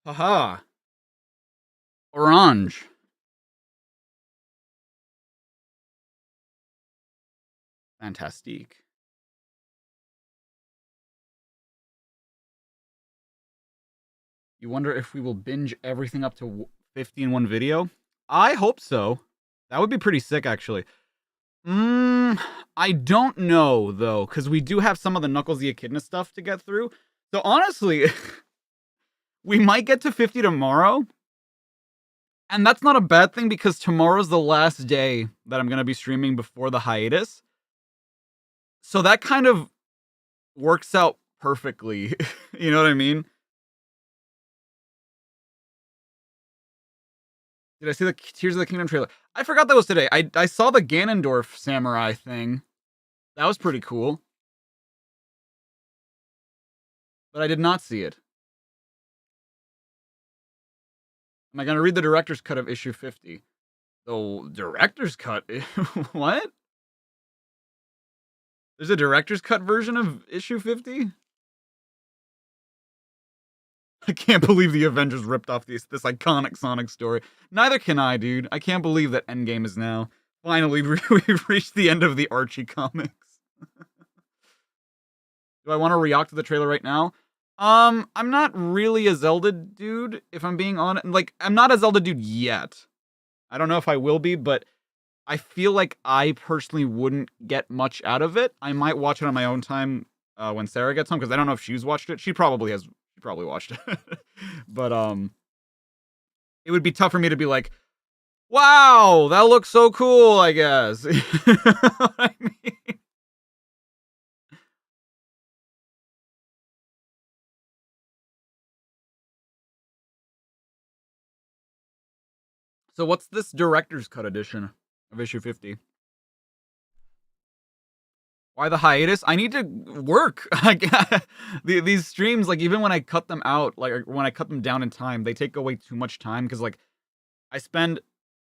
Haha. Orange. Fantastique. You wonder if we will binge everything up to 50 in one video? I hope so. That would be pretty sick, actually. I don't know, though, because we do have some of the Knuckles the Echidna stuff to get through. So, honestly, we might get to 50 tomorrow. And that's not a bad thing, because tomorrow's the last day that I'm going to be streaming before the hiatus. So that kind of works out perfectly. You know what I mean? Did I see the Tears of the Kingdom trailer? I forgot that was today. I saw the Ganondorf samurai thing. That was pretty cool. But I did not see it. Am I going to read the director's cut of issue 50? The director's cut? What? There's a director's cut version of issue 50? I can't believe the Avengers ripped off this iconic Sonic story. Neither can I, dude. I can't believe that Endgame is now. Finally, we've reached the end of the Archie comics. Do I want to react to the trailer right now? I'm not really a Zelda dude, if I'm being honest. Like, I'm not a Zelda dude yet. I don't know if I will be, but I feel like I personally wouldn't get much out of it. I might watch it on my own time when Sarah gets home, because I don't know if she's watched it. She probably watched it. But it would be tough for me to be like, wow, that looks so cool, I guess. You know what I mean? So what's this director's cut edition of issue 50? Why the hiatus? I need to work. These streams, like, even when I cut them out, like, when I cut them down in time, they take away too much time, because, like, I spend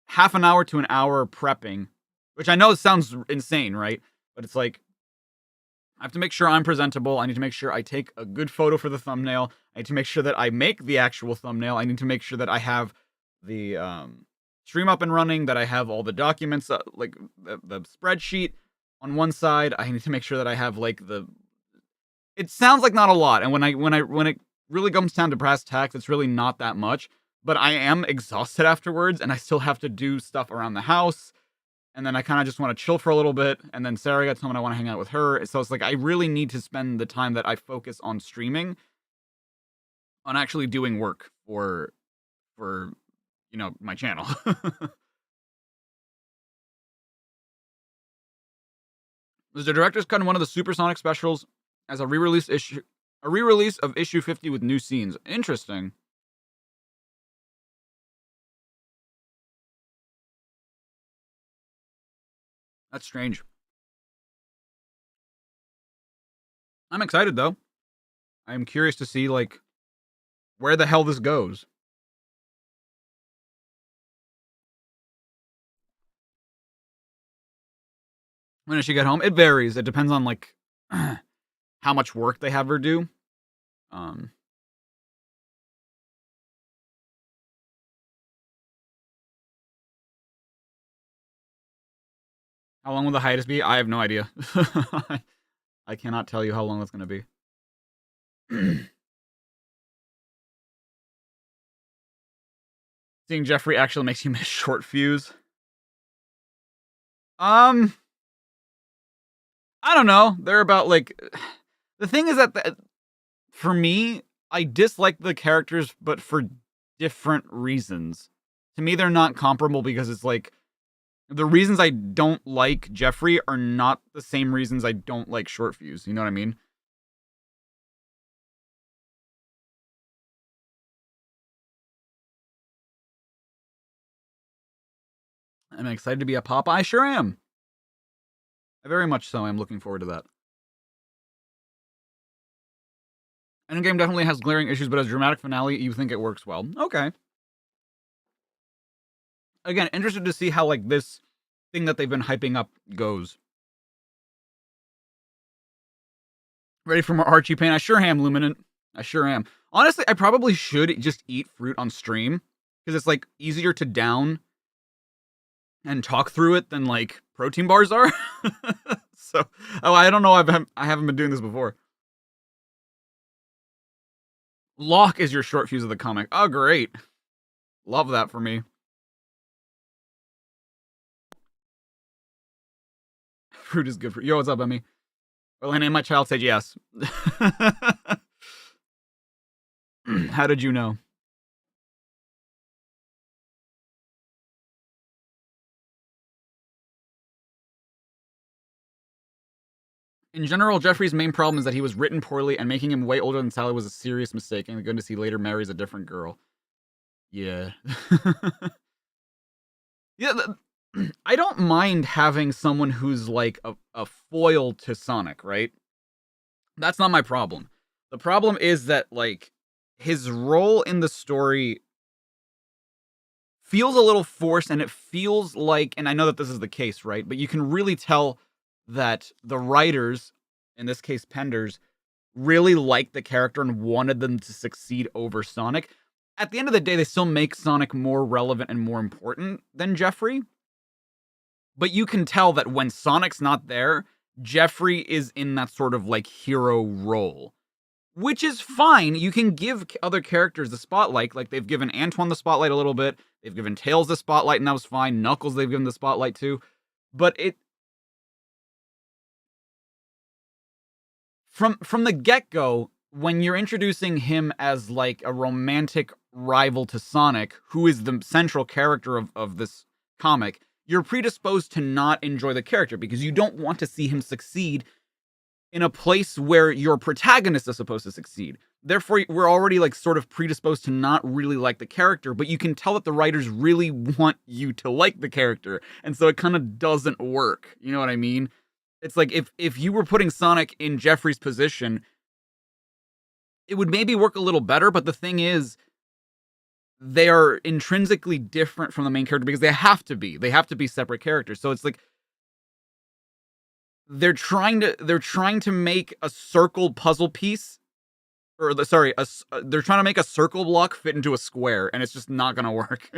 half an hour to an hour prepping, which I know sounds insane, right? But it's like, I have to make sure I'm presentable. I need to make sure I take a good photo for the thumbnail. I need to make sure that I make the actual thumbnail. I need to make sure that I have the stream up and running, that I have all the documents, like the spreadsheet on one side. I need to make sure that I have, like, it sounds like not a lot, and when it really comes down to brass tacks, it's really not that much. But I am exhausted afterwards, and I still have to do stuff around the house. And then I kind of just want to chill for a little bit. And then Sarah gets home and I want to hang out with her. So it's like, I really need to spend the time that I focus on streaming on actually doing work for my channel. There's a director's cut in one of the Supersonic specials as a re-release of issue 50 with new scenes. Interesting. That's strange. I'm excited, though. I'm curious to see, like, where the hell this goes. When does she get home? It varies. It depends on, like, how much work they have her do. How long will the hiatus be? I have no idea. I cannot tell you how long that's going to be. Seeing Jeffrey actually makes you miss short fuse. I don't know. They're about, like, the thing is that for me, I dislike the characters, but for different reasons. To me, they're not comparable, because it's like, the reasons I don't like Jeffrey are not the same reasons I don't like Short Fuse. You know what I mean? I'm excited to be a papa. I sure am. I very much so. I'm looking forward to that. Endgame definitely has glaring issues, but as a dramatic finale, you think it works well. Okay. Again, interested to see how, like, this thing that they've been hyping up goes. Ready for more Archie pain? I sure am, Luminant. I sure am. Honestly, I probably should just eat fruit on stream because it's like easier to down and talk through it than like protein bars are. So, I don't know. I haven't been doing this before. Locke is your short fuse of the comic. Oh, great. Love that for me. Fruit is good for yo. What's up, Emmy? Well, I named my child said yes. How did you know? In general, Jeffrey's main problem is that he was written poorly, and making him way older than Sally was a serious mistake. And goodness, he later marries a different girl. Yeah. Yeah, I don't mind having someone who's like a foil to Sonic, right? That's not my problem. The problem is that like his role in the story feels a little forced, and it feels like, and I know that this is the case, right? But you can really tell that the writers, in this case Penders, really liked the character and wanted them to succeed over Sonic. At the end of the day, they still make Sonic more relevant and more important than Jeffrey. But you can tell that when Sonic's not there, Jeffrey is in that sort of like hero role. Which is fine. You can give other characters the spotlight. Like they've given Antoine the spotlight a little bit. They've given Tails the spotlight, and that was fine. Knuckles, they've given the spotlight too. But from the get-go, when you're introducing him as like a romantic rival to Sonic, who is the central character of this comic, you're predisposed to not enjoy the character because you don't want to see him succeed in a place where your protagonist is supposed to succeed. Therefore, we're already like sort of predisposed to not really like the character, but you can tell that the writers really want you to like the character. And so it kind of doesn't work. You know what I mean? It's like if you were putting Sonic in Jeffrey's position, it would maybe work a little better, but the thing is, they are intrinsically different from the main character because they have to be. They have to be separate characters. So it's like they're trying to make a circle puzzle piece, or they're trying to make a circle block fit into a square, and it's just not gonna work.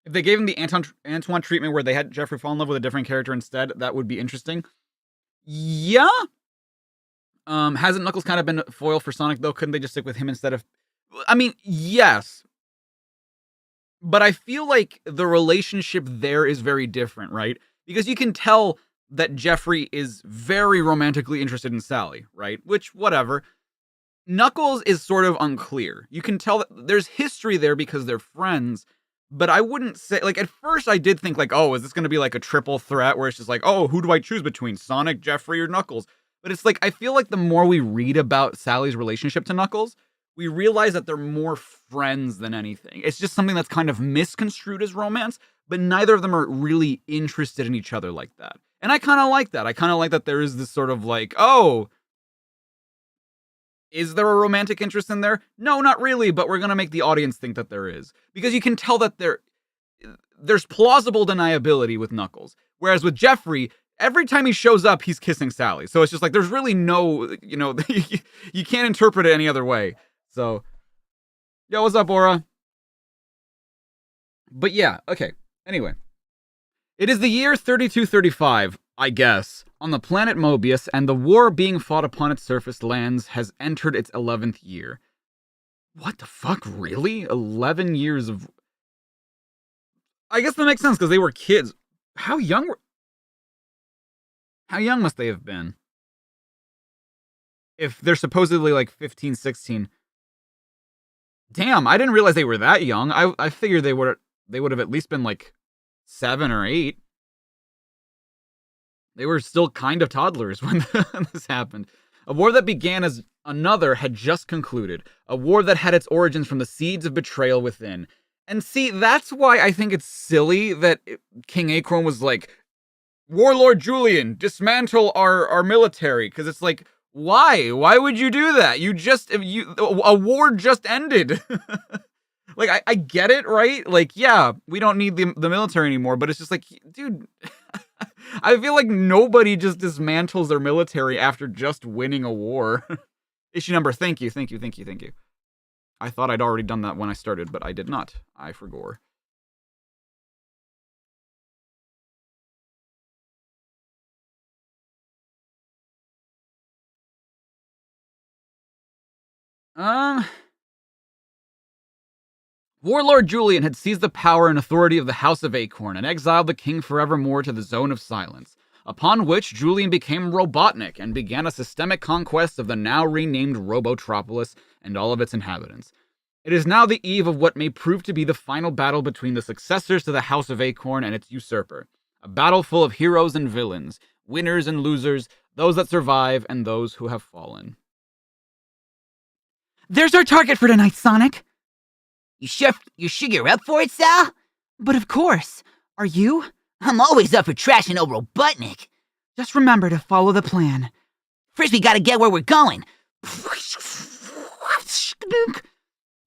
If they gave him the Antoine treatment where they had Jeffrey fall in love with a different character instead, that would be interesting. Yeah. Hasn't Knuckles kind of been a foil for Sonic though? Couldn't they just stick with him instead of? I mean, yes. But I feel like the relationship there is very different, right? Because you can tell that Jeffrey is very romantically interested in Sally, right? Which, whatever. Knuckles is sort of unclear. You can tell that there's history there because they're friends, but I wouldn't say, like, at first I did think, like, oh, is this going to be like a triple threat where it's just like, oh, who do I choose between, Sonic, Jeffrey, or Knuckles? But it's like, I feel like the more we read about Sally's relationship to Knuckles, we realize that they're more friends than anything. It's just something that's kind of misconstrued as romance, but neither of them are really interested in each other like that. And I kind of like that. I kind of like that there is this sort of like, oh, is there a romantic interest in there? No, not really, but we're going to make the audience think that there is. Because you can tell that there's plausible deniability with Knuckles. Whereas with Jeffrey, every time he shows up, he's kissing Sally. So it's just like, there's really no, you can't interpret it any other way. So, yo, what's up, Aura? But yeah, okay. Anyway. It is the year 3235, I guess, on the planet Mobius, and the war being fought upon its surface lands has entered its 11th year. What the fuck, really? 11 years of... I guess that makes sense, because they were kids. How young must they have been? If they're supposedly like 15, 16. Damn, I didn't realize they were that young. I figured they would have at least been like 7 or 8. They were still kind of toddlers when this happened. A war that began as another had just concluded. A war that had its origins from the seeds of betrayal within. And see, that's why I think it's silly that King Acorn was like, Warlord Julian, dismantle our military. Because it's like, why? Why would you do that? A war just ended. Like, I get it, right? Like, yeah, we don't need the military anymore, but it's just like, dude, I feel like nobody just dismantles their military after just winning a war. Issue number, thank you, thank you, thank you, thank you. I thought I'd already done that when I started, but I did not. I forgot. Warlord Julian had seized the power and authority of the House of Acorn and exiled the king forevermore to the Zone of Silence, upon which Julian became Robotnik and began a systemic conquest of the now renamed Robotropolis and all of its inhabitants. It is now the eve of what may prove to be the final battle between the successors to the House of Acorn and its usurper, a battle full of heroes and villains, winners and losers, those that survive and those who have fallen. There's our target for tonight, Sonic. You sure you're up for it, Sal? But of course. Are you? I'm always up for trashing old Robotnik. Just remember to follow the plan. First, we gotta get where we're going.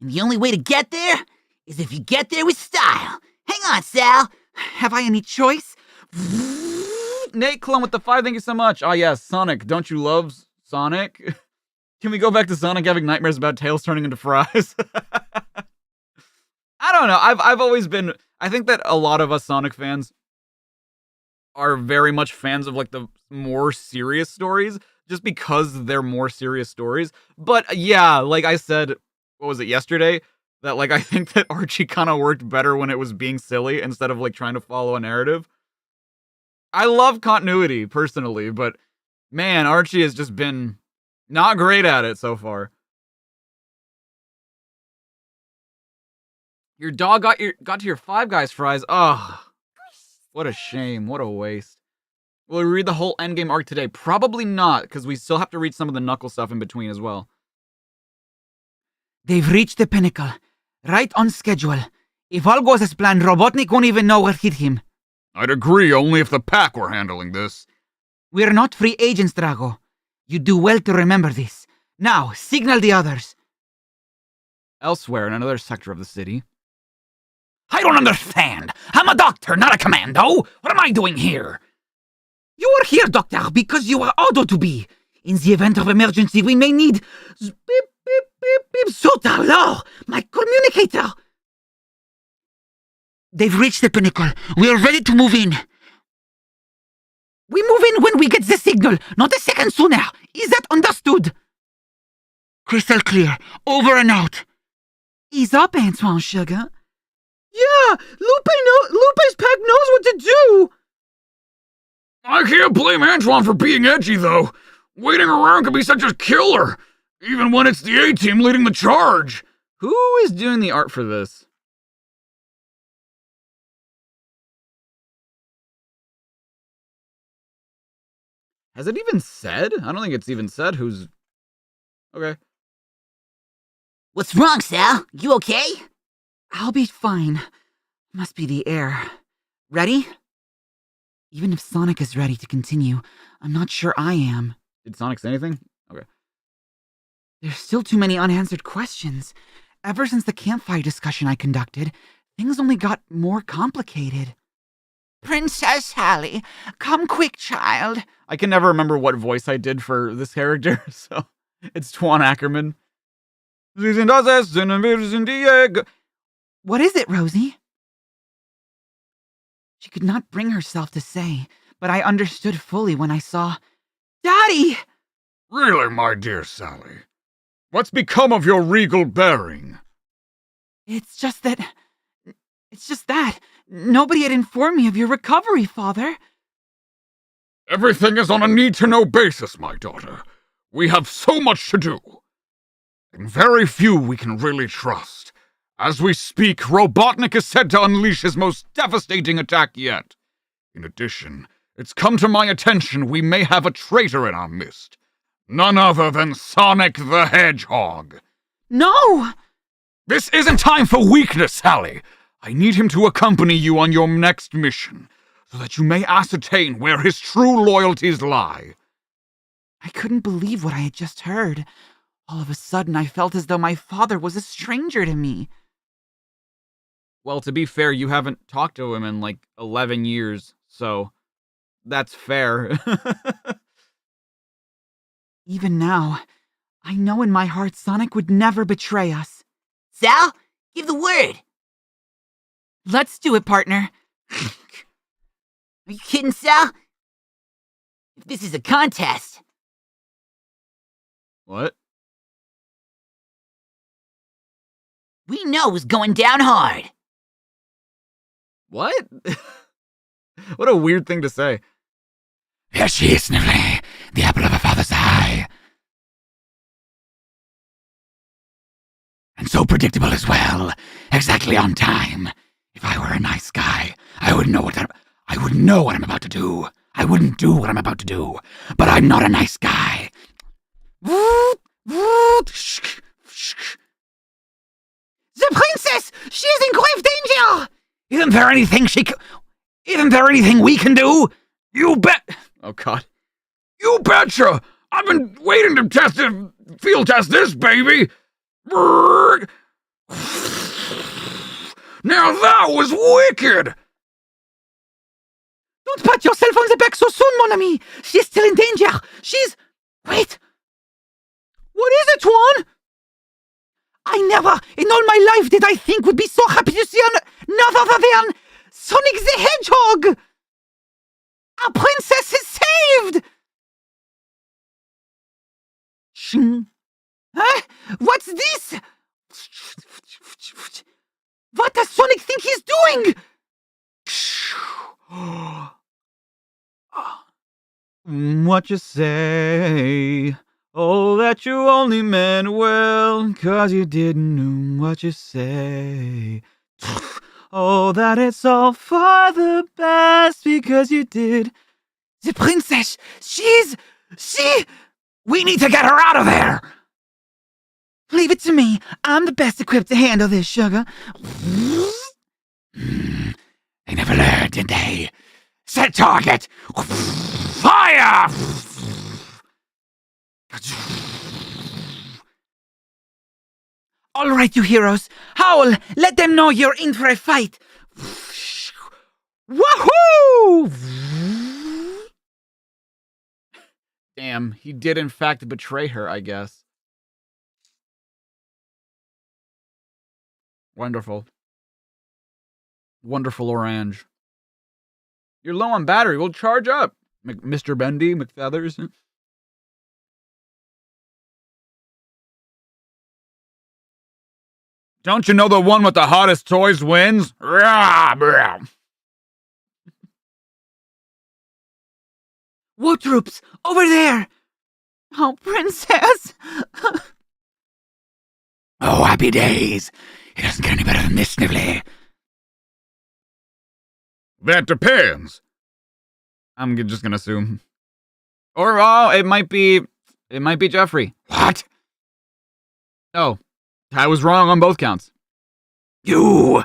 And the only way to get there is if you get there with style. Hang on, Sal. Have I any choice? Nate Clone with the 5, thank you so much. Oh yes, Sonic. Don't you love Sonic? Can we go back to Sonic having nightmares about tails turning into fries? I don't know. I've always been... I think that a lot of us Sonic fans are very much fans of, like, the more serious stories, just because they're more serious stories. But, yeah, like I said, what was it, yesterday? That, like, I think that Archie kind of worked better when it was being silly instead of, like, trying to follow a narrative. I love continuity, personally, but, man, Archie has just been not great at it so far. Your dog got to your Five Guys fries. Ugh. What a shame. What a waste. Will we read the whole Endgame arc today? Probably not, because we still have to read some of the Knuckle stuff in between as well. They've reached the pinnacle. Right on schedule. If all goes as planned, Robotnik won't even know what hit him. I'd agree, only if the pack were handling this. We're not free agents, Drago. You do well to remember this. Now, signal the others. Elsewhere, in another sector of the city. I don't understand. I'm a doctor, not a commando. What am I doing here? You are here, Doctor, because you are ordered to be. In the event of emergency, we may need... Beep, beep, beep, beep. Sotalor, my communicator. They've reached the pinnacle. We are ready to move in. We move in when we get the signal, not a second sooner. Is that understood? Crystal clear. Over and out. Ease up, Antoine Sugar. Yeah, Lupe's pack knows what to do. I can't blame Antoine for being edgy, though. Waiting around can be such a killer, even when it's the A-team leading the charge. Who is doing the art for this? Has it even said? I don't think it's even said who's... Okay. What's wrong, Sal? You okay? I'll be fine. Must be the air. Ready? Even if Sonic is ready to continue, I'm not sure I am. Did Sonic say anything? Okay. There's still too many unanswered questions. Ever since the campfire discussion I conducted, things only got more complicated. Princess Hallie, come quick, child. I can never remember what voice I did for this character, so it's Twan Ackerman. What is it, Rosie? She could not bring herself to say, but I understood fully when I saw... Daddy! Really, my dear Sally? What's become of your regal bearing? It's just that... Nobody had informed me of your recovery, Father. Everything is on a need-to-know basis, my daughter. We have so much to do. And very few we can really trust. As we speak, Robotnik is said to unleash his most devastating attack yet. In addition, it's come to my attention we may have a traitor in our midst. None other than Sonic the Hedgehog. No! This isn't time for weakness, Sally. I need him to accompany you on your next mission, so that you may ascertain where his true loyalties lie. I couldn't believe what I had just heard. All of a sudden, I felt as though my father was a stranger to me. Well, to be fair, you haven't talked to him in like 11 years, so that's fair. Even now, I know in my heart Sonic would never betray us. Sal, give the word. Let's do it, partner. Are you kidding, Sal? If this is a contest, What? we know who's going down hard. What? What a weird thing to say. There she is, Snivelly, the apple of her father's eye. And so predictable as well, exactly on time. If I were a nice guy, I would know what I'm about to do. I wouldn't do what I'm about to do, but I'm not a nice guy. The princess! She is in grave danger! Isn't there anything we can do? You bet. Oh god. You betcha! I've been waiting to field test this, baby! Brrr. Now that was wicked! Don't pat yourself on the back so soon, mon ami! She's still in danger! Wait! What is it, Juan? I never, in all my life, did I think would be so happy to see none other than Sonic the Hedgehog! Our princess is saved! Shing. Huh? What's this? What does Sonic think he's doing? What you say? Oh, that you only meant well, 'cause you didn't know what you say. Oh, that it's all for the best, because you did. The princess, We need to get her out of there. leave it to me. I'm the best equipped to handle this, sugar. They never learned, did they? Set target. Fire! All right, you heroes. Howl, let them know you're in for a fight. Wahoo! Damn, he did in fact betray her, I guess. Wonderful. Wonderful orange. You're low on battery. We'll charge up. Mr. Bendy, McFeathers. Don't you know the one with the hottest toys wins? Rah, brah. War troops, over there! Oh, princess! Oh, happy days. It doesn't get any better than this, Snivelly. That depends. I'm just gonna assume. Or, it might be Jeffrey. What? Oh, I was wrong on both counts. You!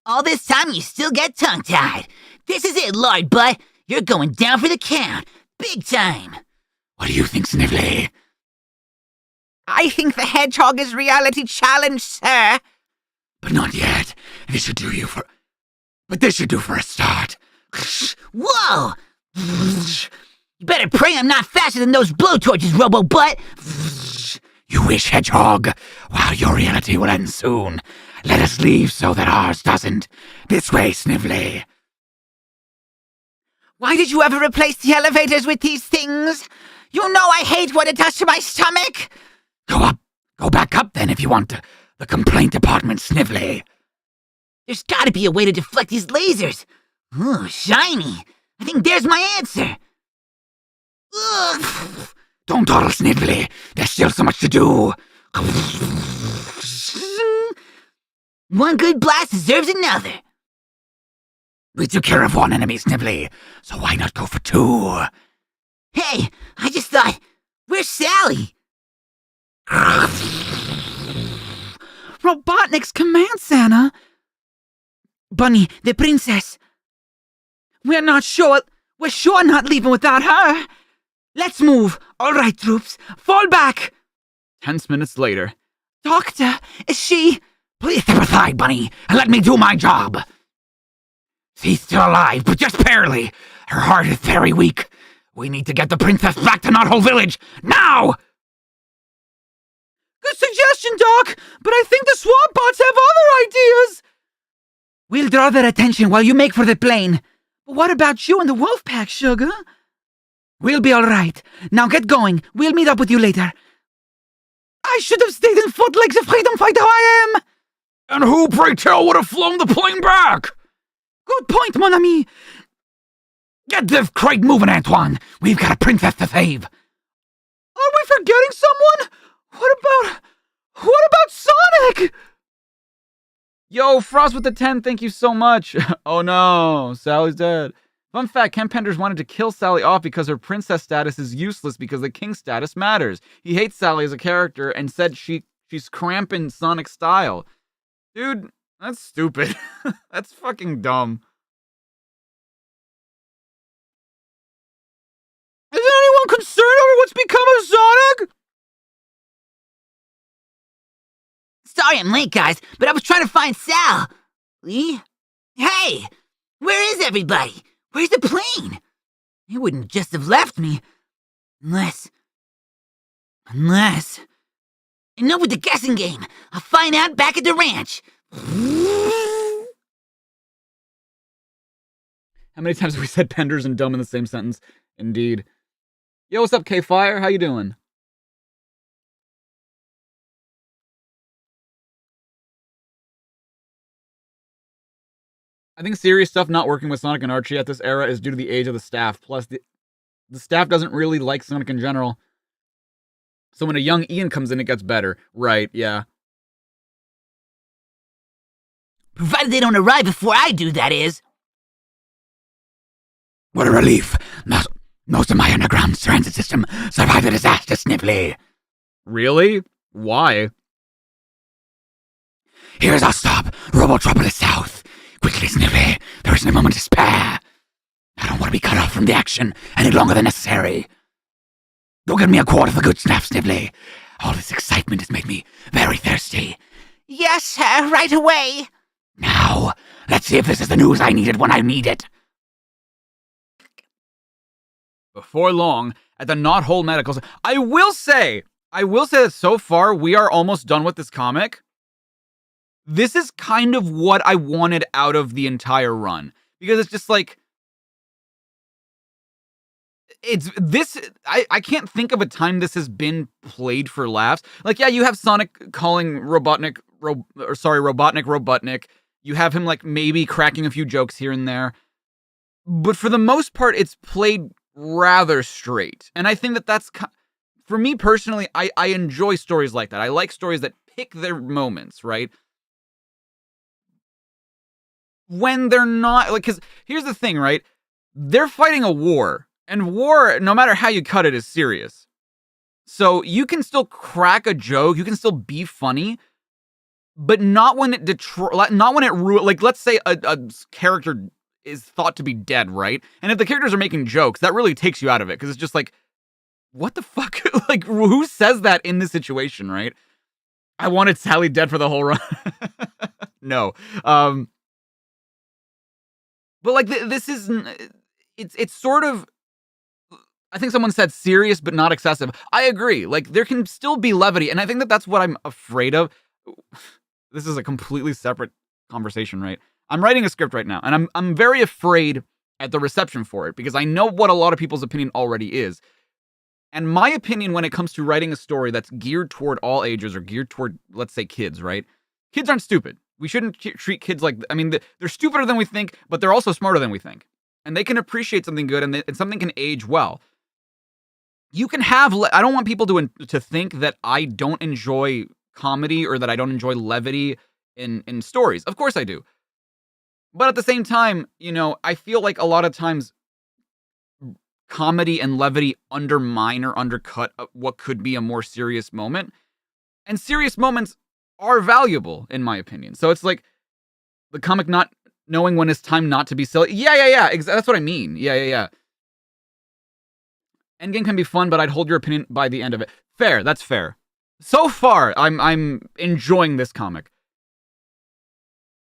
All this time you still get tongue-tied. This is it, Lord Butt. You're going down for the count. Big time. What do you think, Snivelly? I think the hedgehog is reality challenged, sir. But not yet. This should do for a start. Whoa! You better pray I'm not faster than those blowtorches, Robo-Butt. You wish, Hedgehog. Well, your reality will end soon. Let us leave so that ours doesn't. This way, Snivelly. Why did you ever replace the elevators with these things? You know I hate what it does to my stomach. Go up. Go back up, then, if you want to. The complaint department, Snivelly. There's gotta be a way to deflect these lasers. Ooh, shiny. I think there's my answer. Ugh. Don't dawdle, Snivelly. There's still so much to do. One good blast deserves another. We took care of one enemy, Snivelly, so why not go for two? Hey, I just thought, where's Sally? Robotnik's command, Santa. Bunny, the princess. We're sure not leaving without her. Let's move. All right, troops, fall back. 10 minutes later. Doctor, is she... Please step aside, Bunny, and let me do my job. She's still alive, but just barely. Her heart is very weak. We need to get the princess back to Knothole Village, now! Good suggestion, Doc, but I think the swamp bots have other ideas. We'll draw their attention while you make for the plane. But what about you and the wolf pack, Sugar? We'll be all right. Now get going. We'll meet up with you later. I should have stayed in foot like the freedom fighter I am. And who, pray tell, would have flown the plane back? Good point, mon ami. Get this crate moving, Antoine. We've got a princess to save. Are we forgetting someone? What about Sonic? Yo, Frost with the 10, thank you so much. Oh no, Sally's dead. Fun fact, Ken Penders wanted to kill Sally off because her princess status is useless because the king status matters. He hates Sally as a character and said she's cramping Sonic's style. Dude, that's stupid. That's fucking dumb. Is anyone concerned over what's become of Sonic? Sorry I'm late, guys, but I was trying to find Sal. Lee? Hey! Where is everybody? Where's the plane? They wouldn't just have left me. Unless... Enough with the guessing game. I'll find out back at the ranch. How many times have we said Penders and dumb in the same sentence? Indeed. Yo, what's up, K-Fire? How you doing? I think serious stuff not working with Sonic and Archie at this era is due to the age of the staff. Plus, the staff doesn't really like Sonic in general. So when a young Ian comes in, it gets better. Right, yeah. Provided they don't arrive before I do, that is. What a relief. Most of my underground transit system survived the disaster, Sniffly. Really? Why? Here's our stop, Robotropolis South. Quickly, Sniffly. There isn't a moment to spare. I don't want to be cut off from the action any longer than necessary. Go get me a quart of the good stuff, Sniffly. All this excitement has made me very thirsty. Yes, sir, right away. Now, let's see if this is the news I needed when I need it. Before long, at the Knothole Medical Center, I will say that so far, we are almost done with this comic. This is kind of what I wanted out of the entire run. Because it's just like... I can't think of a time this has been played for laughs. Like, yeah, you have Sonic calling Robotnik. You have him, like, maybe cracking a few jokes here and there. But for the most part, it's played rather straight. And I think that's... For me personally, I enjoy stories like that. I like stories that pick their moments, right? When they're not... like, because here's the thing, right? They're fighting a war. And war, no matter how you cut it, is serious. So you can still crack a joke, you can still be funny, but not when it like, let's say a character is thought to be dead, right? And if the characters are making jokes, that really takes you out of it, because it's just like, what the fuck? Like, who says that in this situation, right? I wanted Sally dead for the whole run. No. But like, this is... It's sort of... I think someone said serious but not excessive. I agree. Like, there can still be levity, and I think that's what I'm afraid of. This is a completely separate conversation, right? I'm writing a script right now, and I'm very afraid at the reception for it, because I know what a lot of people's opinion already is. And my opinion when it comes to writing a story that's geared toward all ages, or geared toward, let's say, kids, right? Kids aren't stupid. We shouldn't treat kids like... I mean, they're stupider than we think, but they're also smarter than we think. And they can appreciate something good, and something can age well. You can have... I don't want people to think that I don't enjoy comedy or that I don't enjoy levity in stories. Of course I do. But at the same time, you know, I feel like a lot of times comedy and levity undermine or undercut what could be a more serious moment. And serious moments are valuable, in my opinion. So it's like the comic not knowing when it's time not to be silly. Yeah. That's what I mean. Yeah. Endgame can be fun, but I'd hold your opinion by the end of it. Fair, that's fair. So far, I'm enjoying this comic.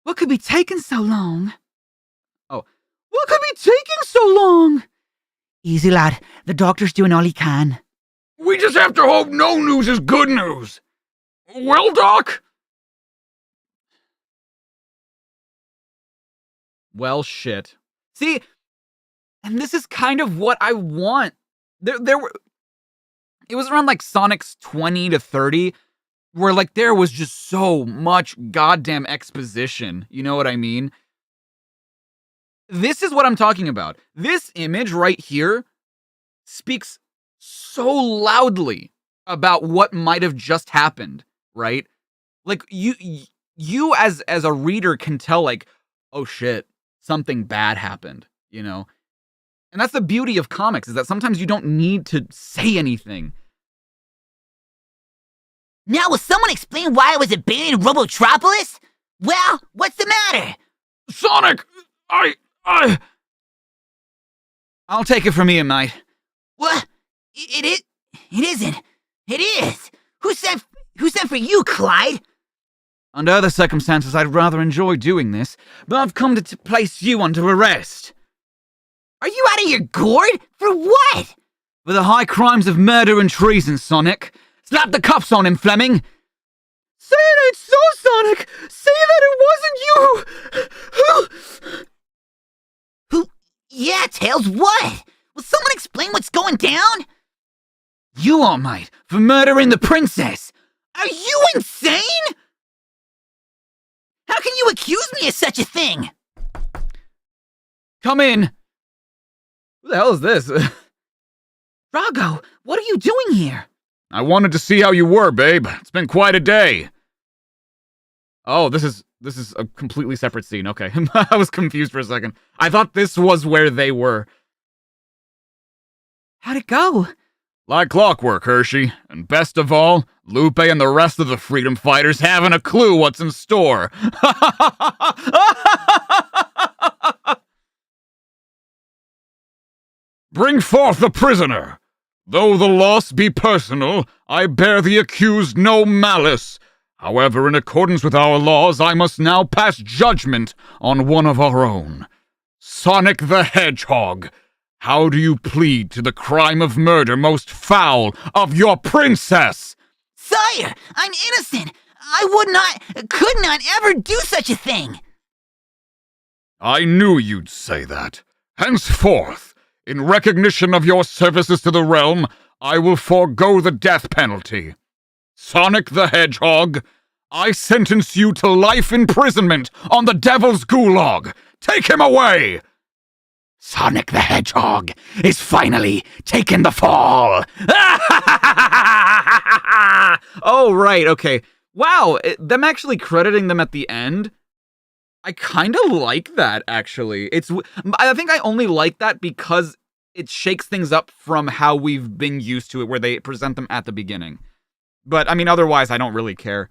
What could be taking so long? Oh. What could be taking so long? Easy, lad. The doctor's doing all he can. We just have to hope no news is good news. Well, Doc? Well, shit. See, and this is kind of what I want. There were... It was around, like, Sonic's 20 to 30, where, like, there was just so much goddamn exposition. You know what I mean? This is what I'm talking about. This image right here speaks so loudly about what might have just happened, right? Like, you as a reader can tell, like, oh shit, something bad happened, you know? And that's the beauty of comics, is that sometimes you don't need to say anything. Now, will someone explain why I was abandoned in Robotropolis? Well, what's the matter? Sonic! I'll take it from you, mate. What? It isn't. It is. Who sent for you, Clyde? Under other circumstances, I'd rather enjoy doing this, but I've come to place you under arrest. Are you out of your gourd? For what? For the high crimes of murder and treason, Sonic. Slap the cuffs on him, Fleming. Say it ain't so, Sonic! Say that it wasn't you! Who? Yeah, Tails, what? Will someone explain what's going down? You are, mate, for murdering the princess. Are you insane? How can you accuse me of such a thing? Come in. Who the hell is this? Drago, what are you doing here? I wanted to see how you were, babe. It's been quite a day. Oh, this is a completely separate scene. Okay. I was confused for a second. I thought this was where they were. How'd it go? Like clockwork, Hershey. And best of all, Lupe and the rest of the freedom fighters haven't a clue what's in store. Bring forth the prisoner. Though the loss be personal, I bear the accused no malice. However, in accordance with our laws, I must now pass judgment on one of our own. Sonic the Hedgehog, how do you plead to the crime of murder most foul of your princess? Sire, I'm innocent. I could not ever do such a thing. I knew you'd say that. Henceforth, in recognition of your services to the realm, I will forego the death penalty. Sonic the Hedgehog, I sentence you to life imprisonment on the Devil's Gulag. Take him away! Sonic the Hedgehog is finally taking the fall. Oh, right, okay. Wow, them actually crediting them at the end, I kind of like that, actually. I think I only like that because it shakes things up from how we've been used to it, where they present them at the beginning. But, I mean, otherwise, I don't really care.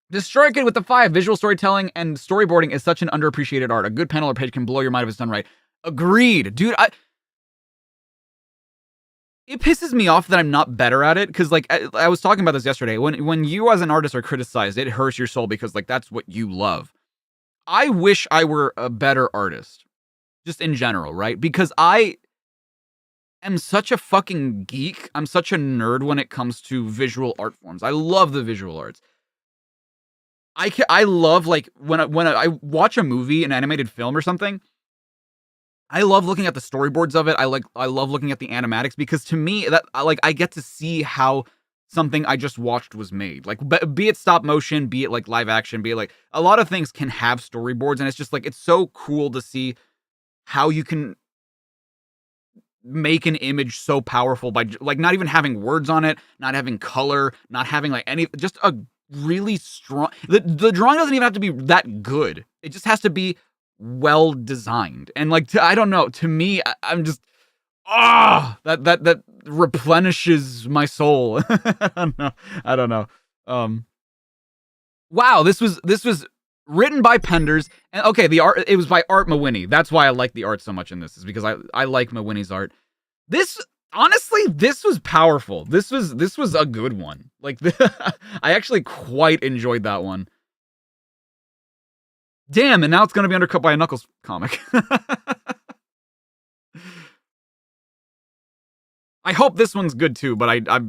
Destroy Kid with the 5. Visual storytelling and storyboarding is such an underappreciated art. A good panel or page can blow your mind if it's done right. Agreed. Dude, it pisses me off that I'm not better at it, because, like, I was talking about this yesterday. When you as an artist are criticized, it hurts your soul because, like, that's what you love. I wish I were a better artist. Just in general, right? Because I am such a fucking geek. I'm such a nerd when it comes to visual art forms. I love the visual arts. I love, like, when I watch a movie, an animated film or something, I love looking at the storyboards of it. I love looking at the animatics, because to me, that I get to see how something I just watched was made. Like, be it stop motion, be it like live action, be it like a lot of things can have storyboards, and it's just like, it's so cool to see how you can make an image so powerful by, like, not even having words on it, not having color, not having like any, just a really strong, the drawing doesn't even have to be that good. It just has to be well designed. And like, I don't know, to me, I'm just, that replenishes my soul. I don't know. Wow, this was written by Penders, and okay, the art, it was by Art Mawhinney. That's why I like the art so much in this, is because I like Mawhinney's art. Honestly, this was powerful. This was a good one. Like, I actually quite enjoyed that one. Damn, and now it's going to be undercut by a Knuckles comic. I hope this one's good too, but I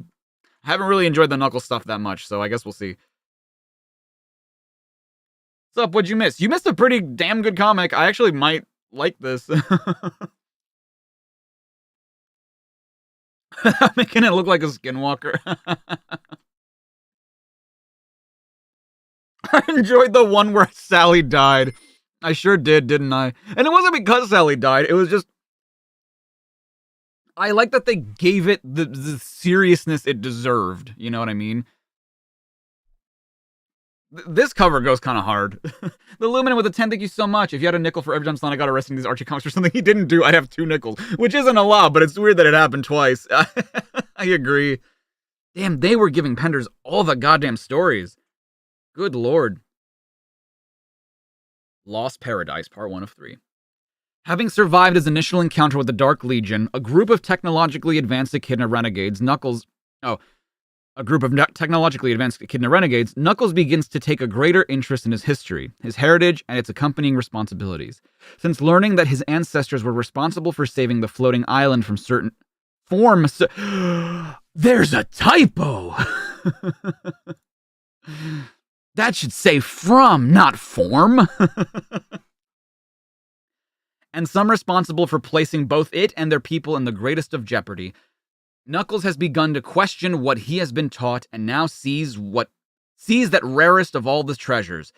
haven't really enjoyed the Knuckles stuff that much, so I guess we'll see. What's up? What'd you miss? You missed a pretty damn good comic. I actually might like this. Making it look like a skinwalker. I enjoyed the one where Sally died. I sure did, didn't I? And it wasn't because Sally died. It was just... I like that they gave it the seriousness it deserved. You know what I mean? This cover goes kind of hard. The Luminant with a 10, thank you so much. If you had a nickel for every time Sonic got arrested in these Archie comics for something he didn't do, I'd have 2 nickels. Which isn't a lot, but it's weird that it happened twice. I agree. Damn, they were giving Penders all the goddamn stories. Good lord. Lost Paradise, part 1 of 3. Having survived his initial encounter with the Dark Legion, a group of technologically advanced Echidna renegades, Knuckles begins to take a greater interest in his history, his heritage, and its accompanying responsibilities. Since learning that his ancestors were responsible for saving the floating island from certain forms... There's a typo! That should say from, not form. And some responsible for placing both it and their people in the greatest of jeopardy. Knuckles has begun to question what he has been taught and now sees that rarest of all the treasures.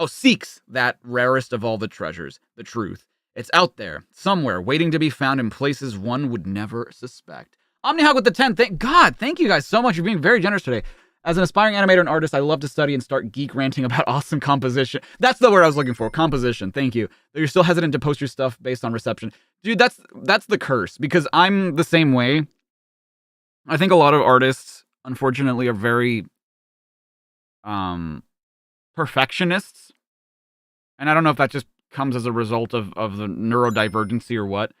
Seeks that rarest of all the treasures, the truth. It's out there, somewhere, waiting to be found in places one would never suspect. Omnihawk with the 10, thank you guys so much for being very generous today. As an aspiring animator and artist, I love to study and start geek ranting about awesome composition. That's the word I was looking for, composition. Thank you. You're still hesitant to post your stuff based on reception. Dude, that's the curse, because I'm the same way. I think a lot of artists, unfortunately, are very perfectionists. And I don't know if that just comes as a result of the neurodivergency or what.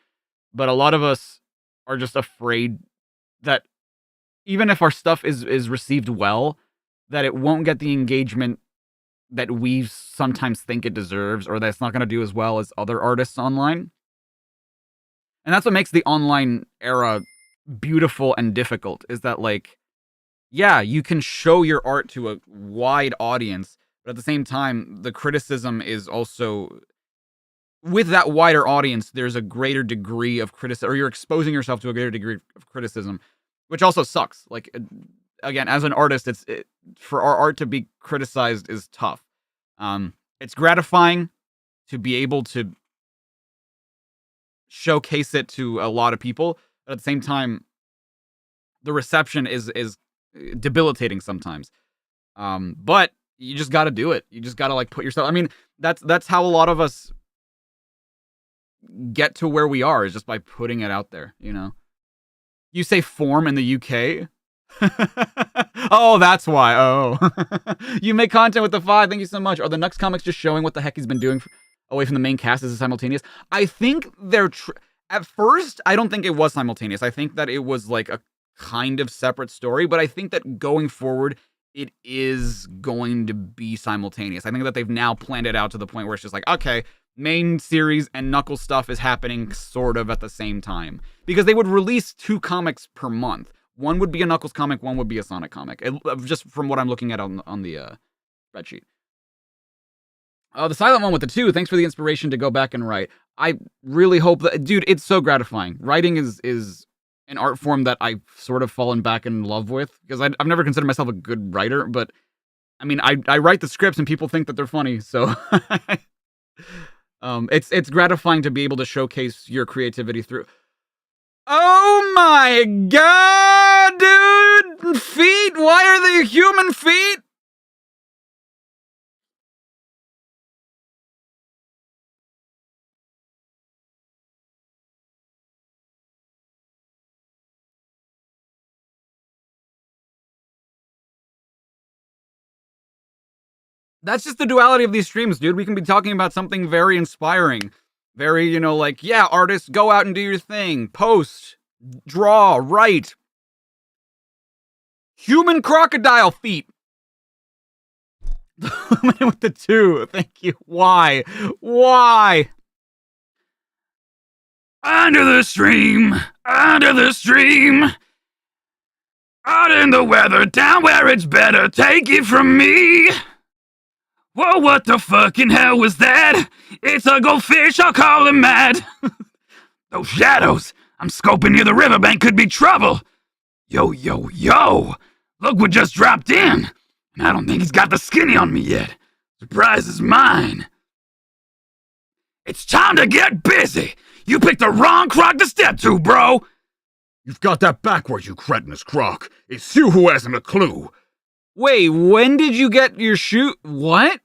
But a lot of us are just afraid that even if our stuff is received well, that it won't get the engagement that we sometimes think it deserves, or that it's not going to do as well as other artists online. And that's what makes the online era beautiful and difficult, is that, like, yeah, you can show your art to a wide audience, but at the same time, the criticism is also... With that wider audience, there's a greater degree of criticism, or you're exposing yourself to a greater degree of criticism, which also sucks. Like, again, as an artist, for our art to be criticized is tough. It's gratifying to be able to showcase it to a lot of people, but at the same time, the reception is debilitating sometimes. But you just got to do it. You just got to, like, put yourself... I mean, that's how a lot of us get to where we are, is just by putting it out there, you know? You say form in the UK? Oh, that's why. Oh. You make content with the 5. Thank you so much. Are the Nux comics just showing what the heck he's been doing away from the main cast? Is it simultaneous? I think they're... At first, I don't think it was simultaneous. I think that it was like a kind of separate story, but I think that going forward, it is going to be simultaneous. I think that they've now planned it out to the point where it's just like, okay, main series and Knuckles stuff is happening sort of at the same time. Because they would release 2 comics per month. One would be a Knuckles comic, one would be a Sonic comic. Just from what I'm looking at on the spreadsheet. The silent one with the 2, thanks for the inspiration to go back and write. I really hope that... Dude, it's so gratifying. Writing is an art form that I've sort of fallen back in love with. Because I've never considered myself a good writer, but... I mean, I write the scripts and people think that they're funny, so... It's gratifying to be able to showcase your creativity through... Oh my god, dude! Feet? Why are they human feet? That's just the duality of these streams, dude. We can be talking about something very inspiring. Very, you know, like, yeah, artists, go out and do your thing. Post. Draw. Write. Human crocodile feet. Illuminate with the 2. Thank you. Why? Why? Under the stream, out in the weather, down where it's better, take it from me. Whoa, what the fucking hell was that? It's a goldfish, I'll call him mad. Those shadows, I'm scoping near the riverbank, could be trouble. Yo, look what just dropped in. And I don't think he's got the skinny on me yet. Surprise is mine. It's time to get busy. You picked the wrong croc to step to, bro. You've got that backwards, you cretinous croc. It's you who hasn't a clue. Wait, when did you get your shoe? What?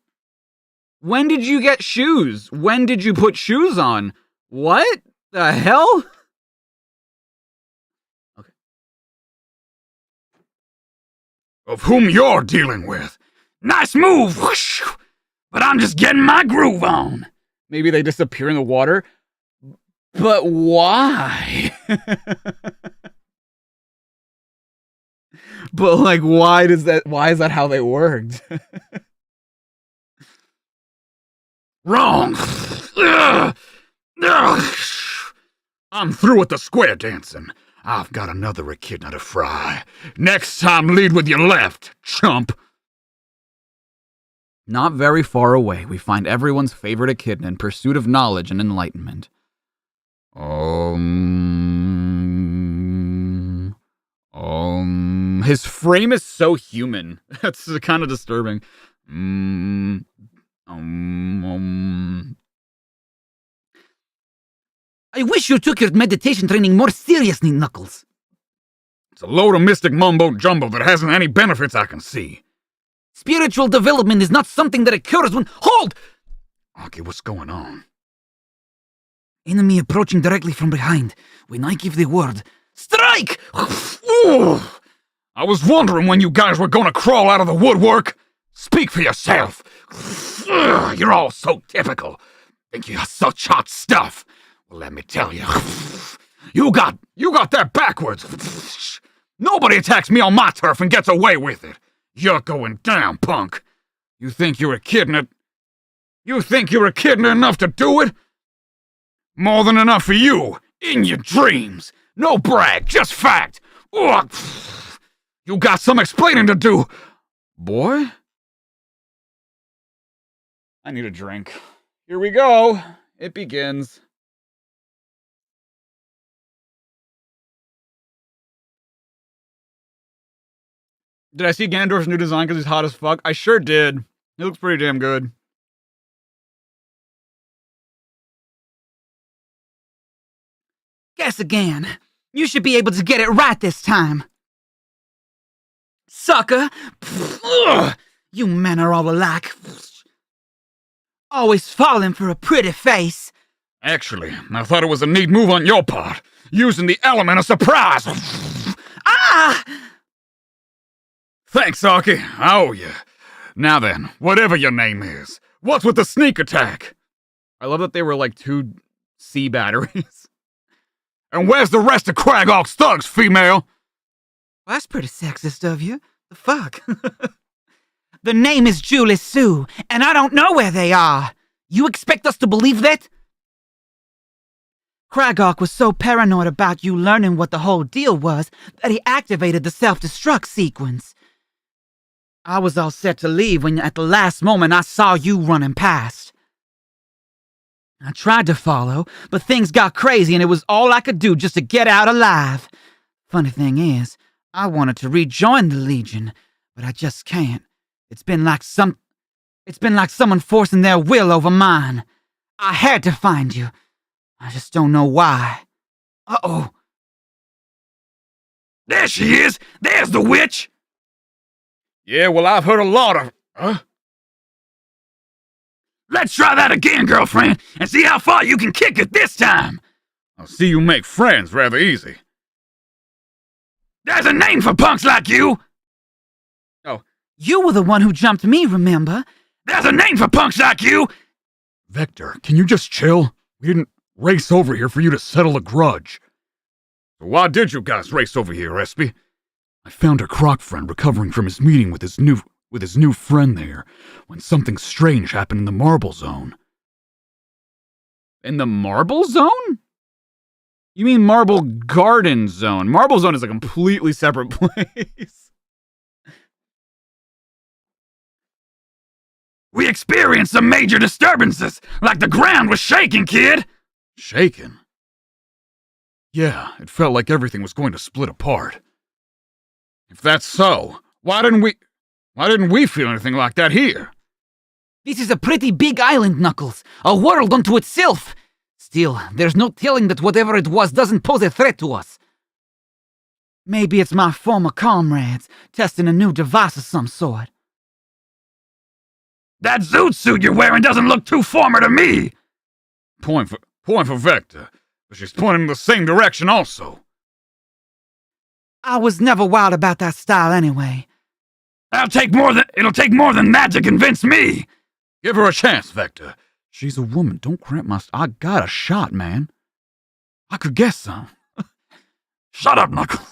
When did you get shoes? When did you put shoes on? What the hell? Okay. Of whom you're dealing with. Nice move, whoosh. But I'm just getting my groove on. Maybe they disappear in the water. But why? But like, why is that how they worked? Wrong. I'm through with the square dancing. I've got another echidna to fry. Next time, lead with your left, chump. Not very far away, we find everyone's favorite echidna in pursuit of knowledge and enlightenment. His frame is so human. That's kind of disturbing. I wish you took your meditation training more seriously, Knuckles. It's a load of mystic mumbo-jumbo that hasn't any benefits I can see. Spiritual development is not something that occurs when— Hold! Archie, what's going on? Enemy approaching directly from behind. When I give the word, strike! Ooh, I was wondering when you guys were gonna crawl out of the woodwork. Speak for yourself. You're all so typical. Think you're such hot stuff. Well, let me tell you. You got that backwards. Nobody attacks me on my turf and gets away with it. You're going down, punk. You think you're echidna enough to do it? More than enough for you, in your dreams. No brag, just fact. Ugh. You got some explaining to do, boy. I need a drink. Here we go. It begins. Did I see Ganondorf's new design because he's hot as fuck? I sure did. He looks pretty damn good. Guess again. You should be able to get it right this time. Sucker! Ugh. You men are all alike. Always falling for a pretty face. Actually, I thought it was a neat move on your part, using the element of surprise. Ah! Thanks, Archie. I owe you. Now then, whatever your name is, what's with the sneak attack? I love that they were like 2 C batteries. And where's the rest of Cragog's thugs, female? Well, that's pretty sexist of you. The fuck? The name is Julie Sue, and I don't know where they are. You expect us to believe that? Cragog was so paranoid about you learning what the whole deal was that he activated the self-destruct sequence. I was all set to leave when at the last moment I saw you running past. I tried to follow, but things got crazy and it was all I could do just to get out alive. Funny thing is, I wanted to rejoin the Legion, but I just can't. It's been like someone forcing their will over mine. I had to find you. I just don't know why. Uh-oh. There she is! There's the witch! Yeah, well, I've heard a lot of... Huh? Let's try that again, girlfriend, and see how far you can kick it this time! I'll see you make friends rather easy. There's a name for punks like you! Oh, you were the one who jumped me, remember? There's a name for punks like you! Vector, can you just chill? We didn't race over here for you to settle a grudge. So why did you guys race over here, Espy? I found a croc friend recovering from his meeting with his new with his new friend there when something strange happened in the Marble Zone. In the Marble Zone? You mean Marble Garden Zone? Marble Zone is a completely separate place. We experienced some major disturbances, like the ground was shaking, kid! Shaken? Yeah, it felt like everything was going to split apart. If that's so, why didn't we feel anything like that here? This is a pretty big island, Knuckles. A world unto itself. Still, there's no telling that whatever it was doesn't pose a threat to us. Maybe it's my former comrades testing a new device of some sort. That zoot suit you're wearing doesn't look too former to me! Point for Vector, but she's pointing in the same direction also. I was never wild about that style anyway. It'll take more than that to convince me! Give her a chance, Vector. She's a woman. Don't cramp my... I got a shot, man. I could guess some. Shut up, Knuckles.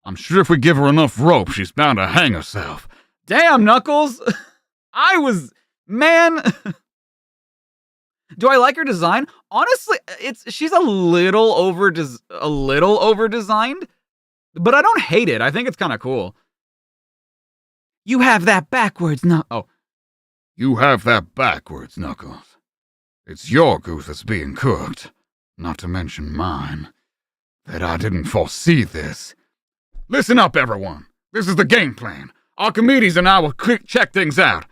I'm sure if we give her enough rope, she's bound to hang herself. Damn, Knuckles! Man. Do I like her design? Honestly, she's a little over designed, but I don't hate it. I think it's kind of cool. You have that backwards, You have that backwards, Knuckles. It's your goose that's being cooked, not to mention mine. That I didn't foresee this. Listen up, everyone. This is the game plan. Archimedes and I will check things out.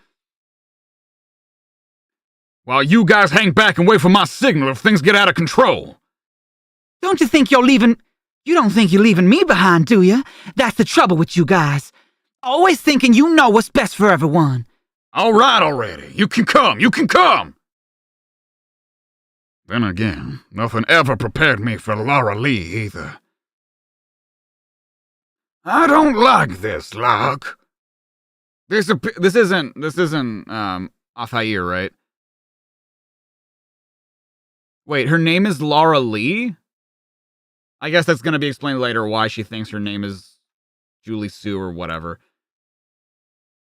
While you guys hang back and wait for my signal if things get out of control. Don't you think you're leaving... You don't think you're leaving me behind, do you? That's the trouble with you guys. Always thinking you know what's best for everyone. All right already. You can come. Then again, nothing ever prepared me for Laura Lee either. I don't like this, Locke. This isn't Altair, right? Wait, her name is Laura Lee? I guess that's going to be explained later why she thinks her name is Julie Sue or whatever.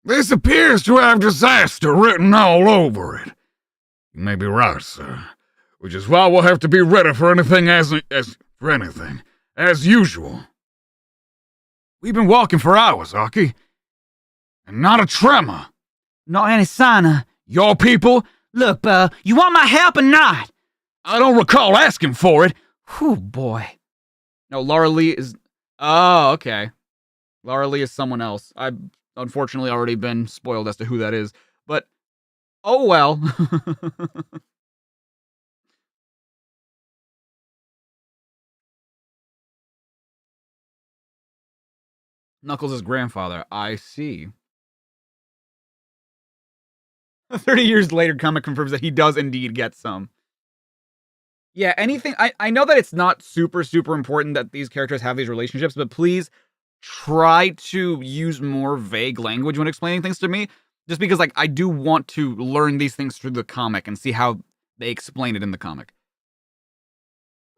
This appears to have disaster written all over it. You may be right, sir. Which is why we'll have to be ready for anything as usual. We've been walking for hours, Archie. And not a tremor. Not any sign of... Your people? Look, you want my help or not? I don't recall asking for it. Whew, boy. No, Laura Lee is... Oh, okay. Laura Lee is someone else. I've unfortunately already been spoiled as to who that is. But, oh well. Knuckles' grandfather. I see. 30 years later, comic confirms that he does indeed get some. Yeah, anything... I know that it's not super important that these characters have these relationships, but please try to use more vague language when explaining things to me. Just because, I do want to learn these things through the comic and see how they explain it in the comic.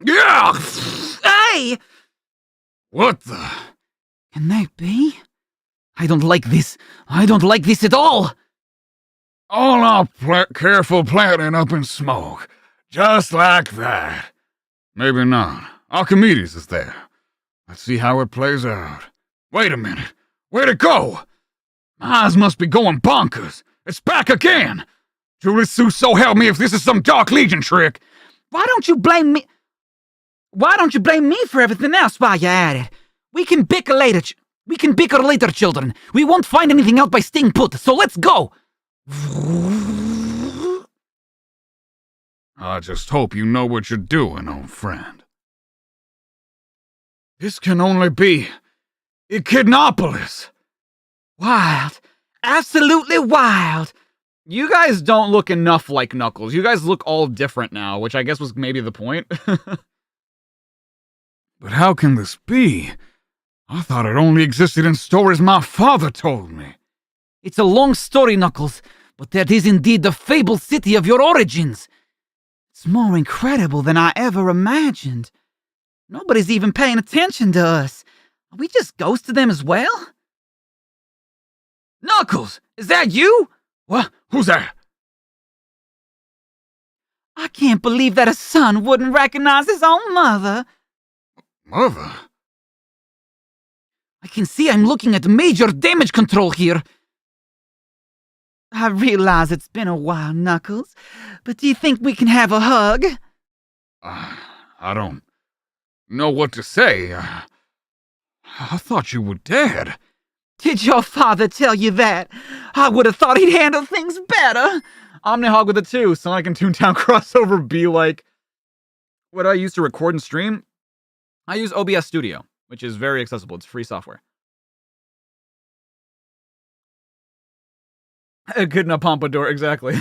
Yeah! Hey! What the... Can they be? I don't like this. I don't like this at all. All our careful planning up in smoke. Just like that. Maybe not. Archimedes is there. Let's see how it plays out. Wait a minute. Where'd it go? My eyes must be going bonkers. It's back again. Julie Sue, so help me if this is some Dark Legion trick. Why don't you blame me? Why don't you blame me for everything else while you're at it? We can bicker later, children. We won't find anything out by staying put, so let's go! I just hope you know what you're doing, old friend. This can only be Echidnopolis. Wild. Absolutely wild. You guys don't look enough like Knuckles. You guys look all different now, which I guess was maybe the point. But how can this be? I thought it only existed in stories my father told me. It's a long story, Knuckles, but that is indeed the fabled city of your origins. It's more incredible than I ever imagined. Nobody's even paying attention to us. Are we just ghosts to them as well? Knuckles, is that you? What? Who's that? I can't believe that a son wouldn't recognize his own mother. Mother? I can see I'm looking at major damage control here. I realize it's been a while, Knuckles, but do you think we can have a hug? I don't know what to say. I thought you were dead. Did your father tell you that? I would have thought he'd handle things better. Omnihog with it too. Sonic and Toontown crossover be like. What I used to record and stream? I use OBS Studio, which is very accessible. It's free software. Echidna Pompadour, exactly.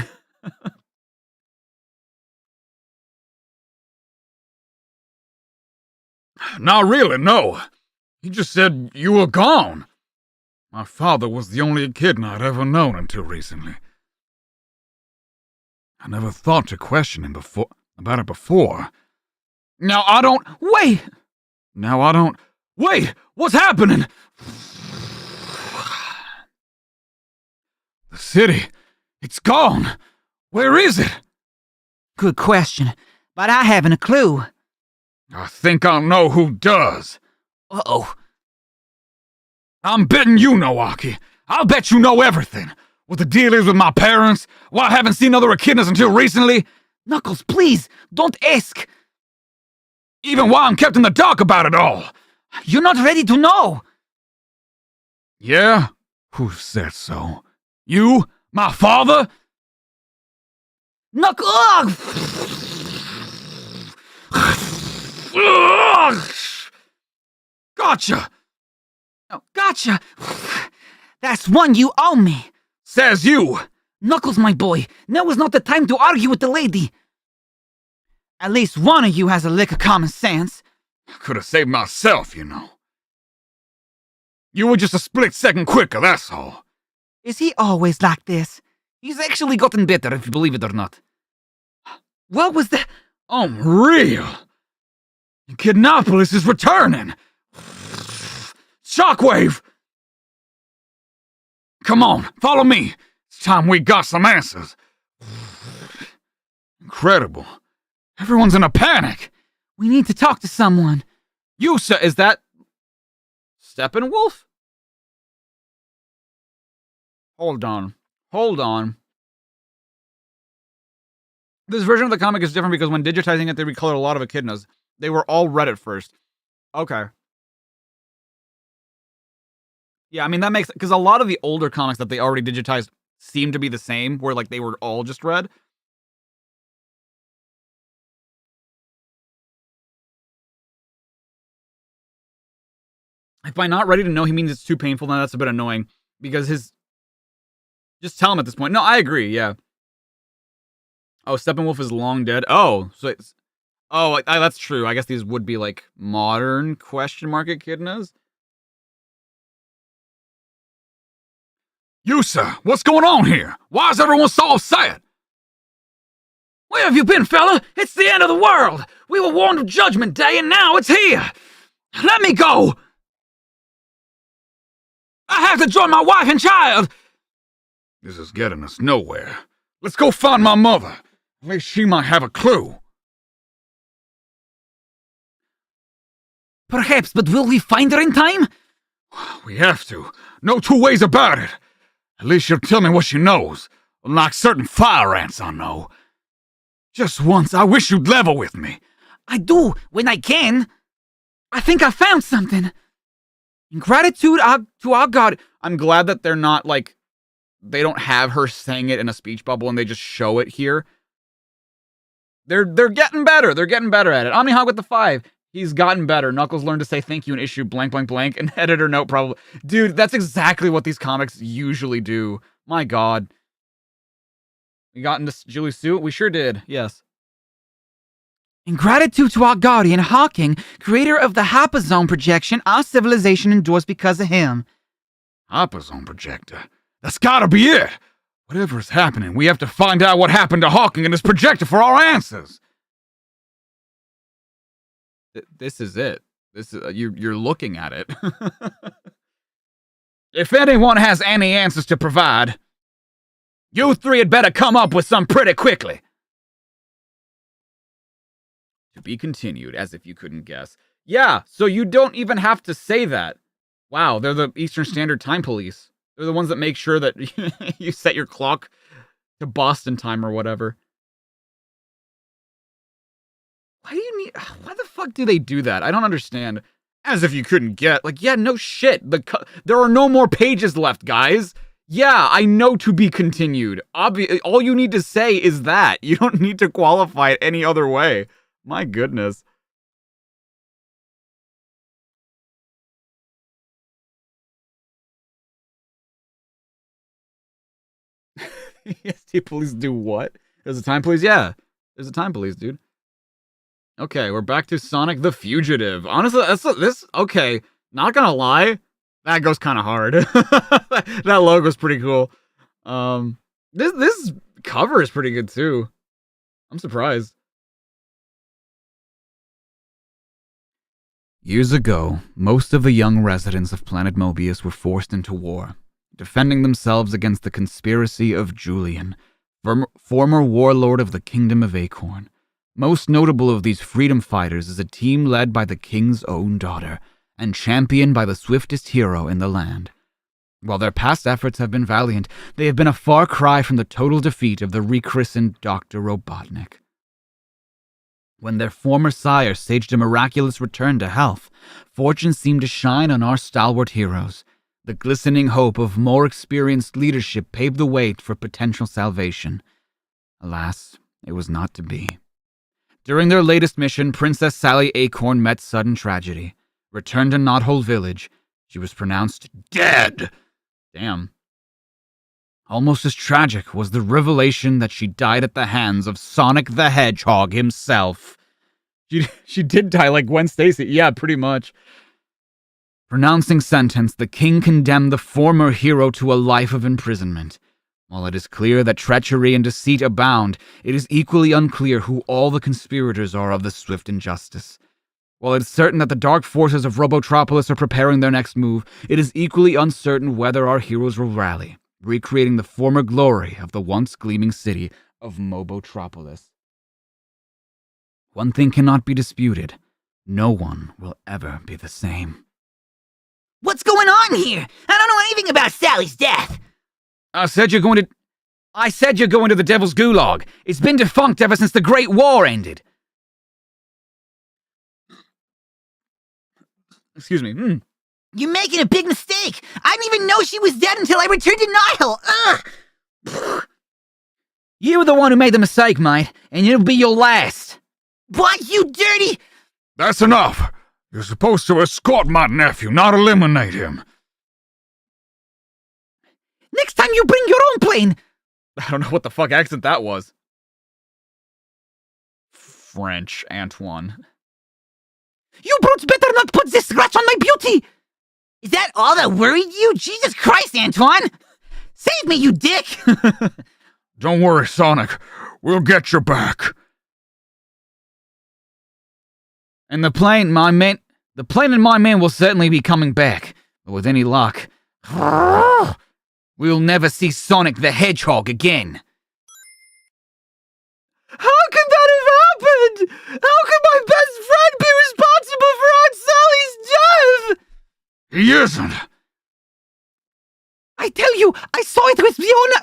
Not really, no. He just said you were gone. My father was the only echidna I'd ever known until recently. I never thought to question him about it before. Now I don't... Wait! Now I don't... Wait! What's happening? The city. It's gone. Where is it? Good question, but I haven't a clue. I think I know who does. Uh-oh. I'm betting you know, Archie. I'll bet you know everything. What the deal is with my parents, why I haven't seen other echidnas until recently. Knuckles, please, don't ask. Even why I'm kept in the dark about it all. You're not ready to know. Yeah? Who said so? You? My father? Knuckles! Gotcha! Oh, gotcha! That's one you owe me. Says you! Knuckles, my boy, now is not the time to argue with the lady. At least one of you has a lick of common sense. Could have saved myself, you know. You were just a split second quicker, that's all. Is he always like this? He's actually gotten better, if you believe it or not. What was that? Real! Kidnopolis is returning! Shockwave! Come on, follow me. It's time we got some answers. Incredible. Everyone's in a panic. We need to talk to someone. Yusa, is that Steppenwolf? Hold on. This version of the comic is different because when digitizing it, they recolored a lot of echidnas. They were all red at first. Okay. Yeah, I mean, that makes... Because a lot of the older comics that they already digitized seem to be the same, where, like, they were all just red. If by not ready to know he means it's too painful, then that's a bit annoying. Because his... Just tell him at this point. No, I agree, yeah. Oh, Steppenwolf is long dead. Oh, so it's... Oh, that's true. I guess these would be, like, modern question mark echidnas. Yusa, what's going on here? Why is everyone so upset? Where have you been, fella? It's the end of the world. We were warned of Judgment Day, and now it's here. Let me go. I have to join my wife and child. This is getting us nowhere. Let's go find my mother. At least she might have a clue. Perhaps, but will we find her in time? We have to. No two ways about it. At least she'll tell me what she knows. Unlike certain fire ants I know. Just once, I wish you'd level with me. I do, when I can. I think I found something. In gratitude to our God. I'm glad that they're not, like... They don't have her saying it in a speech bubble and they just show it here. They're getting better. They're getting better at it. Omnihog with the 5. He's gotten better. Knuckles learned to say thank you in issue blank blank blank. An editor note probably. Dude, that's exactly what these comics usually do. My God. We got into Julie's suit? We sure did. Yes. In gratitude to our guardian, Hawking, creator of the Hyperzone projection, our civilization endures because of him. Hyperzone projector? That's gotta be it! Whatever is happening, we have to find out what happened to Hawking and his projector for our answers! This is it. This is you're looking at it. If anyone has any answers to provide, you three had better come up with some pretty quickly. To be continued, as if you couldn't guess. Yeah, so you don't even have to say that. Wow, they're the Eastern Standard Time Police. They're the ones that make sure that you set your clock to Boston time or whatever. Why the fuck do they do that? I don't understand. As if you couldn't get. Like, yeah, no shit. There are no more pages left, guys. Yeah, I know to be continued. All you need to say is that. You don't need to qualify it any other way. My goodness. EST police do what? There's a time police? Yeah. There's a time police, dude. Okay, we're back to Sonic the Fugitive. Honestly, okay, not gonna lie, that goes kind of hard. That logo's pretty cool. This cover is pretty good too. I'm surprised. Years ago, most of the young residents of Planet Mobius were forced into war, defending themselves against the conspiracy of Julian, former warlord of the Kingdom of Acorn. Most notable of these freedom fighters is a team led by the king's own daughter, and championed by the swiftest hero in the land. While their past efforts have been valiant, they have been a far cry from the total defeat of the rechristened Dr. Robotnik. When their former sire staged a miraculous return to health, fortune seemed to shine on our stalwart heroes. The glistening hope of more experienced leadership paved the way for potential salvation. Alas, it was not to be. During their latest mission, Princess Sally Acorn met sudden tragedy. Returned to Knothole Village, she was pronounced dead. Damn. Almost as tragic was the revelation that she died at the hands of Sonic the Hedgehog himself. She did die like Gwen Stacy. Yeah, pretty much. Pronouncing sentence, the king condemned the former hero to a life of imprisonment. While it is clear that treachery and deceit abound, it is equally unclear who all the conspirators are of the swift injustice. While it is certain that the dark forces of Robotropolis are preparing their next move, it is equally uncertain whether our heroes will rally, recreating the former glory of the once gleaming city of Mobotropolis. One thing cannot be disputed. No one will ever be the same. What's going on here? I don't know anything about Sally's death. I said you're going to the Devil's Gulag. It's been defunct ever since the Great War ended. Excuse me. You're making a big mistake. I didn't even know she was dead until I returned to Knothole. Ugh. You were the one who made the mistake, mate, and it'll be your last. What, you dirty... That's enough. You're supposed to escort my nephew, not eliminate him. Next time you bring your own plane. I don't know what the fuck accent that was. French, Antoine. You brutes better not put this scratch on my beauty. Is that all that worried you? Jesus Christ, Antoine! Save me, you dick! Don't worry, Sonic. We'll get your back. And the plane and my man will certainly be coming back. But with any luck, we'll never see Sonic the Hedgehog again. How could that have happened? How could my best friend be responsible for Aunt Sally's death? He isn't. I tell you, I saw it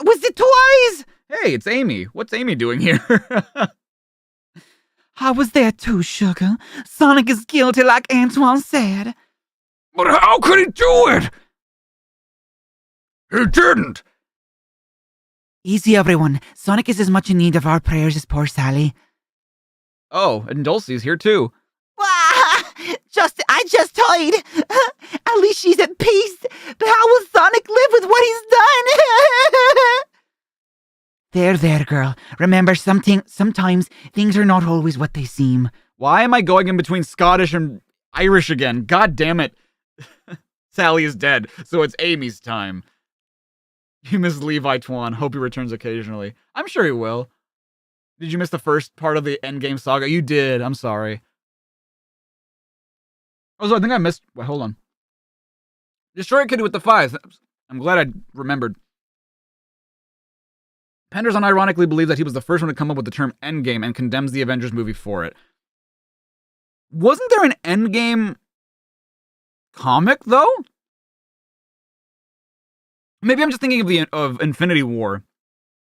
with the two eyes. Hey, it's Amy. What's Amy doing here? I was there too, sugar. Sonic is guilty like Antoine said. But how could he do it? He didn't. Easy, everyone. Sonic is as much in need of our prayers as poor Sally. Oh, and Dulcie's here too. I just toyed. At least she's at peace. But how will Sonic live with what he's done? There, girl. Remember, sometimes things are not always what they seem. Why am I going in between Scottish and Irish again? God damn it. Sally is dead, so it's Amy's time. You miss Levi Twan. Hope he returns occasionally. I'm sure he will. Did you miss the first part of the Endgame saga? You did. I'm sorry. Oh, so I think I missed... Wait, hold on. Destroyer Kid with the 5. I'm glad I remembered. Penders unironically believes that he was the first one to come up with the term Endgame and condemns the Avengers movie for it. Wasn't there an Endgame comic, though? Maybe I'm just thinking of Infinity War.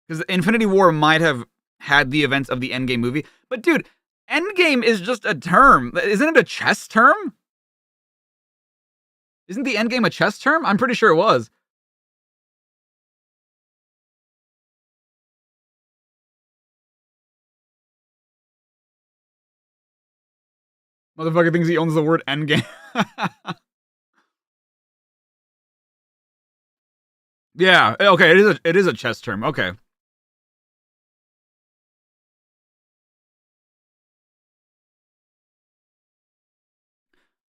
Because Infinity War might have had the events of the Endgame movie. But dude, Endgame is just a term. Isn't it a chess term? Isn't the Endgame a chess term? I'm pretty sure it was. Motherfucker thinks he owns the word Endgame. Yeah, okay, it is a chess term. Okay.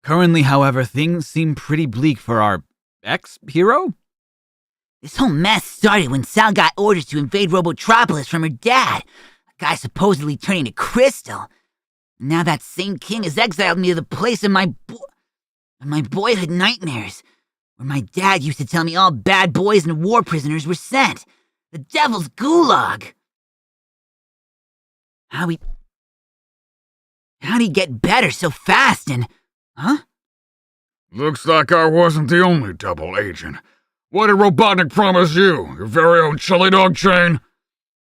Currently, however, things seem pretty bleak for our ex-hero? This whole mess started when Sal got orders to invade Robotropolis from her dad, a guy supposedly turning to crystal. Now that same king has exiled me to the place of my boyhood nightmares, where my dad used to tell me all bad boys and war prisoners were sent. The devil's gulag. How'd he get better so fast and... Huh? Looks like I wasn't the only double agent. What did Robotnik promise you? Your very own chili dog chain?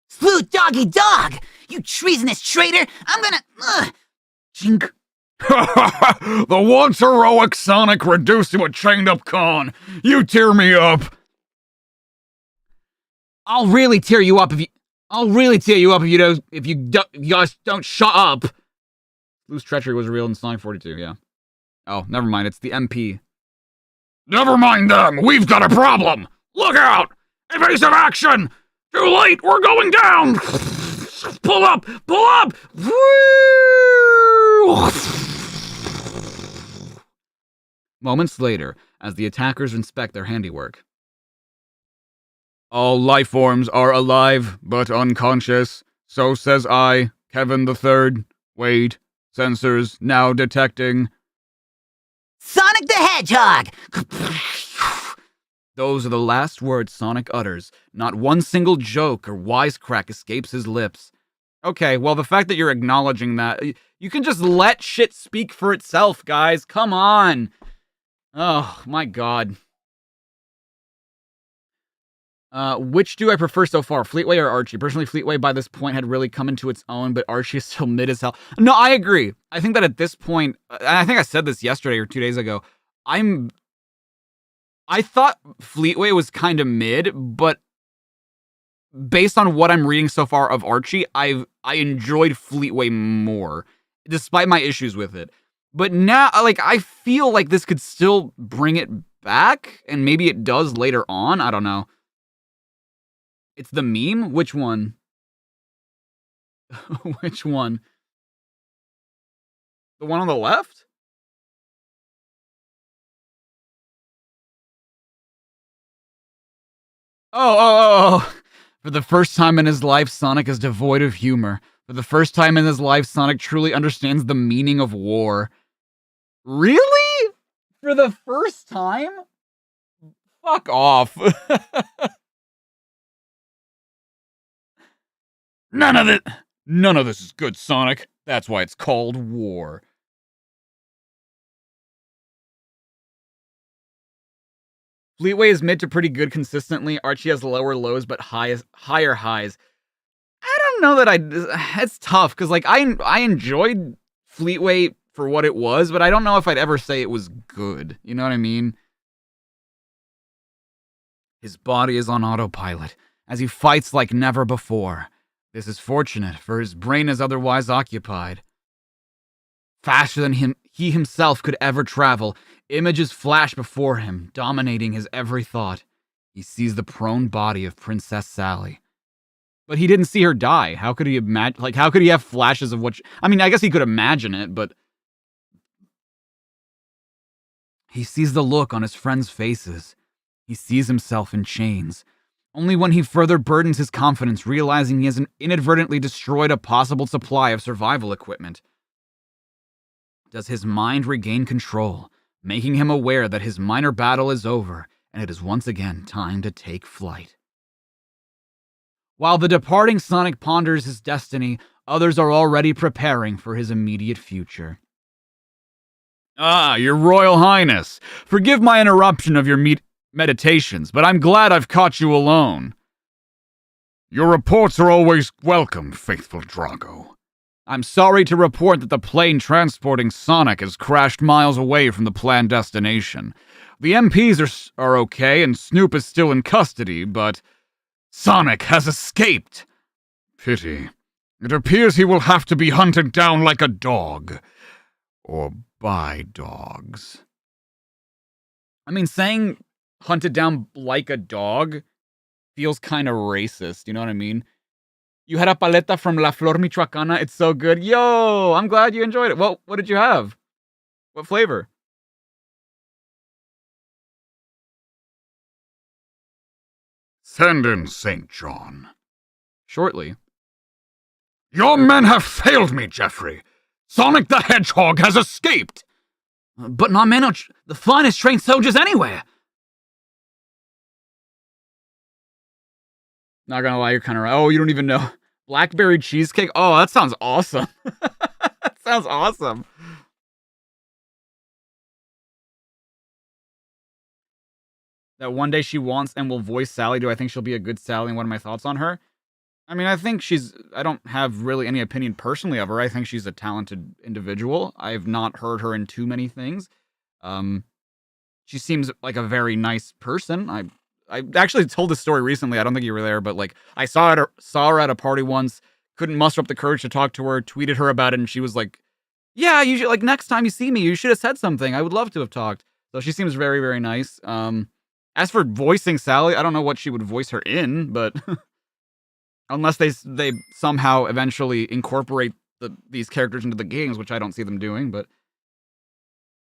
Slew doggy dog! You treasonous traitor! I'm gonna... Jink. The once heroic Sonic reduced to a chained up con. You tear me up. I'll really tear you up if you guys don't shut up. Loose treachery was revealed in Sonic 42, yeah. Oh, never mind, it's the MP. Never mind them. We've got a problem. Look out! Evasive action! Too late. We're going down. Pull up! Pull up! Moments later, as the attackers inspect their handiwork. All life forms are alive, but unconscious. So says I, Kevin the Third. Wait, sensors now detecting. Sonic the Hedgehog! Those are the last words Sonic utters. Not one single joke or wisecrack escapes his lips. Okay, well, the fact that you're acknowledging that, you can just let shit speak for itself, guys. Come on. Oh, my God. Which do I prefer so far, Fleetway or Archie? Personally, Fleetway by this point had really come into its own, but Archie is still mid as hell. No, I agree. I think that at this point, I think I said this yesterday or 2 days ago, I thought Fleetway was kind of mid, but based on what I'm reading so far of Archie, I enjoyed Fleetway more, despite my issues with it. But now, like, I feel like this could still bring it back, and maybe it does later on. I don't know. It's the meme? Which one? Which one? The one on the left? Oh. For the first time in his life, Sonic is devoid of humor. For the first time in his life, Sonic truly understands the meaning of war. Really? For the first time? Fuck off. None of this is good, Sonic. That's why it's called war. Fleetway is mid to pretty good consistently. Archie has lower lows but higher highs. I don't know that it's tough because like I enjoyed Fleetway for what it was, but I don't know if I'd ever say it was good. You know what I mean? His body is on autopilot as he fights like never before. This is fortunate, for his brain is otherwise occupied. Faster than he himself could ever travel, images flash before him, dominating his every thought. He sees the prone body of Princess Sally. But he didn't see her die. How could he imagine? Like, how could he have flashes of what? I mean, I guess he could imagine it, but he sees the look on his friends' faces. He sees himself in chains. Only when he further burdens his confidence, realizing he has inadvertently destroyed a possible supply of survival equipment, does his mind regain control. making him aware that his minor battle is over and it is once again time to take flight. While the departing Sonic ponders his destiny, others are already preparing for his immediate future. Ah, your Royal Highness, forgive my interruption of your meditations, but I'm glad I've caught you alone. Your reports are always welcome, faithful Drago. I'm sorry to report that the plane transporting Sonic has crashed miles away from the planned destination. The MPs are okay and Snoop is still in custody, but Sonic has escaped. Pity. It appears he will have to be hunted down like a dog. Or by dogs. I mean, saying hunted down like a dog feels kind of racist, you know what I mean? You had a paleta from La Flor Michoacana. It's so good. Yo, I'm glad you enjoyed it. Well, what did you have? What flavor? Send in St. John. Shortly. Your men have failed me, Jeffrey. Sonic the Hedgehog has escaped. But not men, the finest trained soldiers anywhere. Not gonna lie, you're kind of right. Oh, you don't even know. Blackberry cheesecake? Oh, that sounds awesome. That sounds awesome. That one day she wants and will voice Sally. Do I think she'll be a good Sally, and what are my thoughts on her? I mean, I think I don't have really any opinion personally of her. I think she's a talented individual. I've not heard her in too many things. She seems like a very nice person. I actually told this story recently. I don't think you were there, but like I saw her at a party once, couldn't muster up the courage to talk to her, tweeted her about it, and she was like, yeah, you should, like, next time you see me, you should have said something. I would love to have talked. So she seems very, very nice. As for voicing Sally, I don't know what she would voice her in, but unless they somehow eventually incorporate these characters into the games, which I don't see them doing, but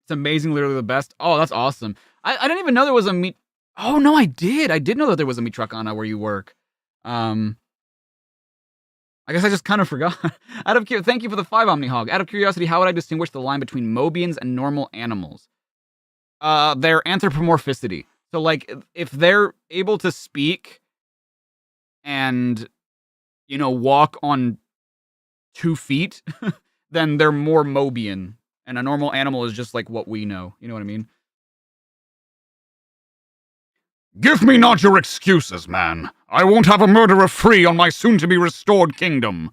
it's amazing, literally the best. Oh, that's awesome. I didn't even know there was a meat. Oh, no, I did. I did know that there was a Michoacana where you work. I guess I just kind of forgot. Thank you for the 5 Omnihog. Out of curiosity, how would I distinguish the line between Mobians and normal animals? Their anthropomorphicity. So, like, if they're able to speak and, you know, walk on 2 feet, then they're more Mobian. And a normal animal is just like what we know. You know what I mean? Give me not your excuses, man. I won't have a murderer free on my soon-to-be-restored kingdom.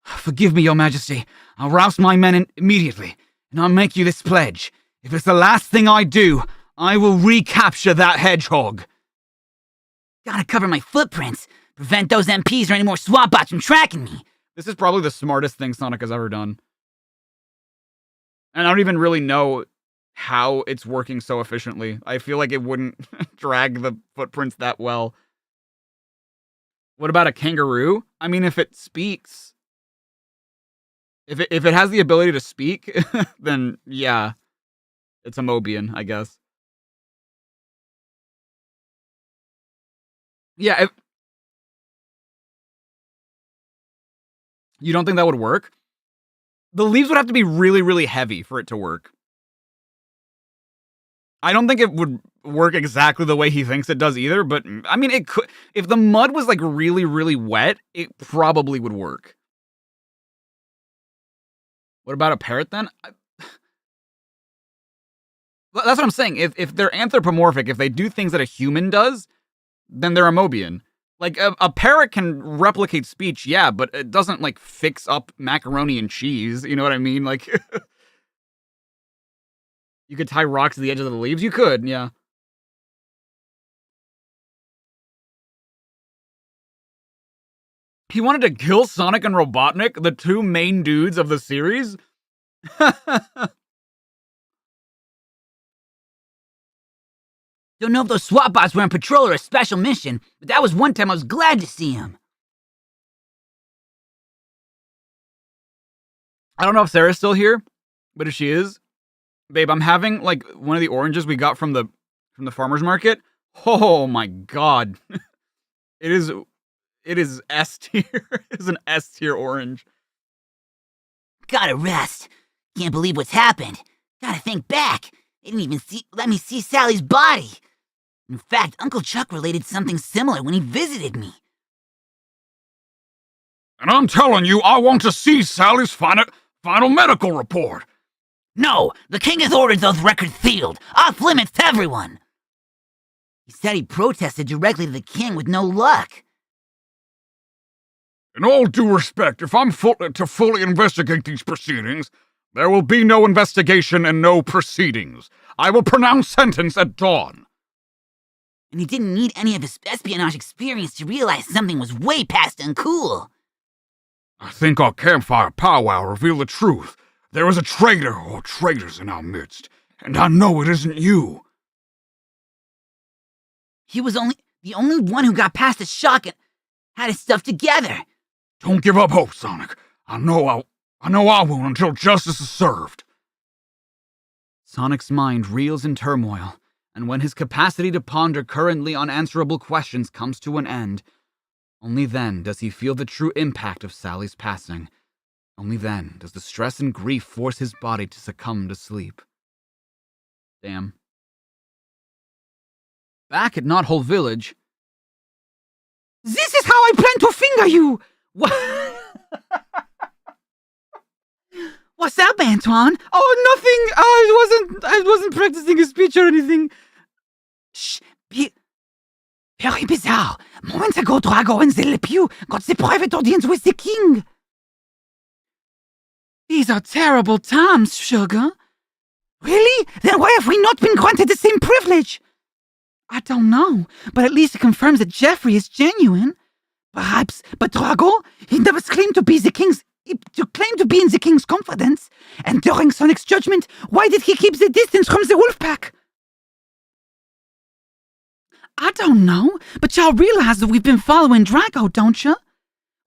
Forgive me, your majesty. I'll rouse my men immediately, and I'll make you this pledge. If it's the last thing I do, I will recapture that hedgehog. Gotta cover my footprints. Prevent those MPs or any more SWAT bots from tracking me. This is probably the smartest thing Sonic has ever done. And I don't even really know how it's working so efficiently. I feel like it wouldn't drag the footprints that well. What about a kangaroo? I mean, if it speaks, if it has the ability to speak, then yeah, it's a Mobian, I guess. Yeah, you don't think that would work? The leaves would have to be really, really heavy for it to work. I don't think it would work exactly the way he thinks it does either, but I mean, it could. If the mud was like really, really wet, it probably would work. What about a parrot then? That's what I'm saying. If they're anthropomorphic, if they do things that a human does, then they're a Mobian. Like, a parrot can replicate speech, yeah, but it doesn't, like, fix up macaroni and cheese. You know what I mean? Like, you could tie rocks to the edge of the leaves? You could, yeah. He wanted to kill Sonic and Robotnik, the 2 main dudes of the series? Don't know if those SWAT bots were on patrol or a special mission, but that was one time I was glad to see him. I don't know if Sarah's still here, but if she is, babe, I'm having, like, one of the oranges we got from the farmer's market. Oh my god. It is S tier. It's an S tier orange. Gotta rest. Can't believe what's happened. Gotta think back. They didn't even let me see Sally's body. In fact, Uncle Chuck related something similar when he visited me. And I'm telling you, I want to see Sally's final medical report. No, the king has ordered those records sealed, off limits to everyone. He said he protested directly to the king with no luck. In all due respect, if I'm to fully investigate these proceedings, there will be no investigation and no proceedings. I will pronounce sentence at dawn. And he didn't need any of his espionage experience to realize something was way past uncool. I think our campfire powwow revealed the truth. There is a traitor or traitors in our midst, and I know it isn't you. He was the only one who got past the shock and had his stuff together. Don't give up hope, Sonic. I know I won't until justice is served. Sonic's mind reels in turmoil, and when his capacity to ponder currently unanswerable questions comes to an end, only then does he feel the true impact of Sally's passing. Only then does the stress and grief force his body to succumb to sleep. Damn. Back at Knothole Village... This is how I plan to finger you! What? What's up, Antoine? Oh, nothing. I wasn't practicing a speech or anything. Shh. Very bizarre. Moments ago, Drago and the Le Pew got the private audience with the king. These are terrible times, sugar. Really? Then why have we not been granted the same privilege? I don't know, but at least it confirms that Jeffrey is genuine. Perhaps, but Drago, he never claimed to be in the king's confidence. And during Sonic's judgment, why did he keep the distance from the wolf pack? I don't know, but y'all realize that we've been following Drago, don't you?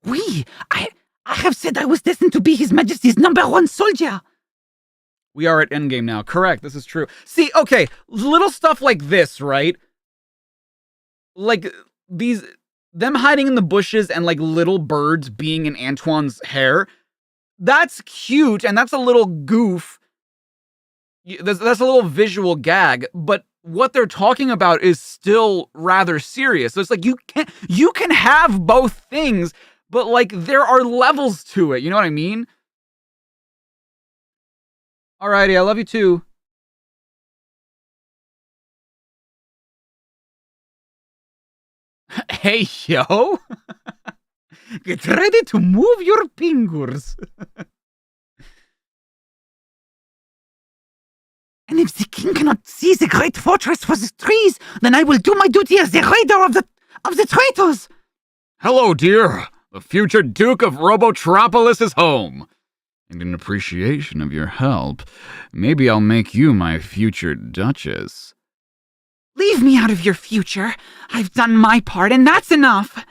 I have said I was destined to be His Majesty's #1 soldier. We are at Endgame now. Correct, this is true. See, okay, little stuff like this, right? Like, them hiding in the bushes and, like, little birds being in Antoine's hair, that's cute, and that's a little goof. That's a little visual gag, but what they're talking about is still rather serious. So it's like, you can have both things, but, like, there are levels to it, you know what I mean? Alrighty, I love you too. Hey, yo! Get ready to move your fingers. And if the king cannot see the great fortress for the trees, then I will do my duty as the raider of the traitors. Hello, dear. The future Duke of Robotropolis is home. And in appreciation of your help, maybe I'll make you my future Duchess. Leave me out of your future. I've done my part, and that's enough.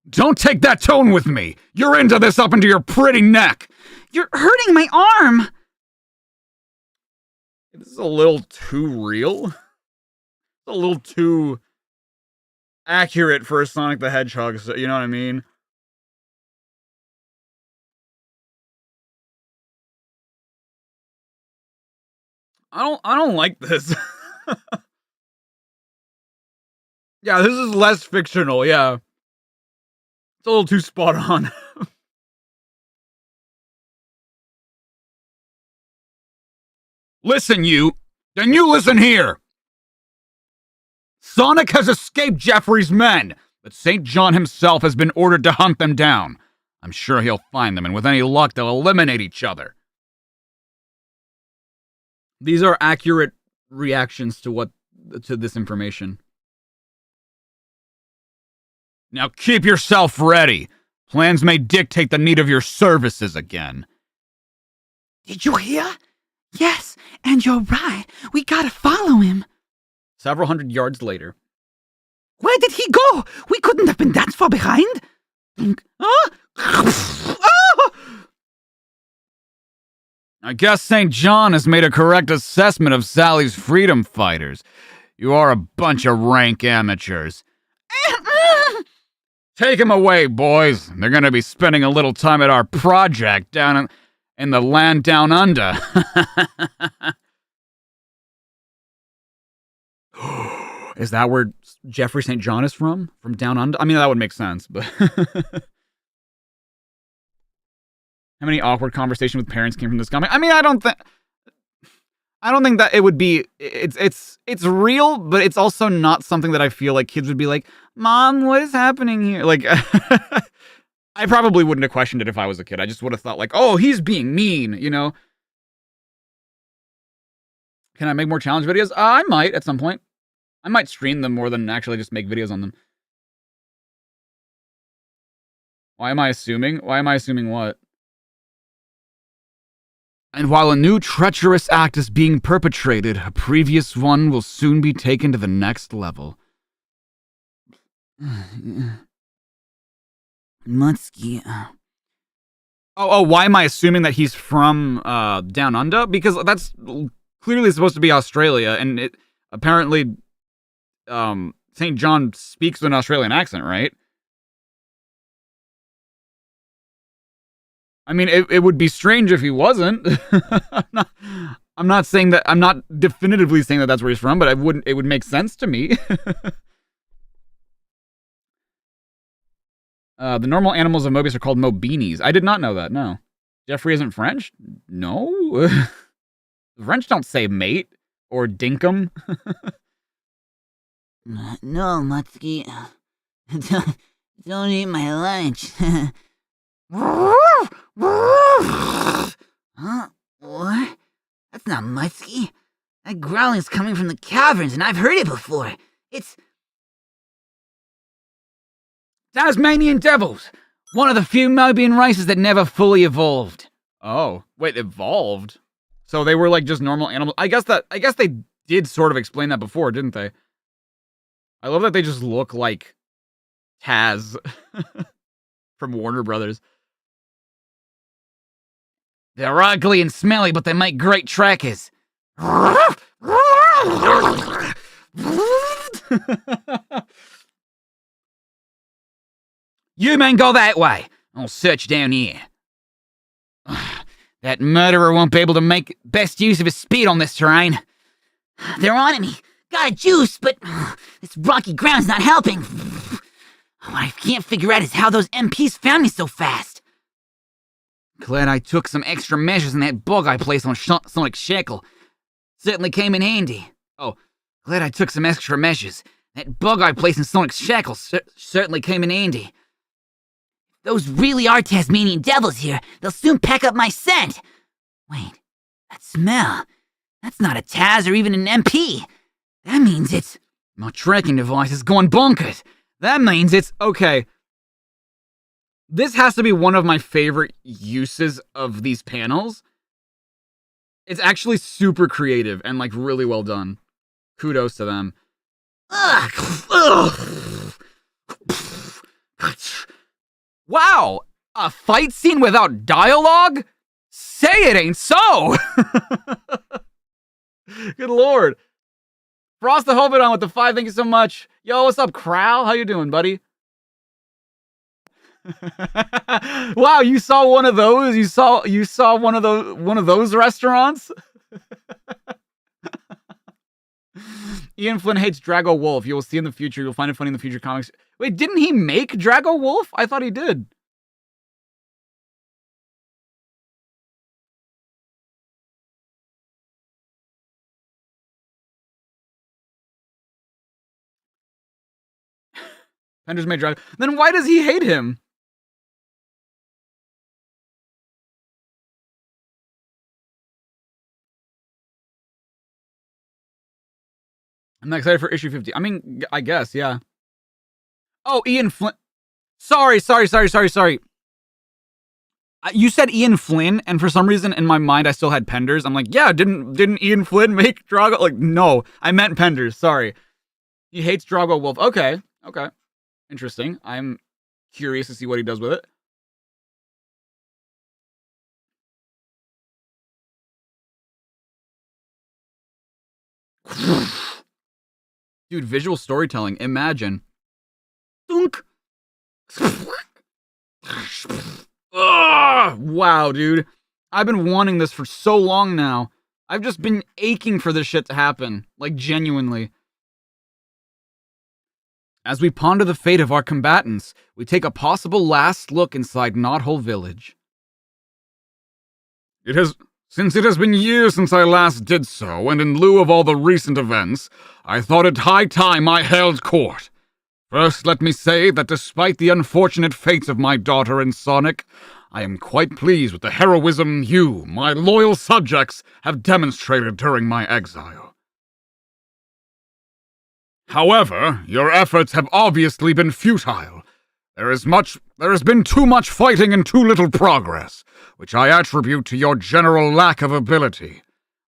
Don't take that tone with me. You're into this up into your pretty neck. You're hurting my arm. This is a little too real. It's a little too accurate for a Sonic the Hedgehog, so, you know what I mean? I don't like this. Yeah, this is less fictional, yeah. It's a little too spot on. Listen, you. Then you listen here. Sonic has escaped Jeffrey's men, but St. John himself has been ordered to hunt them down. I'm sure he'll find them, and with any luck, they'll eliminate each other. These are accurate reactions to this information. Now keep yourself ready. Plans may dictate the need of your services again. Did you hear? Yes, and you're right. We gotta follow him. Several hundred yards later. Where did he go? We couldn't have been that far behind. I guess St. John has made a correct assessment of Sally's freedom fighters. You are a bunch of rank amateurs. Take them away, boys. They're going to be spending a little time at our project down in the land down under. Is that where Jeffrey St. John is from? From down under? I mean, that would make sense, but how many awkward conversations with parents came from this comic? I mean, I don't think that it would be. It's real, but it's also not something that I feel like kids would be like, "Mom, what is happening here?" Like, I probably wouldn't have questioned it if I was a kid. I just would have thought like, "Oh, he's being mean," you know. Can I make more challenge videos? I might at some point. I might stream them more than actually just make videos on them. Why am I assuming? Why am I assuming what? And while a new treacherous act is being perpetrated, a previous one will soon be taken to the next level. Mutsky. Oh, why am I assuming that he's from down under? Because that's clearly supposed to be Australia, and it apparently St. John speaks with an Australian accent, right? I mean, it would be strange if he wasn't. I'm not saying that. I'm not definitively saying that that's where he's from, but it would make sense to me. The normal animals of Mobius are called Mobinis. I did not know that. No, Jeffrey isn't French. No, the French don't say mate or dinkum. No, Mutsky. Don't eat my lunch. Huh? What? That's not Mutsky. That growling's coming from the caverns, and I've heard it before. It's Tasmanian devils, one of the few Mobian races that never fully evolved. Oh, wait, evolved? So they were like just normal animals. I guess they did sort of explain that before, didn't they? I love that they just look like Taz from Warner Brothers. They're ugly and smelly, but they make great trackers. You men go that way. I'll search down here. That murderer won't be able to make best use of his speed on this terrain. they're on me. Got a juice, but this rocky ground's not helping. What I can't figure out is how those MPs found me so fast. Glad I took some extra measures in that bug I placed on Sonic Shackle. Certainly came in handy. Oh, glad I took some extra measures. That bug I placed in Sonic's Shackle certainly came in handy. Those really are Tasmanian devils here. They'll soon pack up my scent. Wait, that smell. That's not a Taz or even an MP. That means it's... My tracking device is going bonkers. That means it's... Okay. This has to be one of my favorite uses of these panels. It's actually super creative and like really well done. Kudos to them. Ugh. Wow! A fight scene without dialogue? Say it ain't so! Good lord. Frost the Hobbit on with the 5, thank you so much. Yo, what's up, Crow? How you doing, buddy? Wow, you saw one of those? You saw one of those restaurants? Ian Flynn hates Drago Wolf. You will see in the future. You'll find it funny in the future comics. Wait, didn't he make Drago Wolf? I thought he did. Penders made Drago. Then why does he hate him? I'm not excited for issue 50. I mean, I guess, yeah. Oh, Ian Flynn. Sorry. You said Ian Flynn, and for some reason in my mind I still had Penders. I'm like, yeah, didn't Ian Flynn make Drago? Like, no, I meant Penders. Sorry. He hates Drago Wolf. Okay. Interesting. I'm curious to see what he does with it. Dude, visual storytelling. Imagine. Thunk. Wow, dude. I've been wanting this for so long now. I've just been aching for this shit to happen. Like, genuinely. As we ponder the fate of our combatants, we take a possible last look inside Knothole Village. Since it has been years since I last did so, and in lieu of all the recent events, I thought it high time I held court. First, let me say that despite the unfortunate fates of my daughter and Sonic, I am quite pleased with the heroism you, my loyal subjects, have demonstrated during my exile. However, your efforts have obviously been futile. There has been too much fighting and too little progress, which I attribute to your general lack of ability.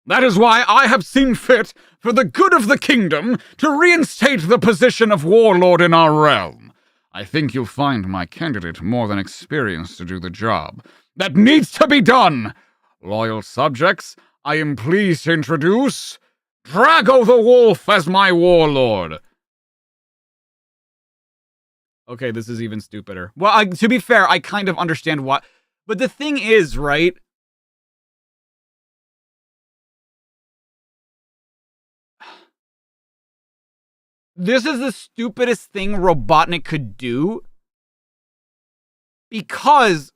That is why I have seen fit, for the good of the kingdom, to reinstate the position of warlord in our realm. I think you'll find my candidate more than experienced to do the job. That needs to be done! Loyal subjects, I am pleased to introduce Drago the Wolf as my warlord. Okay, this is even stupider. Well, to be fair, I kind of understand what... But the thing is, right? This is the stupidest thing Robotnik could do. Because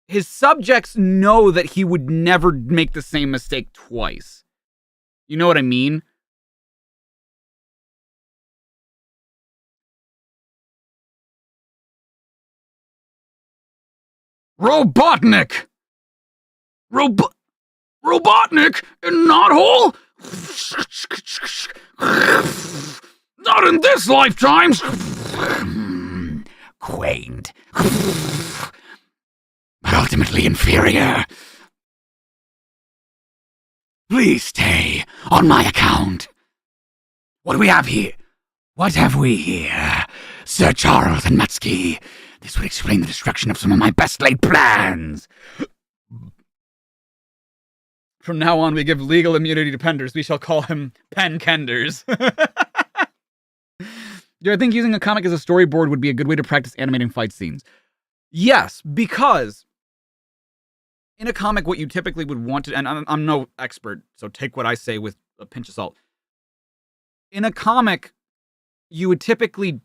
his subjects know that he would never make the same mistake twice. You know what I mean? Robotnik! Robotnik in Knothole? Not in this lifetime! Quaint. But ultimately inferior. Please stay on my account. What do we have here? What have we here? Sir Charles and Mutsky. This would explain the destruction of some of my best laid plans. From now on, we give legal immunity to Penders. We shall call him Pen Kenders. Do I think using a comic as a storyboard would be a good way to practice animating fight scenes? Yes, because in a comic, what you typically would want to, and I'm no expert, so take what I say with a pinch of salt. In a comic, you would typically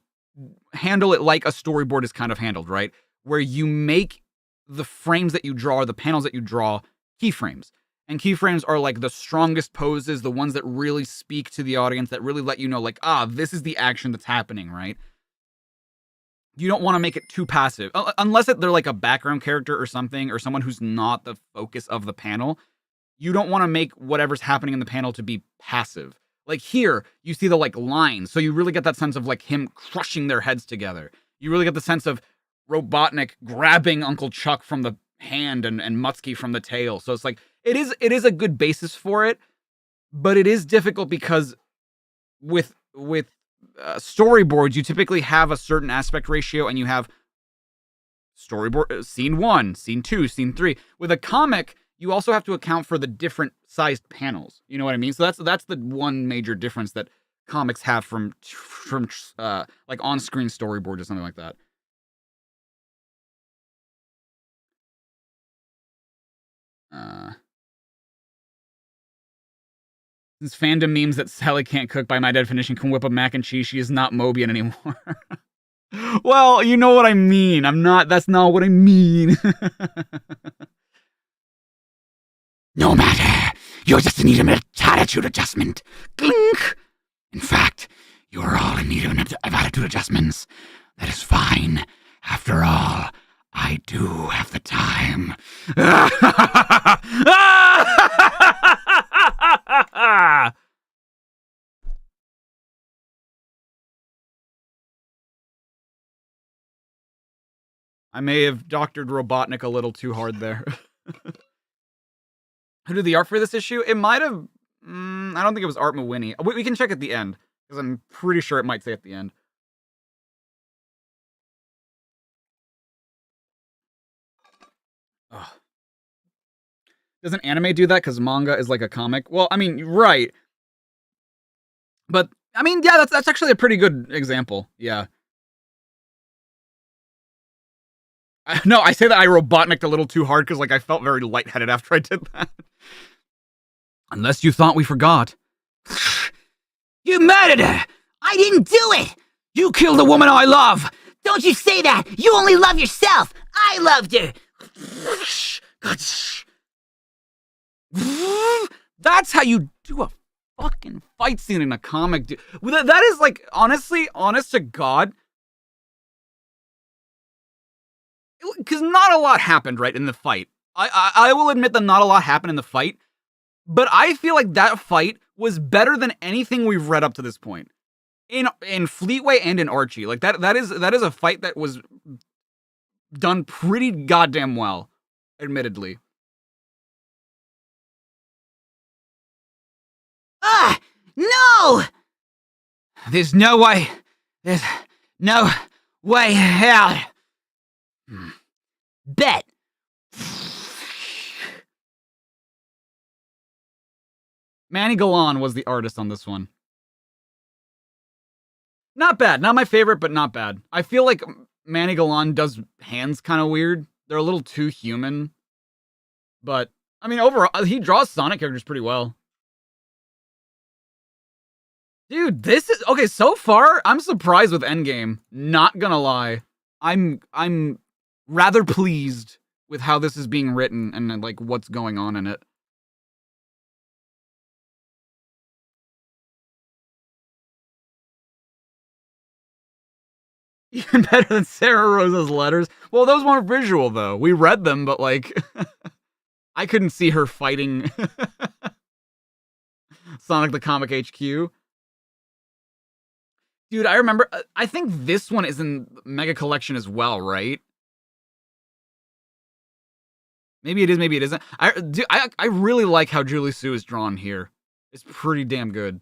handle it like a storyboard is kind of handled, right? Where you make the frames that you draw, the panels that you draw, keyframes. And keyframes are like the strongest poses, the ones that really speak to the audience, that really let you know, like, this is the action that's happening, right? You don't want to make it too passive. Unless they're like a background character or something, or someone who's not the focus of the panel. You don't want to make whatever's happening in the panel to be passive. Like here, you see the like lines, so you really get that sense of like him crushing their heads together. You really get the sense of Robotnik grabbing Uncle Chuck from the hand and Mutsky from the tail. So it's like, it is a good basis for it, but it is difficult because with storyboards, you typically have a certain aspect ratio, and you have storyboard scene 1, scene 2, scene 3. With a comic, you also have to account for the different sized panels. You know what I mean? So that's the one major difference that comics have from like on-screen storyboard or something like that. Since fandom memes that Sally can't cook by my definition can whip up mac and cheese, she is not Mobian anymore. Well, you know what I mean. That's not what I mean. No matter. You're just in need of an attitude adjustment. Clink! In fact, you are all in need of attitude adjustments. That is fine. After all, I do have the time. I may have doctored Robotnik a little too hard there. Who did the art for this issue? It might have... I don't think it was Art Mawini. We can check at the end, because I'm pretty sure it might say at the end. Ugh. Doesn't anime do that because manga is like a comic? Well, I mean, right. But, I mean, yeah, that's actually a pretty good example. Yeah. No, I say that I Robotnik'd a little too hard because, like, I felt very lightheaded after I did that. Unless you thought we forgot. You murdered her! I didn't do it! You killed the woman I love! Don't you say that! You only love yourself! I loved her! That's how you do a fucking fight scene in a comic, dude. That is like, honestly, honest to God. Because not a lot happened, right, in the fight. I will admit that not a lot happened in the fight. But I feel like that fight was better than anything we've read up to this point. In Fleetway and in Archie. Like, that is a fight that was done pretty goddamn well, admittedly. Ah! No! There's no way. There's no way out. Bet. Manny Galan was the artist on this one. Not bad. Not my favorite, but not bad. I feel like Manny Galan does hands kind of weird. They're a little too human. But, I mean, overall, he draws Sonic characters pretty well. Dude, this is... Okay, so far, I'm surprised with Endgame. Not gonna lie. I'm rather pleased with how this is being written and, like, what's going on in it. Even better than Sarah Rosa's letters. Well, those weren't visual, though. We read them, but, like, I couldn't see her fighting Sonic the Comic HQ. Dude, I remember, I think this one is in Mega Collection as well, right? Maybe it is, maybe it isn't. I really like how Julie Sue is drawn here. It's pretty damn good.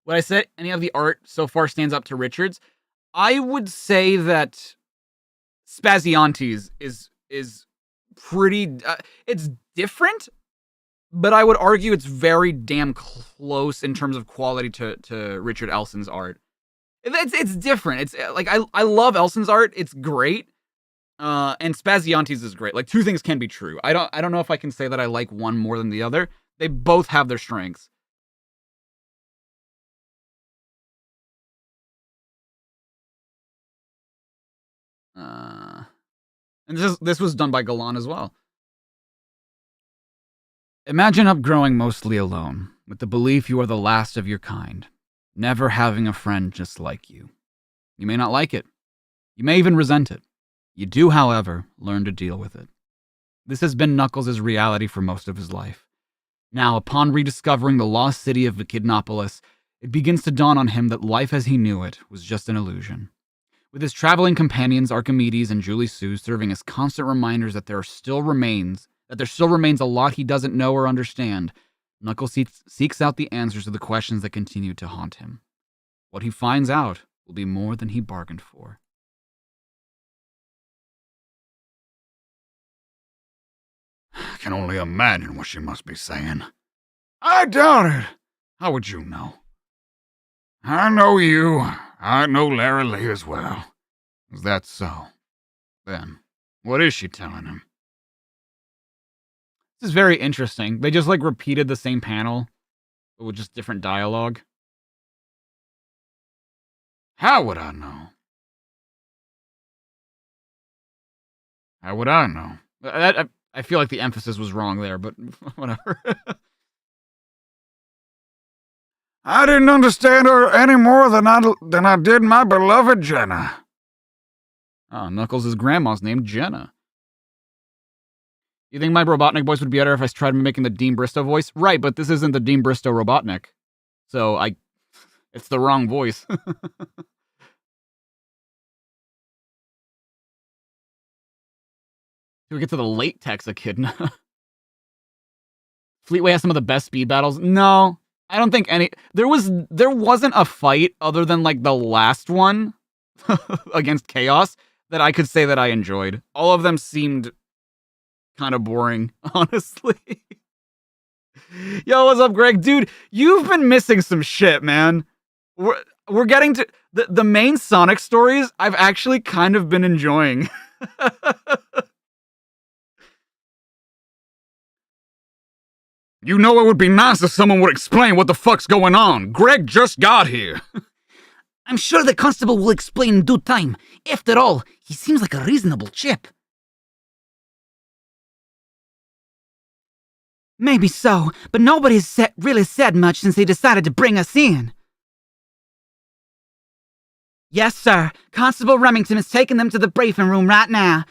Would I say any of the art so far stands up to Richard's? I would say that Spaziontes is pretty... it's different, but I would argue it's very damn close in terms of quality to Richard Elson's art. It's different. It's like I love Elson's art. It's great. And Spaziontes is great. Like, two things can be true. I don't know if I can say that I like one more than the other. They both have their strengths. And this was done by Galan as well. Imagine upgrowing mostly alone, with the belief you are the last of your kind, never having a friend just like you. You may not like it. You may even resent it. You do, however, learn to deal with it. This has been Knuckles' reality for most of his life. Now, upon rediscovering the lost city of Echidnopolis, it begins to dawn on him that life as he knew it was just an illusion. With his traveling companions Archimedes and Julie Sue serving as constant reminders that there still remains a lot he doesn't know or understand, Knuckles seeks out the answers to the questions that continue to haunt him. What he finds out will be more than he bargained for. I can only imagine what she must be saying. I doubt it. How would you know? I know you. I know Larry Lee as well. Is that so? Then, what is she telling him? This is very interesting. They just, like, repeated the same panel, but with just different dialogue. How would I know? How would I know? I feel like the emphasis was wrong there, but whatever. I didn't understand her any more than I did my beloved Jenna. Oh, Knuckles' grandma's named Jenna. You think my Robotnik voice would be better if I tried making the Dean Bristow voice? Right, but this isn't the Dean Bristow Robotnik. So it's the wrong voice. Do we get to the latex echidna? Fleetway has some of the best speed battles. No, I don't think any. There wasn't a fight other than, like, the last one against Chaos that I could say that I enjoyed. All of them seemed kind of boring, honestly. Yo, what's up, Greg? Dude, you've been missing some shit, man. We're getting to the main Sonic stories. I've actually kind of been enjoying. You know it would be nice if someone would explain what the fuck's going on. Greg just got here. I'm sure the constable will explain in due time. After all, he seems like a reasonable chip. Maybe so, but nobody's really said much since they decided to bring us in. Yes, sir. Constable Remington is taking them to the briefing room right now.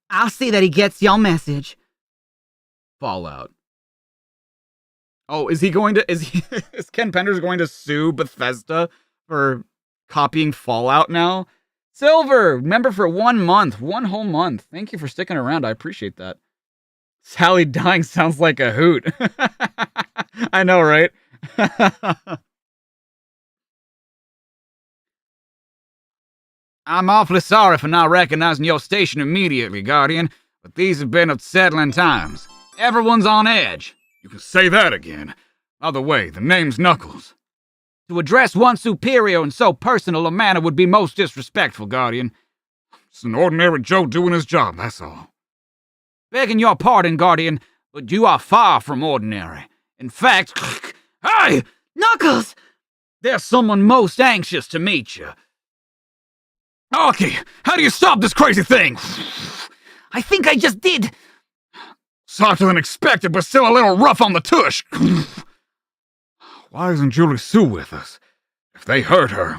I'll see that he gets your message. Fallout. Oh, is Ken Penders going to sue Bethesda for copying Fallout now? Silver, member for 1 month, 1 whole month. Thank you for sticking around. I appreciate that. Sally dying sounds like a hoot. I know, right? I'm awfully sorry for not recognizing your station immediately, Guardian, but these have been unsettling times. Everyone's on edge. You can say that again. By the way, the name's Knuckles. To address one superior in so personal a manner would be most disrespectful, Guardian. It's an ordinary Joe doing his job, that's all. Begging your pardon, Guardian, but you are far from ordinary. In fact, hey! Knuckles! There's someone most anxious to meet you. Archie, how do you stop this crazy thing? I think I just did. Softer than expected, but still a little rough on the tush. Why isn't Julie Sue with us? If they hurt her...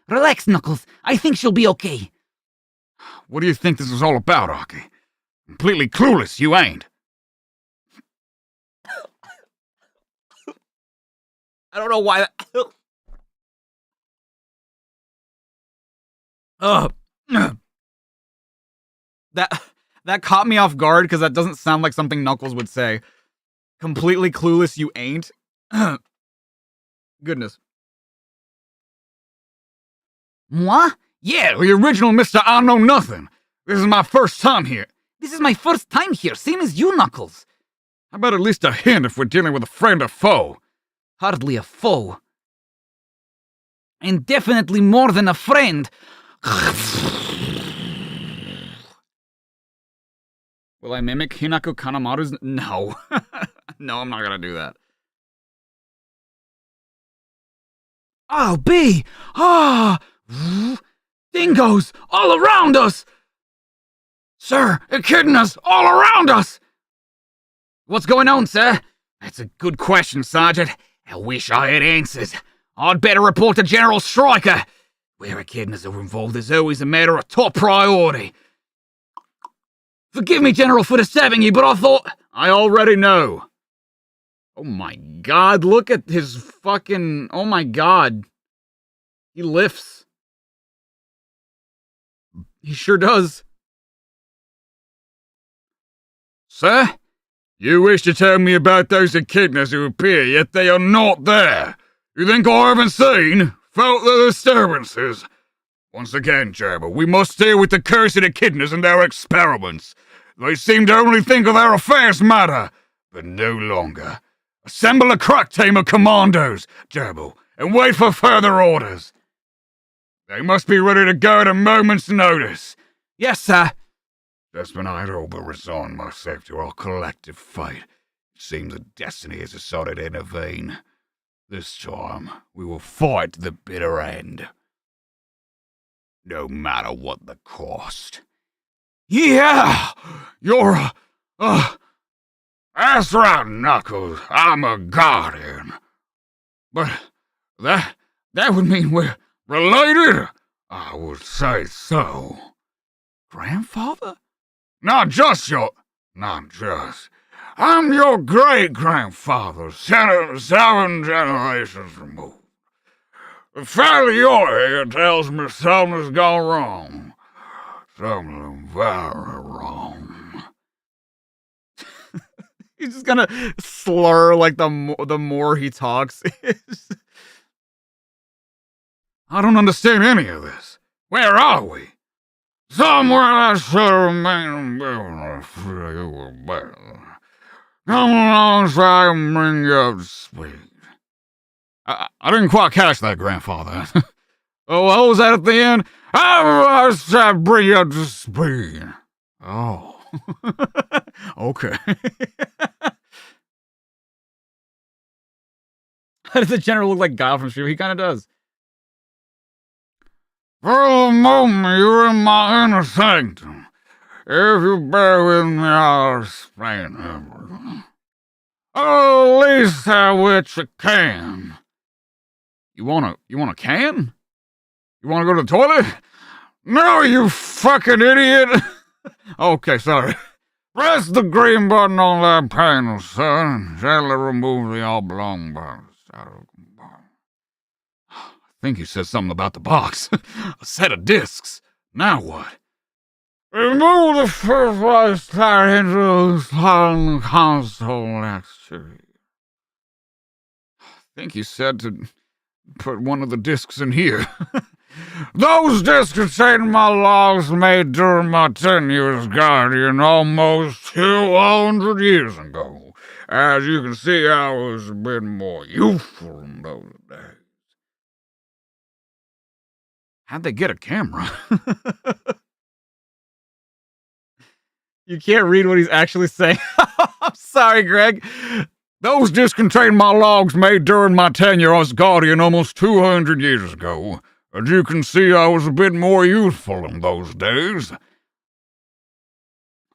Relax, Knuckles. I think she'll be okay. What do you think this is all about, Archie? Completely clueless, you ain't. I don't know why that caught me off guard because that doesn't sound like something Knuckles would say. Completely clueless, you ain't. Goodness. Moi? Yeah, the original Mr. I Know Nothing. This is my first time here. This is my first time here, same as you, Knuckles. How about at least a hint if we're dealing with a friend or foe? Hardly a foe. And definitely more than a friend. Will I mimic Hinako Kanemaru's? No. No, I'm not gonna do that. Oh, B! Ah! Dingoes all around us! Sir, echidnas all around us! What's going on, sir? That's a good question, Sergeant. I wish I had answers. I'd better report to General Stryker. Where echidnas are involved is always a matter of top priority. Forgive me, General, for disturbing you, but I thought... I already know. Oh my god, look at his fucking... Oh my god. He lifts. He sure does. Sir? You wish to tell me about those echidnas who appear, yet they are not there. You think I haven't seen, felt the disturbances? Once again, Gerbil, we must deal with the cursed echidnas and their experiments. They seem to only think of their affairs matter, but no longer. Assemble a crack team of commandos, Gerbil, and wait for further orders. They must be ready to go at a moment's notice. Yes, sir. Just when I'd all but resigned myself to our collective fate, it seems that destiny has decided to intervene. This time, we will fight to the bitter end. No matter what the cost. Yeah! You're that's right, Knuckles. I'm a guardian. But that would mean we're related? I would say so. Grandfather? Not just. I'm your great-grandfather, 7 generations removed. The fact that you're here tells me something's gone wrong. Something very wrong. He's just gonna slur like the more he talks. I don't understand any of this. Where are we? Somewhere I should remain. Come along so I can bring you up to speed. I didn't quite catch that, Grandfather. Oh, what was that at the end? I should bring you up to speed. Oh. Okay. How does the general look like Guile from Street? He kind of does. For the moment, you're in my inner sanctum. If you bear with me, I'll explain everything. At least that which I can. You want a can? You want to go to the toilet? No, you fucking idiot! Okay, sorry. Press the green button on that panel, son. Gently remove the oblong button. I think you said something about the box. A set of discs. Now what? Remove the first one slide into the slot on the console next to you. I think you said to put one of the discs in here. Those discs contain my logs made during my tenure as guardian almost 200 years ago. As you can see, I was a bit more youthful in those days. How'd they get a camera? You can't read what he's actually saying. I'm sorry, Greg. Those discs contain my logs made during my tenure as guardian almost 200 years ago. As you can see, I was a bit more youthful in those days.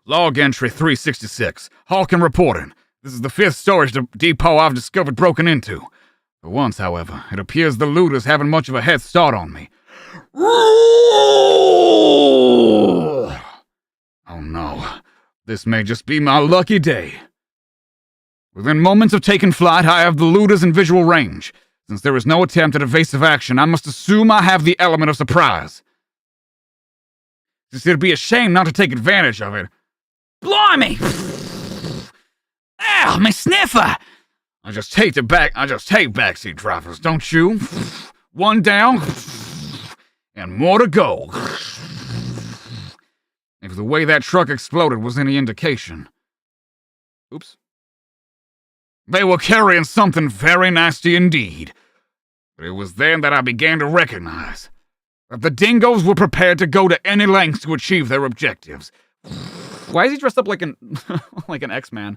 Log entry 366. Hawken reporting. This is the 5th storage depot I've discovered broken into. For once, however, it appears the looters haven't much of a head start on me. Oh no. This may just be my lucky day. Within moments of taking flight, I have the looters in visual range. Since there is no attempt at evasive action, I must assume I have the element of surprise. Since it'd be a shame not to take advantage of it. Blimey! Ow, my sniffer! I just hate backseat drivers, don't you? One down, and more to go. If the way that truck exploded was any indication. Oops. They were carrying something very nasty indeed. But it was then that I began to recognize that the Dingoes were prepared to go to any lengths to achieve their objectives. Why is he dressed up like an like an X-Man?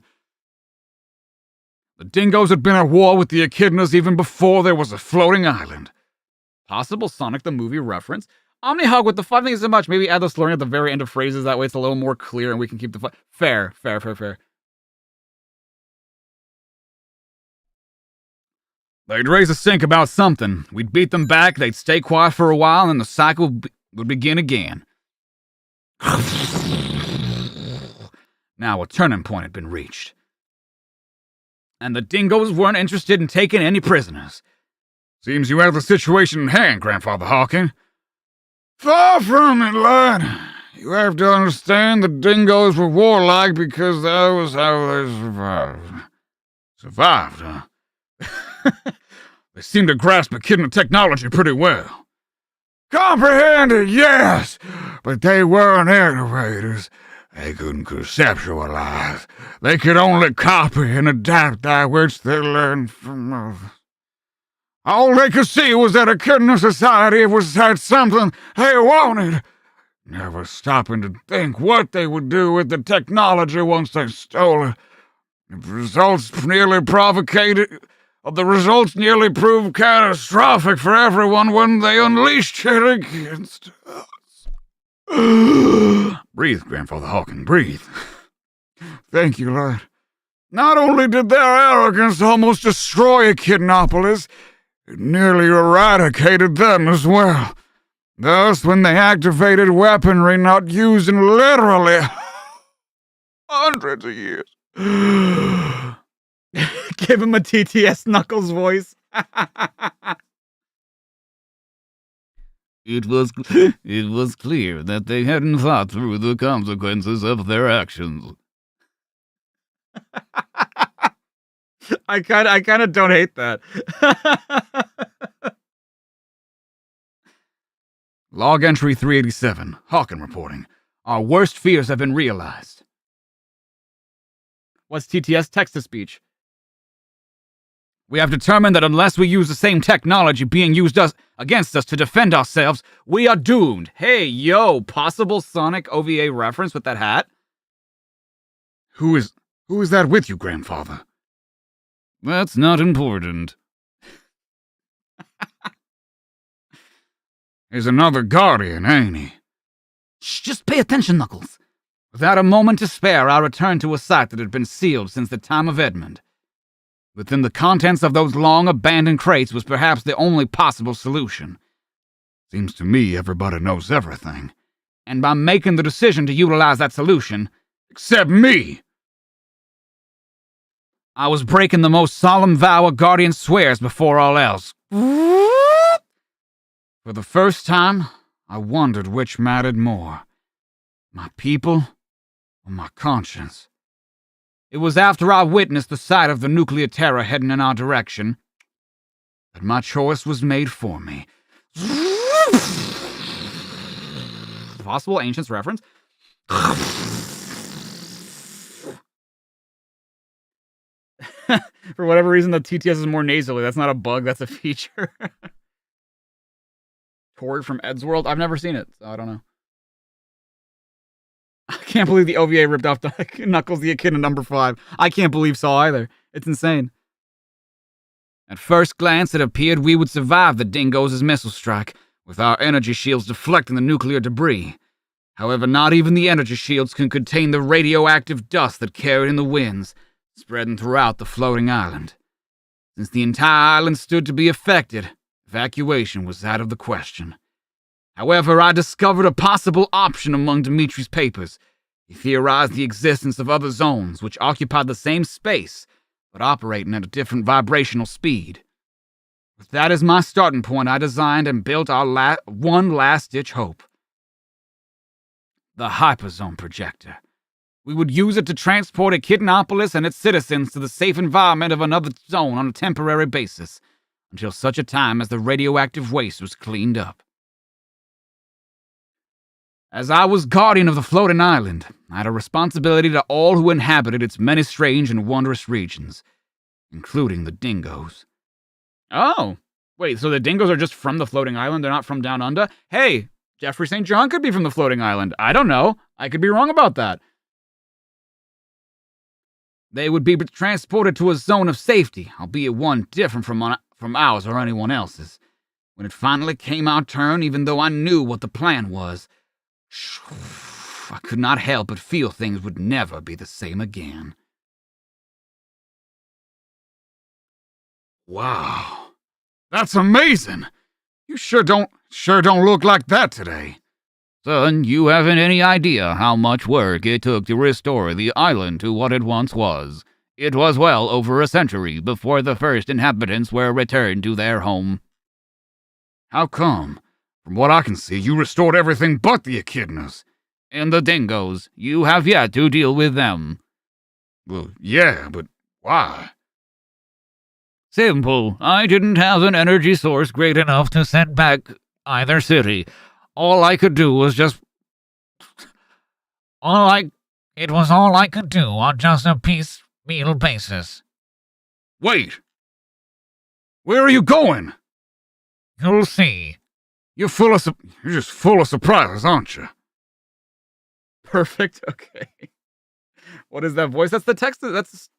The Dingoes had been at war with the Echidnas even before there was a floating island. Possible Sonic the Movie reference. Omnihug with the 5 things so much. Maybe add the slurring at the very end of phrases. That way it's a little more clear and we can keep the fair. They'd raise a stink about something. We'd beat them back, they'd stay quiet for a while, and then the cycle would begin again. Now a turning point had been reached. And the Dingoes weren't interested in taking any prisoners. Seems you have the situation in hand, Grandfather Hawken. Far from it, lad. You have to understand the Dingoes were warlike because that was how they survived. Survived, huh? They seem to grasp echidna technology pretty well. Comprehend it, yes, but they weren't innovators. They couldn't conceptualize. They could only copy and adapt that which they learned from others. All they could see was that echidna society had something they wanted, never stopping to think what they would do with the technology once they stole it. The results nearly proved catastrophic for everyone when they unleashed it against us. Breathe, Grandfather Hawken, breathe. Thank you, lad. Not only did their arrogance almost destroy Echidnopolis, it nearly eradicated them as well. Thus, when they activated weaponry not used in literally hundreds of years. Give him a TTS Knuckles voice. It was clear that they hadn't thought through the consequences of their actions. I kind of don't hate that. Log entry 387. Hawken reporting. Our worst fears have been realized. What's TTS text-to-speech? We have determined that unless we use the same technology being used against us to defend ourselves, we are doomed. Hey, yo, possible Sonic OVA reference with that hat? Who is that with you, Grandfather? That's not important. He's another guardian, ain't he? Shh, just pay attention, Knuckles. Without a moment to spare, I returned to a site that had been sealed since the time of Edmund. Within the contents of those long abandoned crates was perhaps the only possible solution. Seems to me everybody knows everything. And by making the decision to utilize that solution, Except me! I was breaking the most solemn vow a guardian swears before all else. For the first time, I wondered which mattered more, my people or my conscience. It was after I witnessed the sight of the nuclear terror heading in our direction that my choice was made for me. Possible Ancients reference. For whatever reason, the TTS is more nasally. That's not a bug, that's a feature. Tori from Ed's World? I've never seen it, so I don't know. I can't believe the OVA ripped off the Knuckles the Echidna number 5. I can't believe so either. It's insane. At first glance, it appeared we would survive the Dingo's missile strike, with our energy shields deflecting the nuclear debris. However, not even the energy shields can contain the radioactive dust that carried in the winds, spreading throughout the floating island. Since the entire island stood to be affected, evacuation was out of the question. However, I discovered a possible option among Dimitri's papers. He theorized the existence of other zones which occupied the same space, but operating at a different vibrational speed. With that as my starting point, I designed and built our one last-ditch hope. The Hyperzone Projector. We would use it to transport Echidnopolis and its citizens to the safe environment of another zone on a temporary basis, until such a time as the radioactive waste was cleaned up. As I was guardian of the floating island, I had a responsibility to all who inhabited its many strange and wondrous regions, including the Dingos. Oh, wait, so the Dingos are just from the floating island? They're not from down under? Hey, Jeffrey St. John could be from the floating island. I don't know. I could be wrong about that. They would be transported to a zone of safety, albeit one different from ours or anyone else's. When it finally came our turn, even though I knew what the plan was, I could not help but feel things would never be the same again. Wow. That's amazing! You sure don't look like that today. Son, you haven't any idea how much work it took to restore the island to what it once was. It was well over a century before the first inhabitants were returned to their home. How come? From what I can see, you restored everything but the Echidnas. And the Dingos, you have yet to deal with them. Well, yeah, but why? Simple. I didn't have an energy source great enough to send back either city. All I could do was just... It was all I could do on just a piecemeal basis. Wait! Where are you going? You'll see. You're just full of surprises, aren't you? Perfect. Okay. What is that voice? That's the text. It's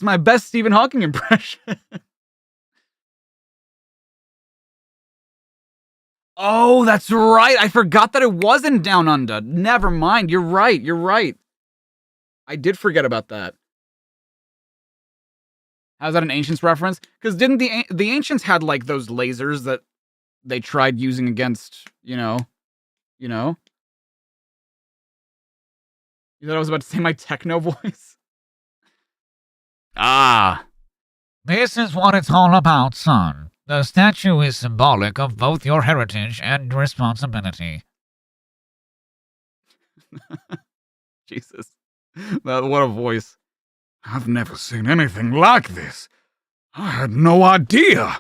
my best Stephen Hawking impression. Oh, that's right. I forgot that it wasn't Down Under. Never mind. You're right. I did forget about that. How's that an Ancients reference? Because didn't the Ancients had like those lasers that they tried using against, you know? You thought I was about to say my techno voice? Ah. This is what it's all about, son. The statue is symbolic of both your heritage and responsibility. Jesus. What a voice. I've never seen anything like this. I had no idea.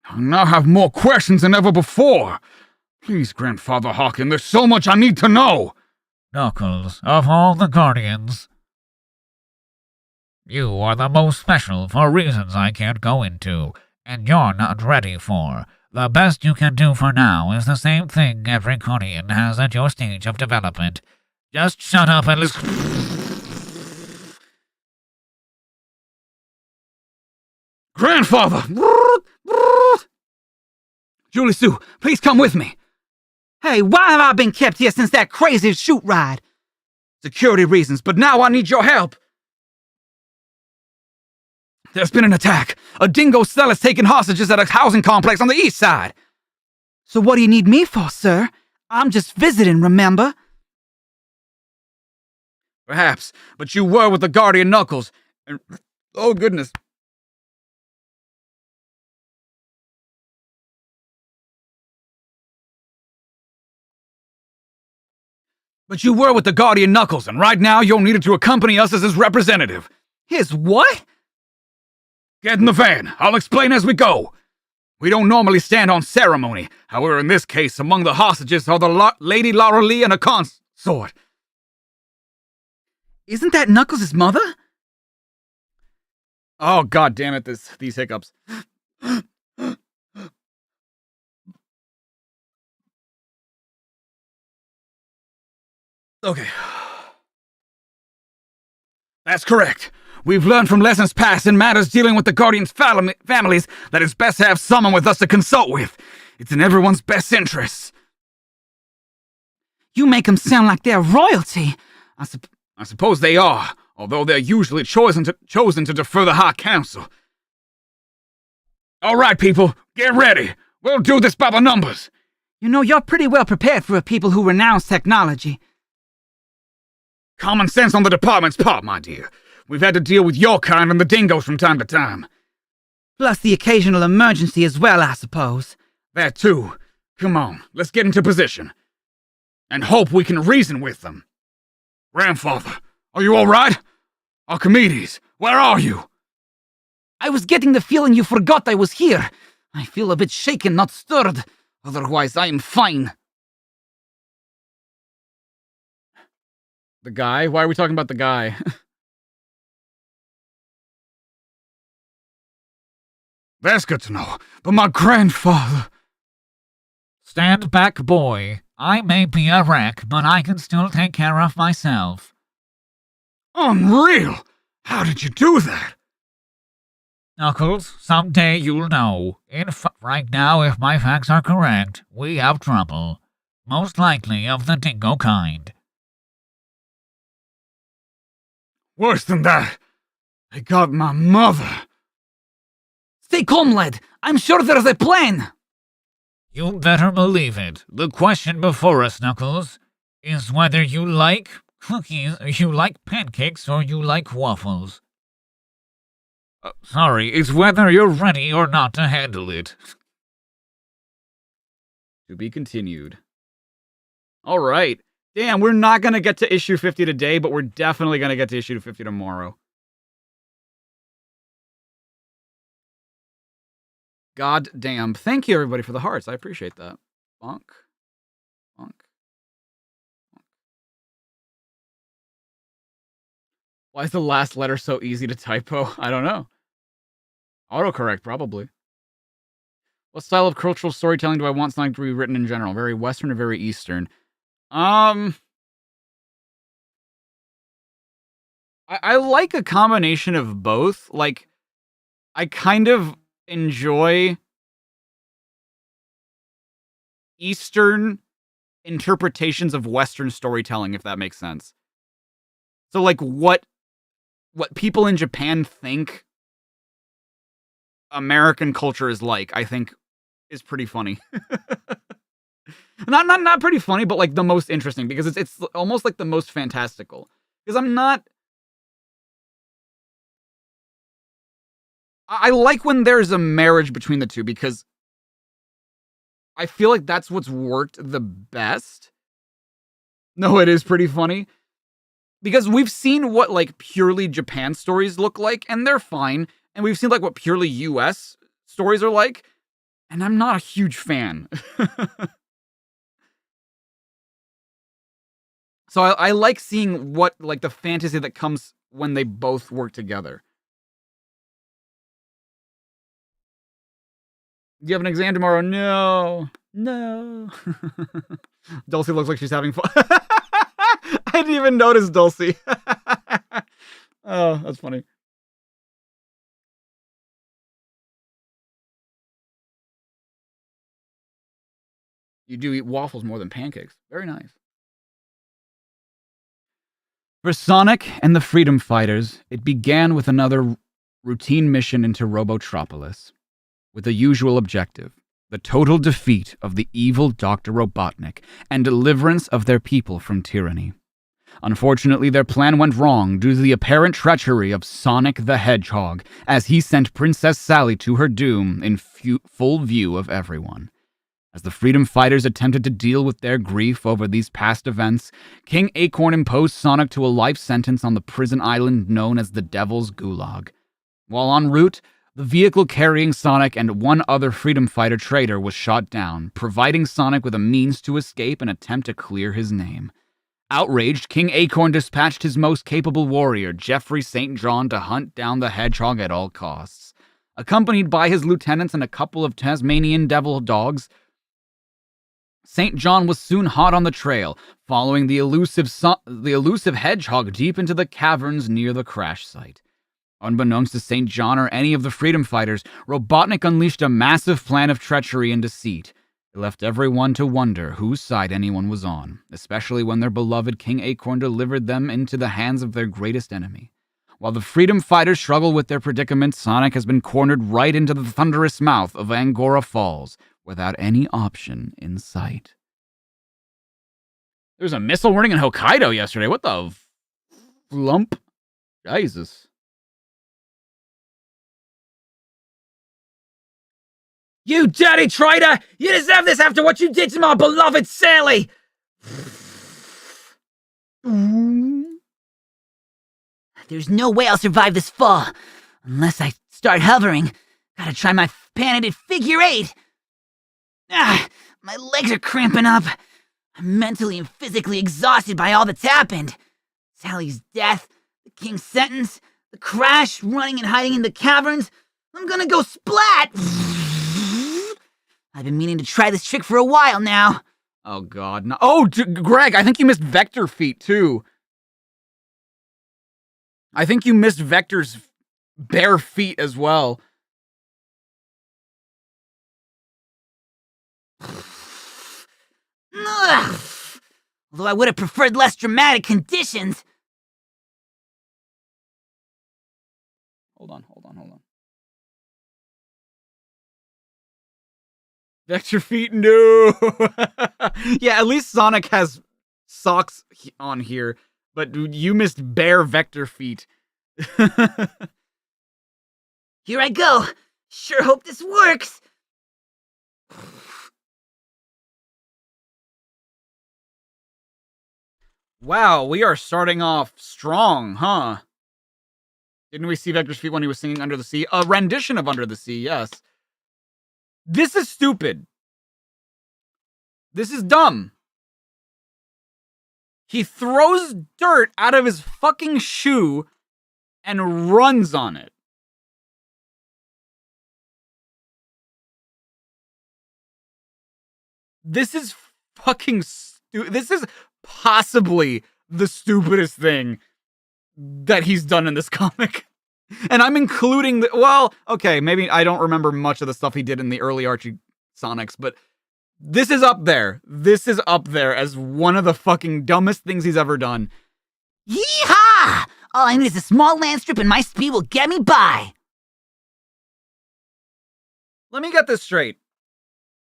I now have more questions than ever before. Please, Grandfather Hawking, there's so much I need to know. Knuckles, of all the Guardians, you are the most special for reasons I can't go into, and you're not ready for. The best you can do for now is the same thing every Guardian has at your stage of development. Just shut up and listen. Grandfather! Julie Sue, please come with me. Hey, why have I been kept here since that crazy shoot ride? Security reasons, but now I need your help. There's been an attack. A Dingo cell is taking hostages at a housing complex on the east side. So what do you need me for, sir? I'm just visiting, remember? Perhaps, but you were with the Guardian Knuckles, and... oh, goodness. But you were with the Guardian Knuckles, and right now you're needed to accompany us as his representative. His what? Get in the van. I'll explain as we go. We don't normally stand on ceremony. However, in this case, among the hostages are the Lady Laura Lee and a consort. Isn't that Knuckles' mother? Oh, god damn it, these hiccups. Okay. That's correct. We've learned from lessons past in matters dealing with the Guardian's families that it's best to have someone with us to consult with. It's in everyone's best interests. You make them sound like they're royalty. I suppose they are, although they're usually chosen to defer the High Council. All right, people, get ready. We'll do this by the numbers. You know, you're pretty well prepared for a people who renounce technology. Common sense on the department's part, my dear. We've had to deal with your kind and the Dingos from time to time. Plus the occasional emergency as well, I suppose. That too. Come on, let's get into position. And hope we can reason with them. Grandfather, are you all right? Archimedes, where are you? I was getting the feeling you forgot I was here. I feel a bit shaken, not stirred. Otherwise, I am fine. The guy? Why are we talking about the guy? That's good to know, but my grandfather... Stand back, boy. I may be a wreck, but I can still take care of myself. Unreal! How did you do that? Knuckles, someday you'll know. Right now, if my facts are correct, we have trouble. Most likely of the Dingo kind. Worse than that, they got my mother. Stay calm, lad. I'm sure there's a plan. You better believe it. The question before us, Knuckles, is whether you like cookies, you like pancakes, or you like waffles. Sorry, it's whether you're ready or not to handle it. To be continued. All right. Damn, we're not going to get to issue 50 today, but we're definitely going to get to issue 50 tomorrow. God damn. Thank you, everybody, for the hearts. I appreciate that. Bonk. Bonk. Bonk. Why is the last letter so easy to typo? I don't know. Autocorrect, probably. What style of cultural storytelling do I want something to be written in general? Very Western or very Eastern? I like a combination of both. Like, I kind of enjoy Eastern interpretations of Western storytelling, if that makes sense. So, like, what people in Japan think American culture is like, I think, is pretty funny. Not pretty funny, but like the most interesting, because it's almost like the most fantastical. Because I like when there's a marriage between the two, because I feel like that's what's worked the best. No, it is pretty funny. Because we've seen what like purely Japan stories look like, and they're fine. And we've seen like what purely US stories are like, and I'm not a huge fan. So I like seeing what, like, the fantasy that comes when they both work together. Do you have an exam tomorrow? No. No. Dulcie looks like she's having fun. I didn't even notice Dulcie. Oh, that's funny. You do eat waffles more than pancakes. Very nice. For Sonic and the Freedom Fighters, it began with another routine mission into Robotropolis, with the usual objective: the total defeat of the evil Dr. Robotnik and deliverance of their people from tyranny. Unfortunately, their plan went wrong due to the apparent treachery of Sonic the Hedgehog, as he sent Princess Sally to her doom in full view of everyone. As the Freedom Fighters attempted to deal with their grief over these past events, King Acorn imposed Sonic to a life sentence on the prison island known as the Devil's Gulag. While en route, the vehicle carrying Sonic and one other Freedom Fighter traitor was shot down, providing Sonic with a means to escape and attempt to clear his name. Outraged, King Acorn dispatched his most capable warrior, Jeffrey St. John, to hunt down the hedgehog at all costs. Accompanied by his lieutenants and a couple of Tasmanian devil dogs, St. John was soon hot on the trail, following the elusive hedgehog deep into the caverns near the crash site. Unbeknownst to St. John or any of the Freedom Fighters, Robotnik unleashed a massive plan of treachery and deceit. It left everyone to wonder whose side anyone was on, especially when their beloved King Acorn delivered them into the hands of their greatest enemy. While the Freedom Fighters struggle with their predicament, Sonic has been cornered right into the thunderous mouth of Angora Falls, without any option in sight. There was a missile warning in Hokkaido yesterday. What the flump? Jesus. You dirty traitor! You deserve this after what you did to my beloved Sally! There's no way I'll survive this fall. Unless I start hovering. Gotta try my patented figure 8. My legs are cramping up. I'm mentally and physically exhausted by all that's happened. Sally's death, the king's sentence, the crash, running and hiding in the caverns. I'm gonna go splat! I've been meaning to try this trick for a while now. Oh, God. No. Oh, Greg, I think you missed Vector feet, too. I think you missed Vector's bare feet as well. Although I would have preferred less dramatic conditions. Hold on. Vector feet, no! Yeah, at least Sonic has socks on here, but you missed bare Vector feet. Here I go. Sure hope this works. Wow, we are starting off strong, huh? Didn't we see Vector's feet when he was singing Under the Sea? A rendition of Under the Sea, yes. This is stupid. This is dumb. He throws dirt out of his fucking shoe and runs on it. This is fucking stupid. This is possibly the stupidest thing that he's done in this comic. And I'm including okay, maybe I don't remember much of the stuff he did in the early Archie Sonics, but this is up there. This is up there as one of the fucking dumbest things he's ever done. Yeehaw! All I need is a small land strip and my speed will get me by. Let me get this straight.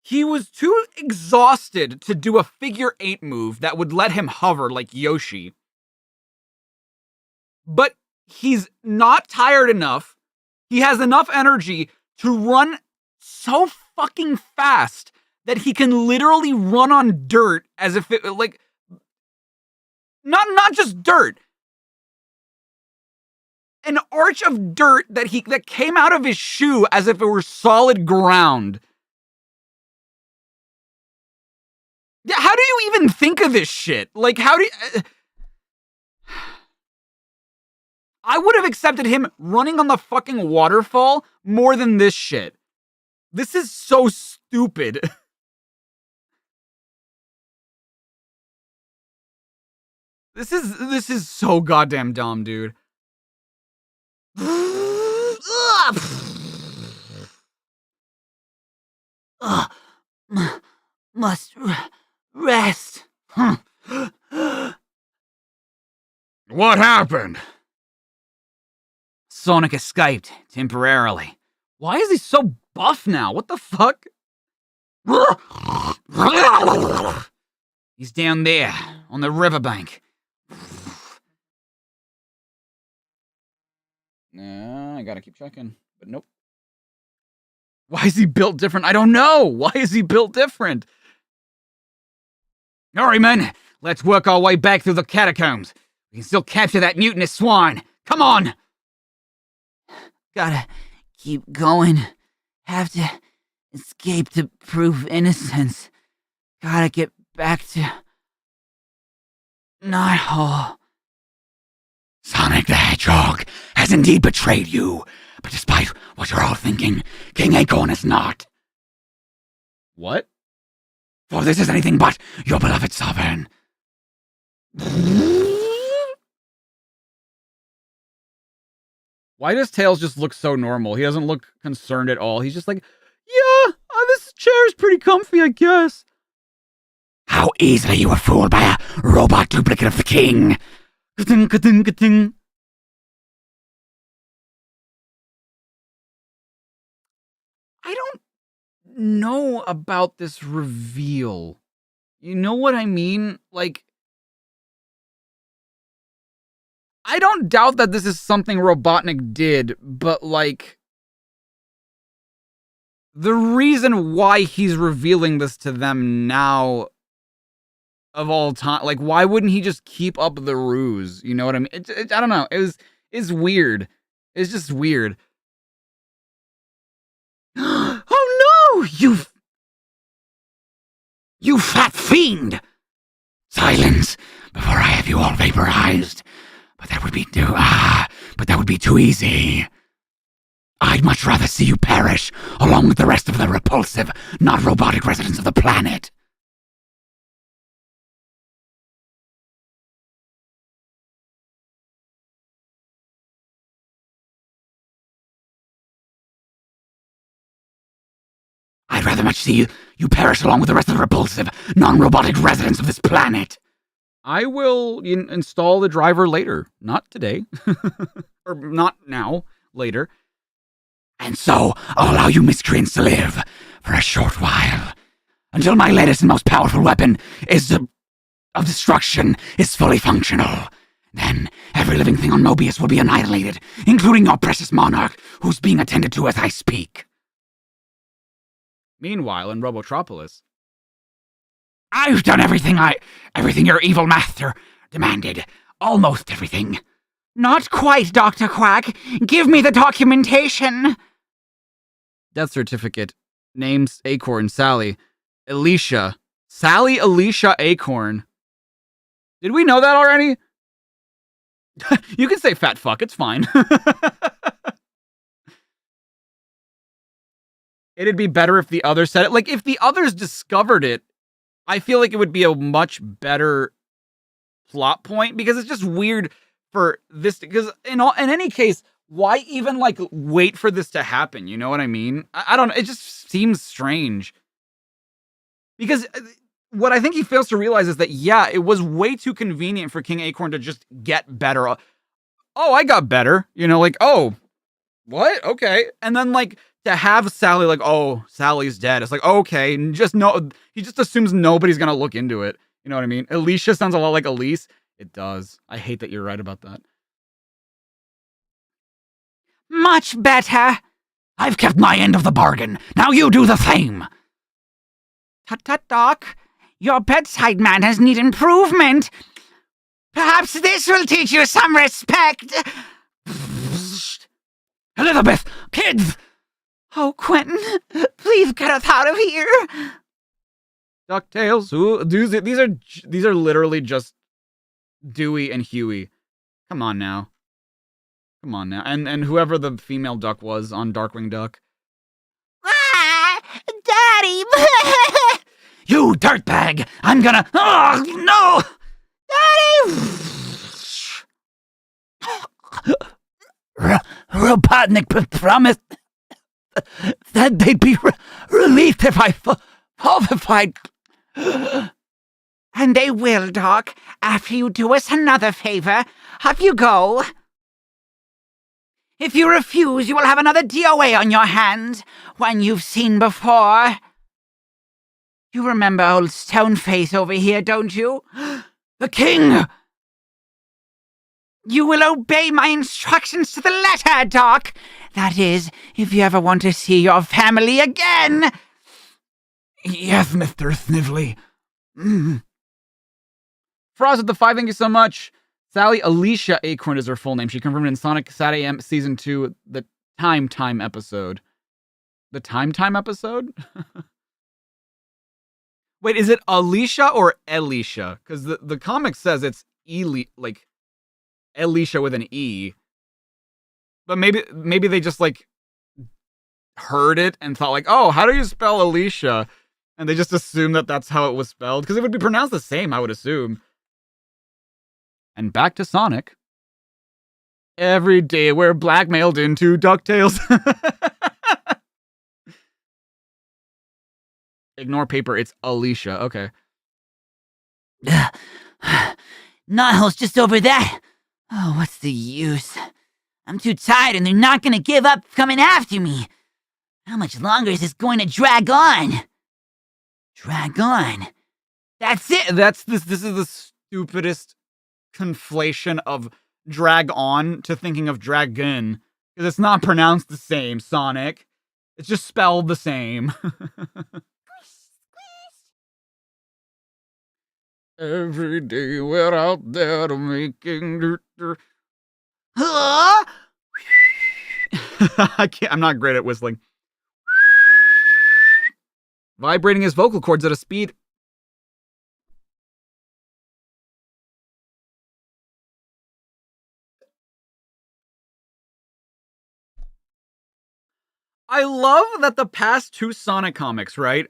He was too exhausted to do a figure 8 move that would let him hover like Yoshi. But he's not tired enough. He has enough energy to run so fucking fast that he can literally run on dirt as if it, like, not just dirt. An arch of dirt that came out of his shoe as if it were solid ground. Yeah, how do you even think of this shit? Like, how do you... I would have accepted him running on the fucking waterfall more than this shit. This is so stupid. This is so goddamn dumb, dude. must rest. What happened? Sonic escaped temporarily. Why is he so buff now? What the fuck? He's down there on the riverbank. I gotta keep checking, but nope. Why is he built different? I don't know. Why is he built different? All right, men. Let's work our way back through the catacombs. We can still capture that mutinous swine. Come on. Gotta keep going. Have to escape to prove innocence. Gotta get back to Nighthall. Sonic the Hedgehog has indeed betrayed you, but despite what you're all thinking, King Acorn is not. What? For this is anything but your beloved sovereign. Why does Tails just look so normal? He doesn't look concerned at all. He's just like, yeah, this chair is pretty comfy, I guess. How easily you were fooled by a robot duplicate of the king. Ka-ting, ka-ting, ka-ting. I don't know about this reveal. You know what I mean? Like, I don't doubt that this is something Robotnik did, but like, the reason why he's revealing this to them now of all time, like, why wouldn't he just keep up the ruse? You know what I mean? I don't know. It's weird. It's just weird. Oh no! You fat fiend! Silence, before I have you all vaporized. But that would be too easy. I'd much rather see you perish along with the rest of the repulsive, not robotic residents of the planet. I'd rather much see you perish along with the rest of the repulsive, non-robotic residents of this planet. I will install the driver later. Not today. Or not now. Later. And so, I'll allow you miscreants to live for a short while. Until my latest and most powerful weapon of destruction is fully functional. Then, every living thing on Mobius will be annihilated, including your precious monarch, who's being attended to as I speak. Meanwhile, in Robotropolis, I've done everything your evil master demanded. Almost everything. Not quite, Dr. Quack. Give me the documentation. death certificate, names Acorn, Sally, Alicia. Sally Alicia Acorn. Did we know that already? You can say fat fuck, it's fine. It'd be better if the others said it. Like, if the others discovered it, I feel like it would be a much better plot point, because it's just weird for this, because in any case, why even like wait for this to happen? You know what I mean? I don't know. It just seems strange. Because what I think he fails to realize is that, yeah, it was way too convenient for King Acorn to just get better. Oh, I got better. You know, like, oh, what? Okay. And then like to have Sally like, oh, Sally's dead. It's like, okay. And just no, he just assumes nobody's going to look into it. You know what I mean? Alicia sounds a lot like Elise. It does. I hate that you're right about that. Much better. I've kept my end of the bargain. Now you do the same. Tut-tut, Doc. Your bedside manners need improvement. Perhaps this will teach you some respect. Elizabeth! Kids! Oh, Quentin, please get us out of here. DuckTales. These are literally just Dewey and Huey. Come on now. Come on now. And whoever the female duck was on Darkwing Duck. Ah, Daddy! You dirtbag! I'm gonna... Oh, no! Daddy! Robotnik promised that they'd be released if I falsified And they will, Doc, after you do us another favor. Up you go. If you refuse, you will have another DOA on your hands, one you've seen before. You remember old Stoneface over here, don't you? The king! You will obey my instructions to the letter, Doc. That is, if you ever want to see your family again. Yes, Mr. Snively. Frost at the 5, thank you so much. Sally Alicia Acorn is her full name. She confirmed in Sonic Saturday Season 2, the Time episode. The Time episode? Wait, is it Alicia or Elisha? Because the comic says it's like Elisha with an E. But maybe they just like heard it and thought like, oh, how do you spell Alicia? And they just assumed that that's how it was spelled. Because it would be pronounced the same, I would assume. And back to Sonic. Every day we're blackmailed into DuckTales. Ignore paper, it's Alicia. Okay. Knothole's just over there. Oh, what's the use? I'm too tired and they're not gonna give up coming after me. How much longer is this going to drag on? Drag on. That's it. This is the stupidest conflation of drag on to thinking of dragon. Because it's not pronounced the same, Sonic. It's just spelled the same. Every day we're out there making... Huh? I'm not great at whistling. Vibrating his vocal cords at a speed. I love that the past 2 Sonic comics, right?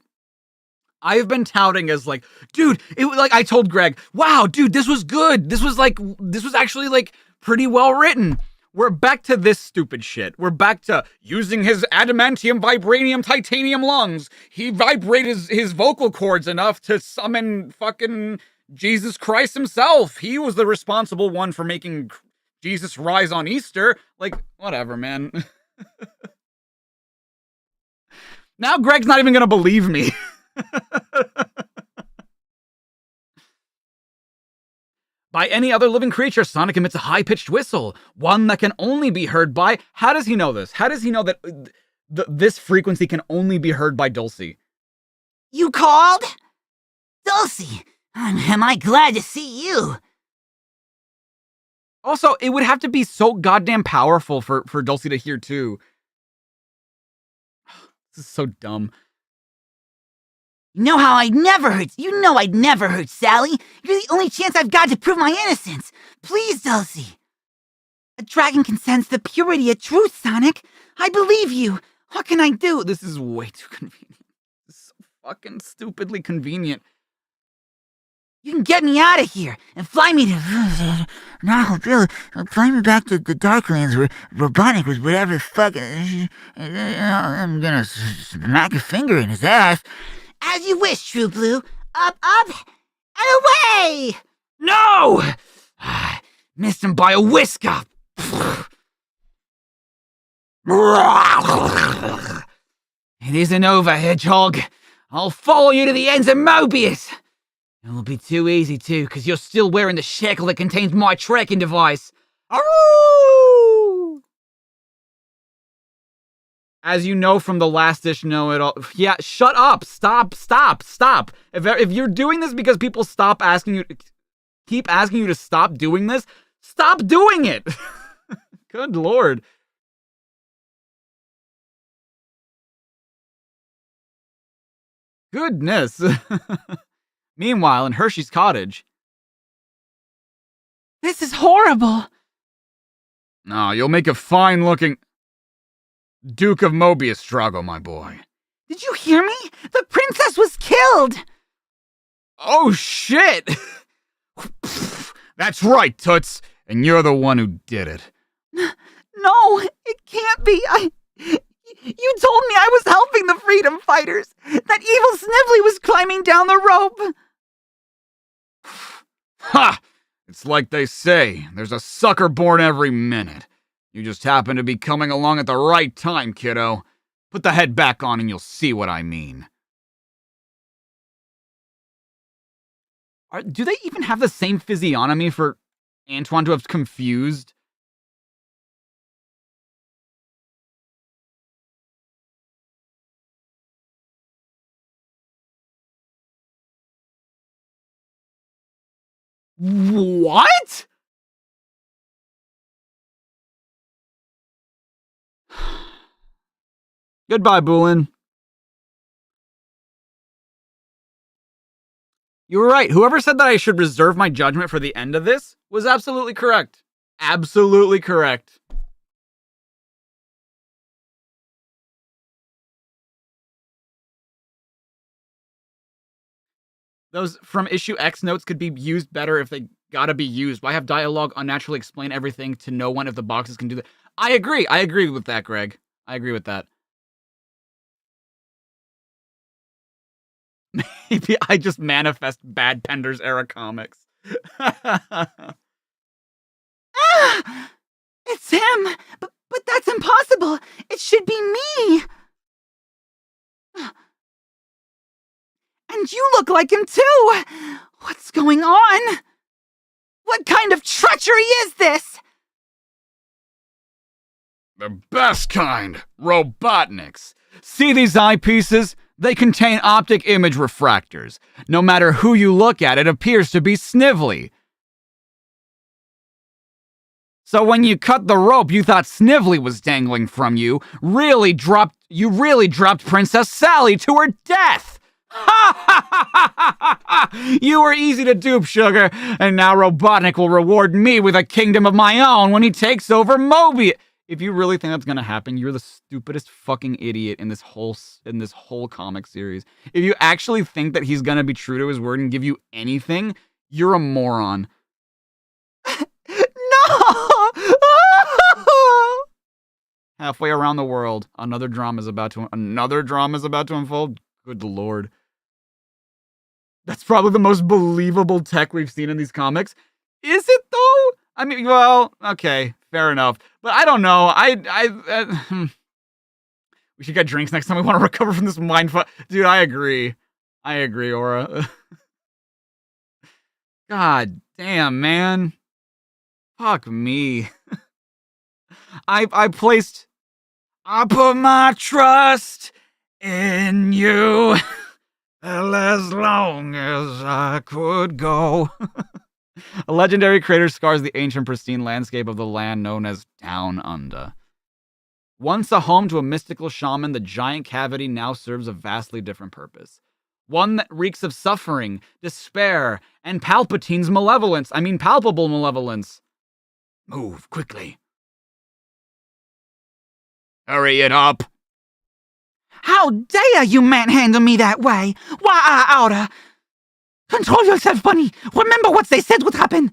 I've been touting as like, dude, it was like I told Greg, wow, dude, this was good. This was actually like pretty well written. We're back to this stupid shit. We're back to using his adamantium, vibranium, titanium lungs. He vibrated his vocal cords enough to summon fucking Jesus Christ himself. He was the responsible one for making Jesus rise on Easter. Like, whatever, man. Now Greg's not even gonna believe me. By any other living creature, Sonic emits a high-pitched whistle, one that can only be heard by... How does he know this? How does he know that this frequency can only be heard by Dulcie? You called? Dulcie, am I glad to see you? Also, it would have to be so goddamn powerful for Dulcie to hear, too. This is so dumb. You know I'd never hurt Sally. You're the only chance I've got to prove my innocence. Please, Dulcie. A dragon can sense the purity of truth, Sonic. I believe you. What can I do? This is way too convenient. This is so fucking stupidly convenient. You can get me out of here and fly me to... No, Bill, fly me back to the Darklands where Robotnik was whatever the fuck... I'm gonna smack a finger in his ass. As you wish, True Blue. Up, and away! No! Missed him by a whisker. It isn't over, Hedgehog. I'll follow you to the ends of Mobius. It will be too easy, too, because you're still wearing the shackle that contains my tracking device. Aroo! As you know from the Last Dish Know-It-All... Yeah, shut up! Stop! If you're doing this because people keep asking you to stop doing this, stop doing it! Good lord. Goodness. Meanwhile, in Hershey's cottage... This is horrible. No, you'll make a fine-looking... Duke of Mobius, Drago, my boy. Did you hear me? The princess was killed! Oh, shit! That's right, Toots. And you're the one who did it. No, it can't be. You told me I was helping the freedom fighters, that That evil Snively was climbing down the rope! Ha! It's like they say, there's a sucker born every minute. You just happen to be coming along at the right time, kiddo. Put the head back on and you'll see what I mean. Do they even have the same physiognomy for Antoine to have confused? What? Goodbye, Boolin. You were right. Whoever said that I should reserve my judgment for the end of this was absolutely correct. Absolutely correct. Those from issue X notes could be used better if they gotta be used. Why have dialogue unnaturally explain everything to no one if the boxes can do that? I agree. I agree with that, Greg. I agree with that. Maybe I just manifest bad Penders era comics. It's him! But that's impossible! It should be me! And you look like him too! What's going on? What kind of treachery is this? The best kind, Robotniks. See these eyepieces? They contain optic image refractors. No matter who you look at, it appears to be Snively. So when you cut the rope, you thought Snively was dangling from you. You really dropped Princess Sally to her death. You were easy to dupe, Sugar, and now Robotnik will reward me with a kingdom of my own when he takes over Mobius. If you really think that's gonna happen, you're the stupidest fucking idiot in this whole comic series. If you actually think that he's gonna be true to his word and give you anything, you're a moron. No! Halfway around the world, another drama is about to unfold. Good lord. That's probably the most believable tech we've seen in these comics. Is it though? I mean, well, okay, fair enough. But I don't know. We should get drinks next time we want to recover from this mindfuck. Dude, I agree. Aura. God damn, man. Fuck me. I put my trust in you as long as I could go. A legendary crater scars the ancient pristine landscape of the land known as Down Under. Once a home to a mystical shaman, the giant cavity now serves a vastly different purpose. One that reeks of suffering, despair, and palpable malevolence. Move quickly. Hurry it up. How dare you manhandle me that way? Why, I oughta. Control yourself, Bunny. Remember what they said would happen.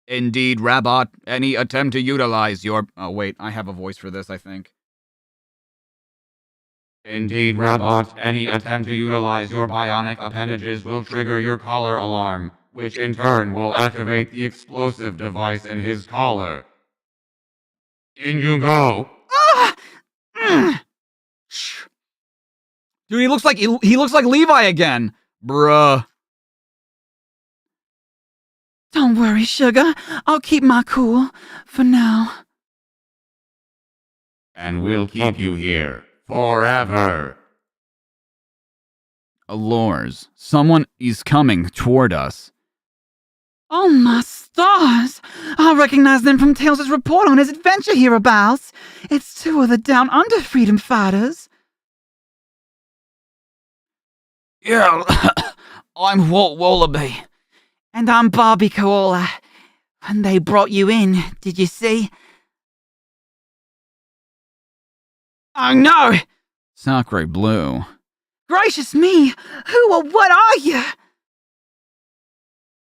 Indeed, Rabot. Any attempt to utilize your... Oh, wait. I have a voice for this, I think. Indeed, Rabot, any attempt to utilize your bionic appendages will trigger your collar alarm, which in turn will activate the explosive device in his collar. In you go. Dude, he looks like Levi again. Bruh. Don't worry, Sugar. I'll keep my cool for now. And we'll keep you here forever. Allures. Someone is coming toward us. Oh, my stars! I recognize them from Tails' report on his adventure hereabouts. It's two of the Down Under freedom fighters. Yeah, I'm Walt Wallaby. And I'm Barbie Koala. And they brought you in, did you see? Oh no! Sacre Blue. Gracious me! Who or what are you?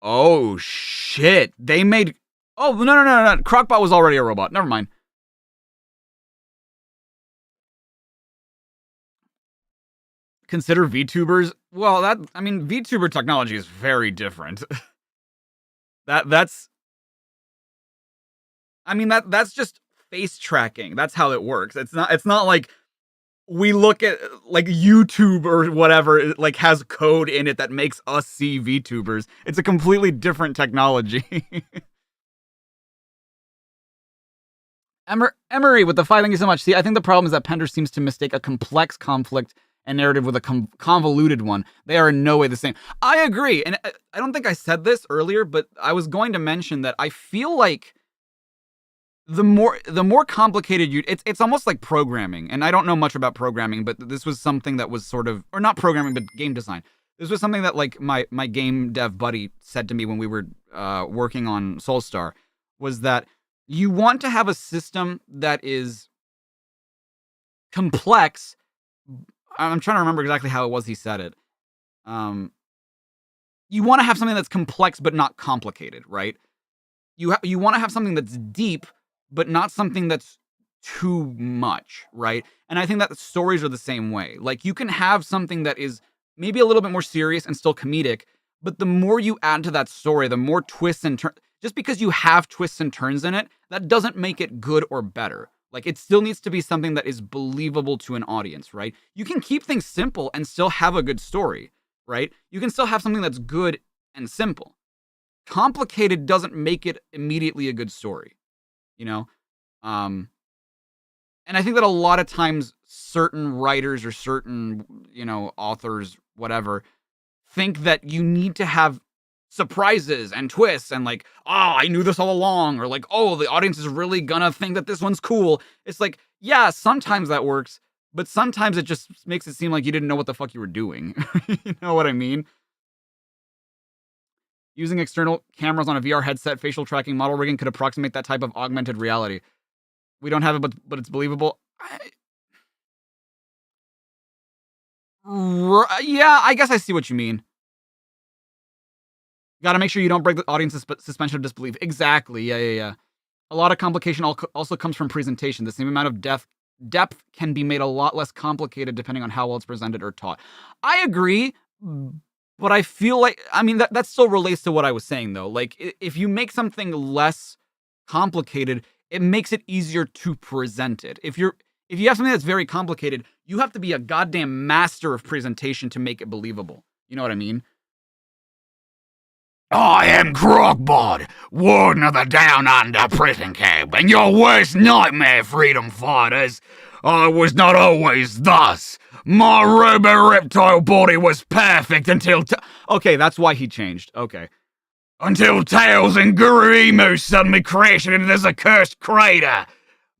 Oh, shit. They made... Oh, no. Crocbot was already a robot. Never mind. consider VTubers, well, VTuber technology is very different. that's just face tracking. That's how it works. It's not like we look at like YouTube or whatever, it, like has code in it that makes us see VTubers. It's a completely different technology. Emery with the 5, thank you so much. See, I think the problem is that Pender seems to mistake a complex conflict and narrative with a convoluted one. They are in no way the same. I agree, and I don't think I said this earlier, but I was going to mention that I feel like the more complicated it's almost like programming, and I don't know much about programming, but this was something that was sort of, or not programming, but game design. This was something that like my game dev buddy said to me when we were working on Soulstar, was that you want to have a system that is complex. I'm trying to remember exactly how it was he said it. You want to have something that's complex but not complicated, right? You want to have something that's deep but not something that's too much, right? And I think that the stories are the same way. Like, you can have something that is maybe a little bit more serious and still comedic, but the more you add to that story, the more twists and turns. Just because you have twists and turns in it, that doesn't make it good or better. Like, it still needs to be something that is believable to an audience, right? You can keep things simple and still have a good story, right? You can still have something that's good and simple. Complicated doesn't make it immediately a good story, you know? And I think that a lot of times certain writers or certain, authors, whatever, think that you need to have surprises and twists and like, oh, I knew this all along, or like, oh, the audience is really gonna think that this one's cool. It's like, yeah, sometimes that works, but sometimes it just makes it seem like you didn't know what the fuck you were doing. You know what I mean? Using external cameras on a VR headset, facial tracking, model rigging could approximate that type of augmented reality. We don't have it, but it's believable. Yeah, I guess I see what you mean. Got to make sure you don't break the audience's suspension of disbelief. Exactly. Yeah. A lot of complication also comes from presentation. The same amount of depth can be made a lot less complicated depending on how well it's presented or taught. I agree, but I feel like, that still relates to what I was saying, though. Like, if you make something less complicated, it makes it easier to present it. If you have something that's very complicated, you have to be a goddamn master of presentation to make it believable. You know what I mean? I am Crockbot, warden of the Down Under prison camp, and your worst nightmare, freedom fighters. I was not always thus. My robo-reptile body was perfect until okay, that's why he changed. Okay. Until Tails and Guru Emu suddenly crashed into this accursed crater.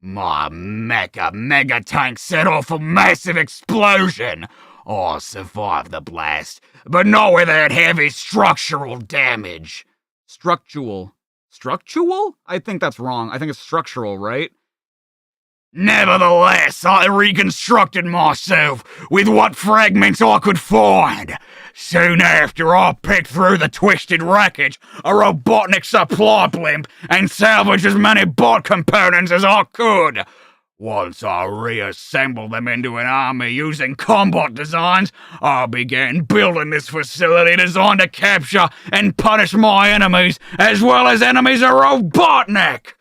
My mega tank set off a massive explosion. I survived the blast, but not without heavy structural damage. Structural? I think that's wrong. I think it's structural, right? Nevertheless, I reconstructed myself with what fragments I could find. Soon after, I picked through the twisted wreckage, a Robotnik supply blimp, and salvaged as many bot components as I could. Once I reassembled them into an army using combat designs, I began building this facility designed to capture and punish my enemies, as well as enemies of Robotnik.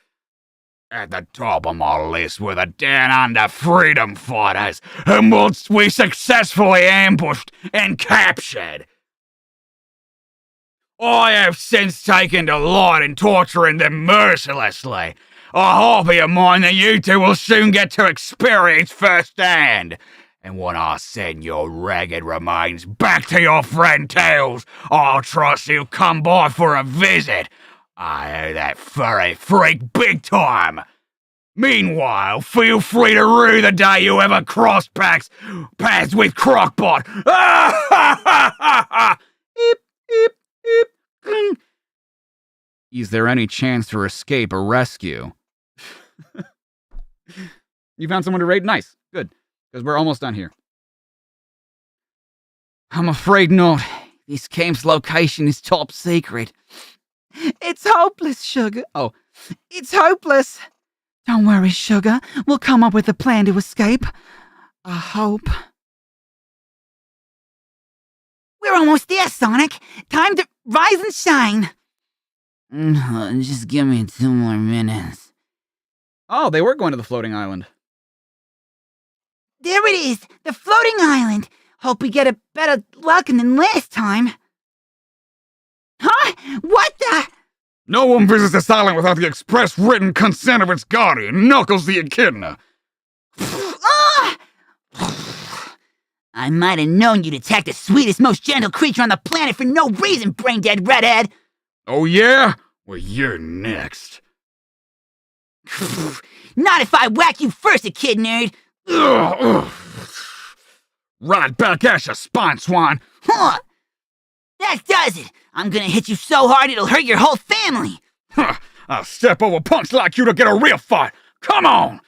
At the top of my list were the Down Under freedom fighters, whom we successfully ambushed and captured. I have since taken delight in torturing them mercilessly, a hobby of mine that you two will soon get to experience firsthand. And when I send your ragged remains back to your friend Tails, I'll trust you'll come by for a visit. I owe that furry freak big time. Meanwhile, feel free to rue the day you ever cross paths with Crockbot. Eep, eep, eep. Cling. Is there any chance for escape or rescue? You found someone to raid? Nice. Good. Because we're almost done here. I'm afraid not. This camp's location is top secret. It's hopeless, Sugar. Oh. It's hopeless. Don't worry, Sugar. We'll come up with a plan to escape. I hope. We're almost there, Sonic. Time to rise and shine. Just give me 2 more minutes. Oh, they were going to the floating island. There it is, the floating island. Hope we get a better welcome than last time. Huh? What the? No one visits this island without the express written consent of its guardian, Knuckles the Echidna. Ah! I might have known you'd attack the sweetest, most gentle creature on the planet for no reason, brain-dead redhead. Oh yeah? Well, you're next. Not if I whack you first, kid nerd. Ugh. Right back at ya, spine swine. Huh. That does it. I'm gonna hit you so hard it'll hurt your whole family. Huh. I'll step over punks like you to get a real fight. Come on!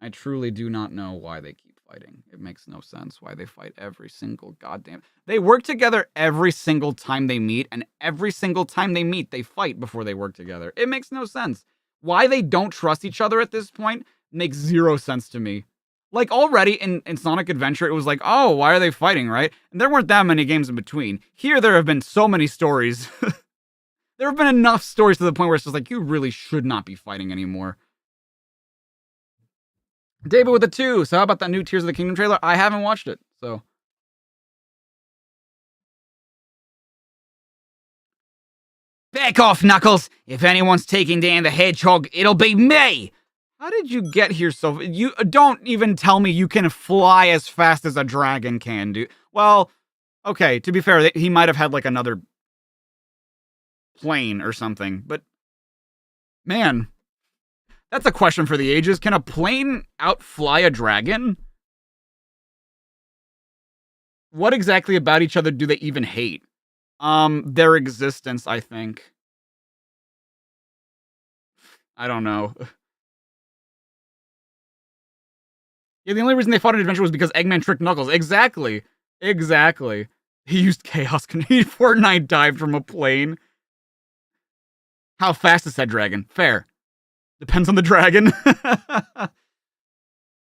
I truly do not know why they keep fighting. It makes no sense why they fight every single goddamn... They work together every single time they meet, and every single time they meet, they fight before they work together. It makes no sense. Why they don't trust each other at this point makes zero sense to me. Like, already in Sonic Adventure, it was like, oh, why are they fighting, right? And there weren't that many games in between. Here, there have been so many stories. There have been enough stories to the point where it's just like, you really should not be fighting anymore. David with a 2. So how about that new Tears of the Kingdom trailer? I haven't watched it, so... Back off, Knuckles. If anyone's taking down the hedgehog, it'll be me. How did you get here so... You don't even tell me you can fly as fast as a dragon can, dude. Well, okay, to be fair, he might have had, like, another plane or something, but... Man, that's a question for the ages. Can a plane outfly a dragon? What exactly about each other do they even hate? Their existence, I think. I don't know. Yeah, the only reason they fought in Adventure was because Eggman tricked Knuckles. Exactly. Exactly. He used Chaos. Fortnite dived from a plane. How fast is that dragon? Fair. Depends on the dragon.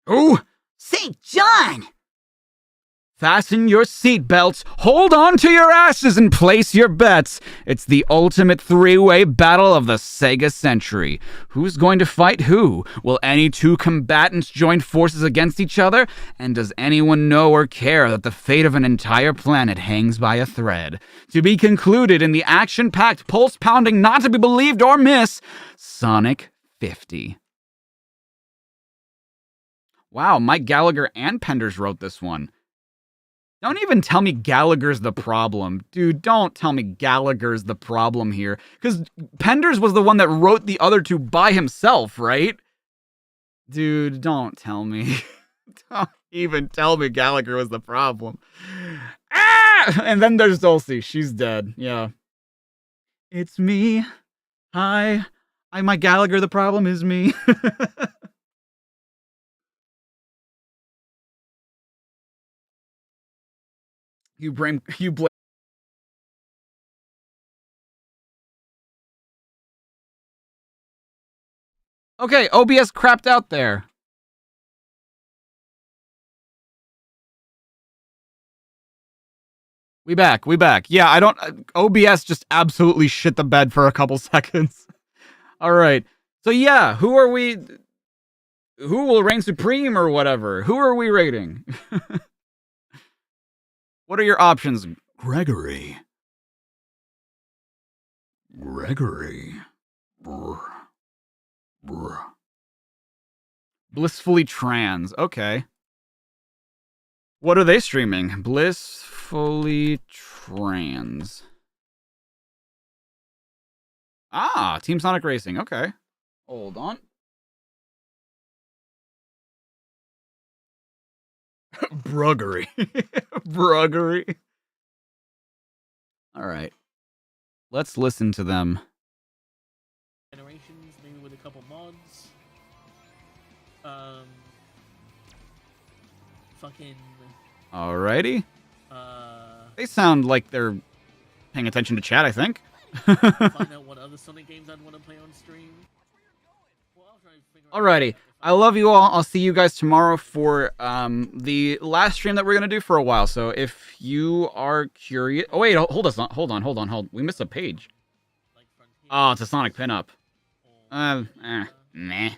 Ooh! St. John! Fasten your seatbelts, hold on to your asses, and place your bets. It's the ultimate three-way battle of the Sega century. Who's going to fight who? Will any two combatants join forces against each other? And does anyone know or care that the fate of an entire planet hangs by a thread? To be concluded in the action-packed, pulse-pounding, not to be believed or miss, Sonic 50. Wow, Mike Gallagher and Penders wrote this one. Don't even tell me Gallagher's the problem. Dude, don't tell me Gallagher's the problem here. Because Penders was the one that wrote the other two by himself, right? Dude, don't tell me. Don't even tell me Gallagher was the problem. Ah! And then there's Dulcie. She's dead. Yeah. It's me. Hi. Mike Gallagher, the problem is me. You blame. Okay, OBS crapped out there. We back. Yeah, I don't... OBS just absolutely shit the bed for a couple seconds. Alright. So yeah, who are we... Who will reign supreme or whatever? Who are we rating? What are your options? Gregory. Brr. Blissfully trans. Okay. What are they streaming? Blissfully trans. Ah, Team Sonic Racing. Okay. Hold on. Bruggery. Bruggery. All right. Let's listen to them. Generations, maybe with a couple mods. Fucking. Alrighty. They sound like they're paying attention to chat, I think. Find out what other Sonic games I'd want to play on stream. Well, Alrighty. I love you all. I'll see you guys tomorrow for the last stream that we're gonna do for a while. So if you are curious, oh wait, hold on. We missed a page. Oh, it's a Sonic pinup. Meh.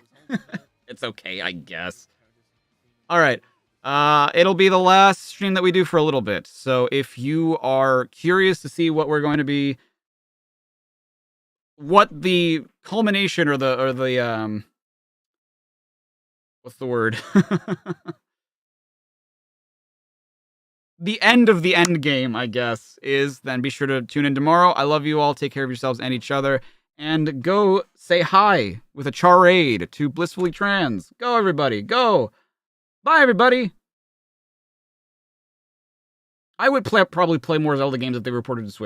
It's okay, I guess. All right. It'll be the last stream that we do for a little bit. So if you are curious to see what we're going to be, what the culmination or the what's the word? The end of the end game, I guess, is, then be sure to tune in tomorrow. I love you all. Take care of yourselves and each other. And go say hi with a charade to Blissfully Trans. Go, everybody. Go. Bye, everybody. I would probably play more Zelda games if they reported to Switch.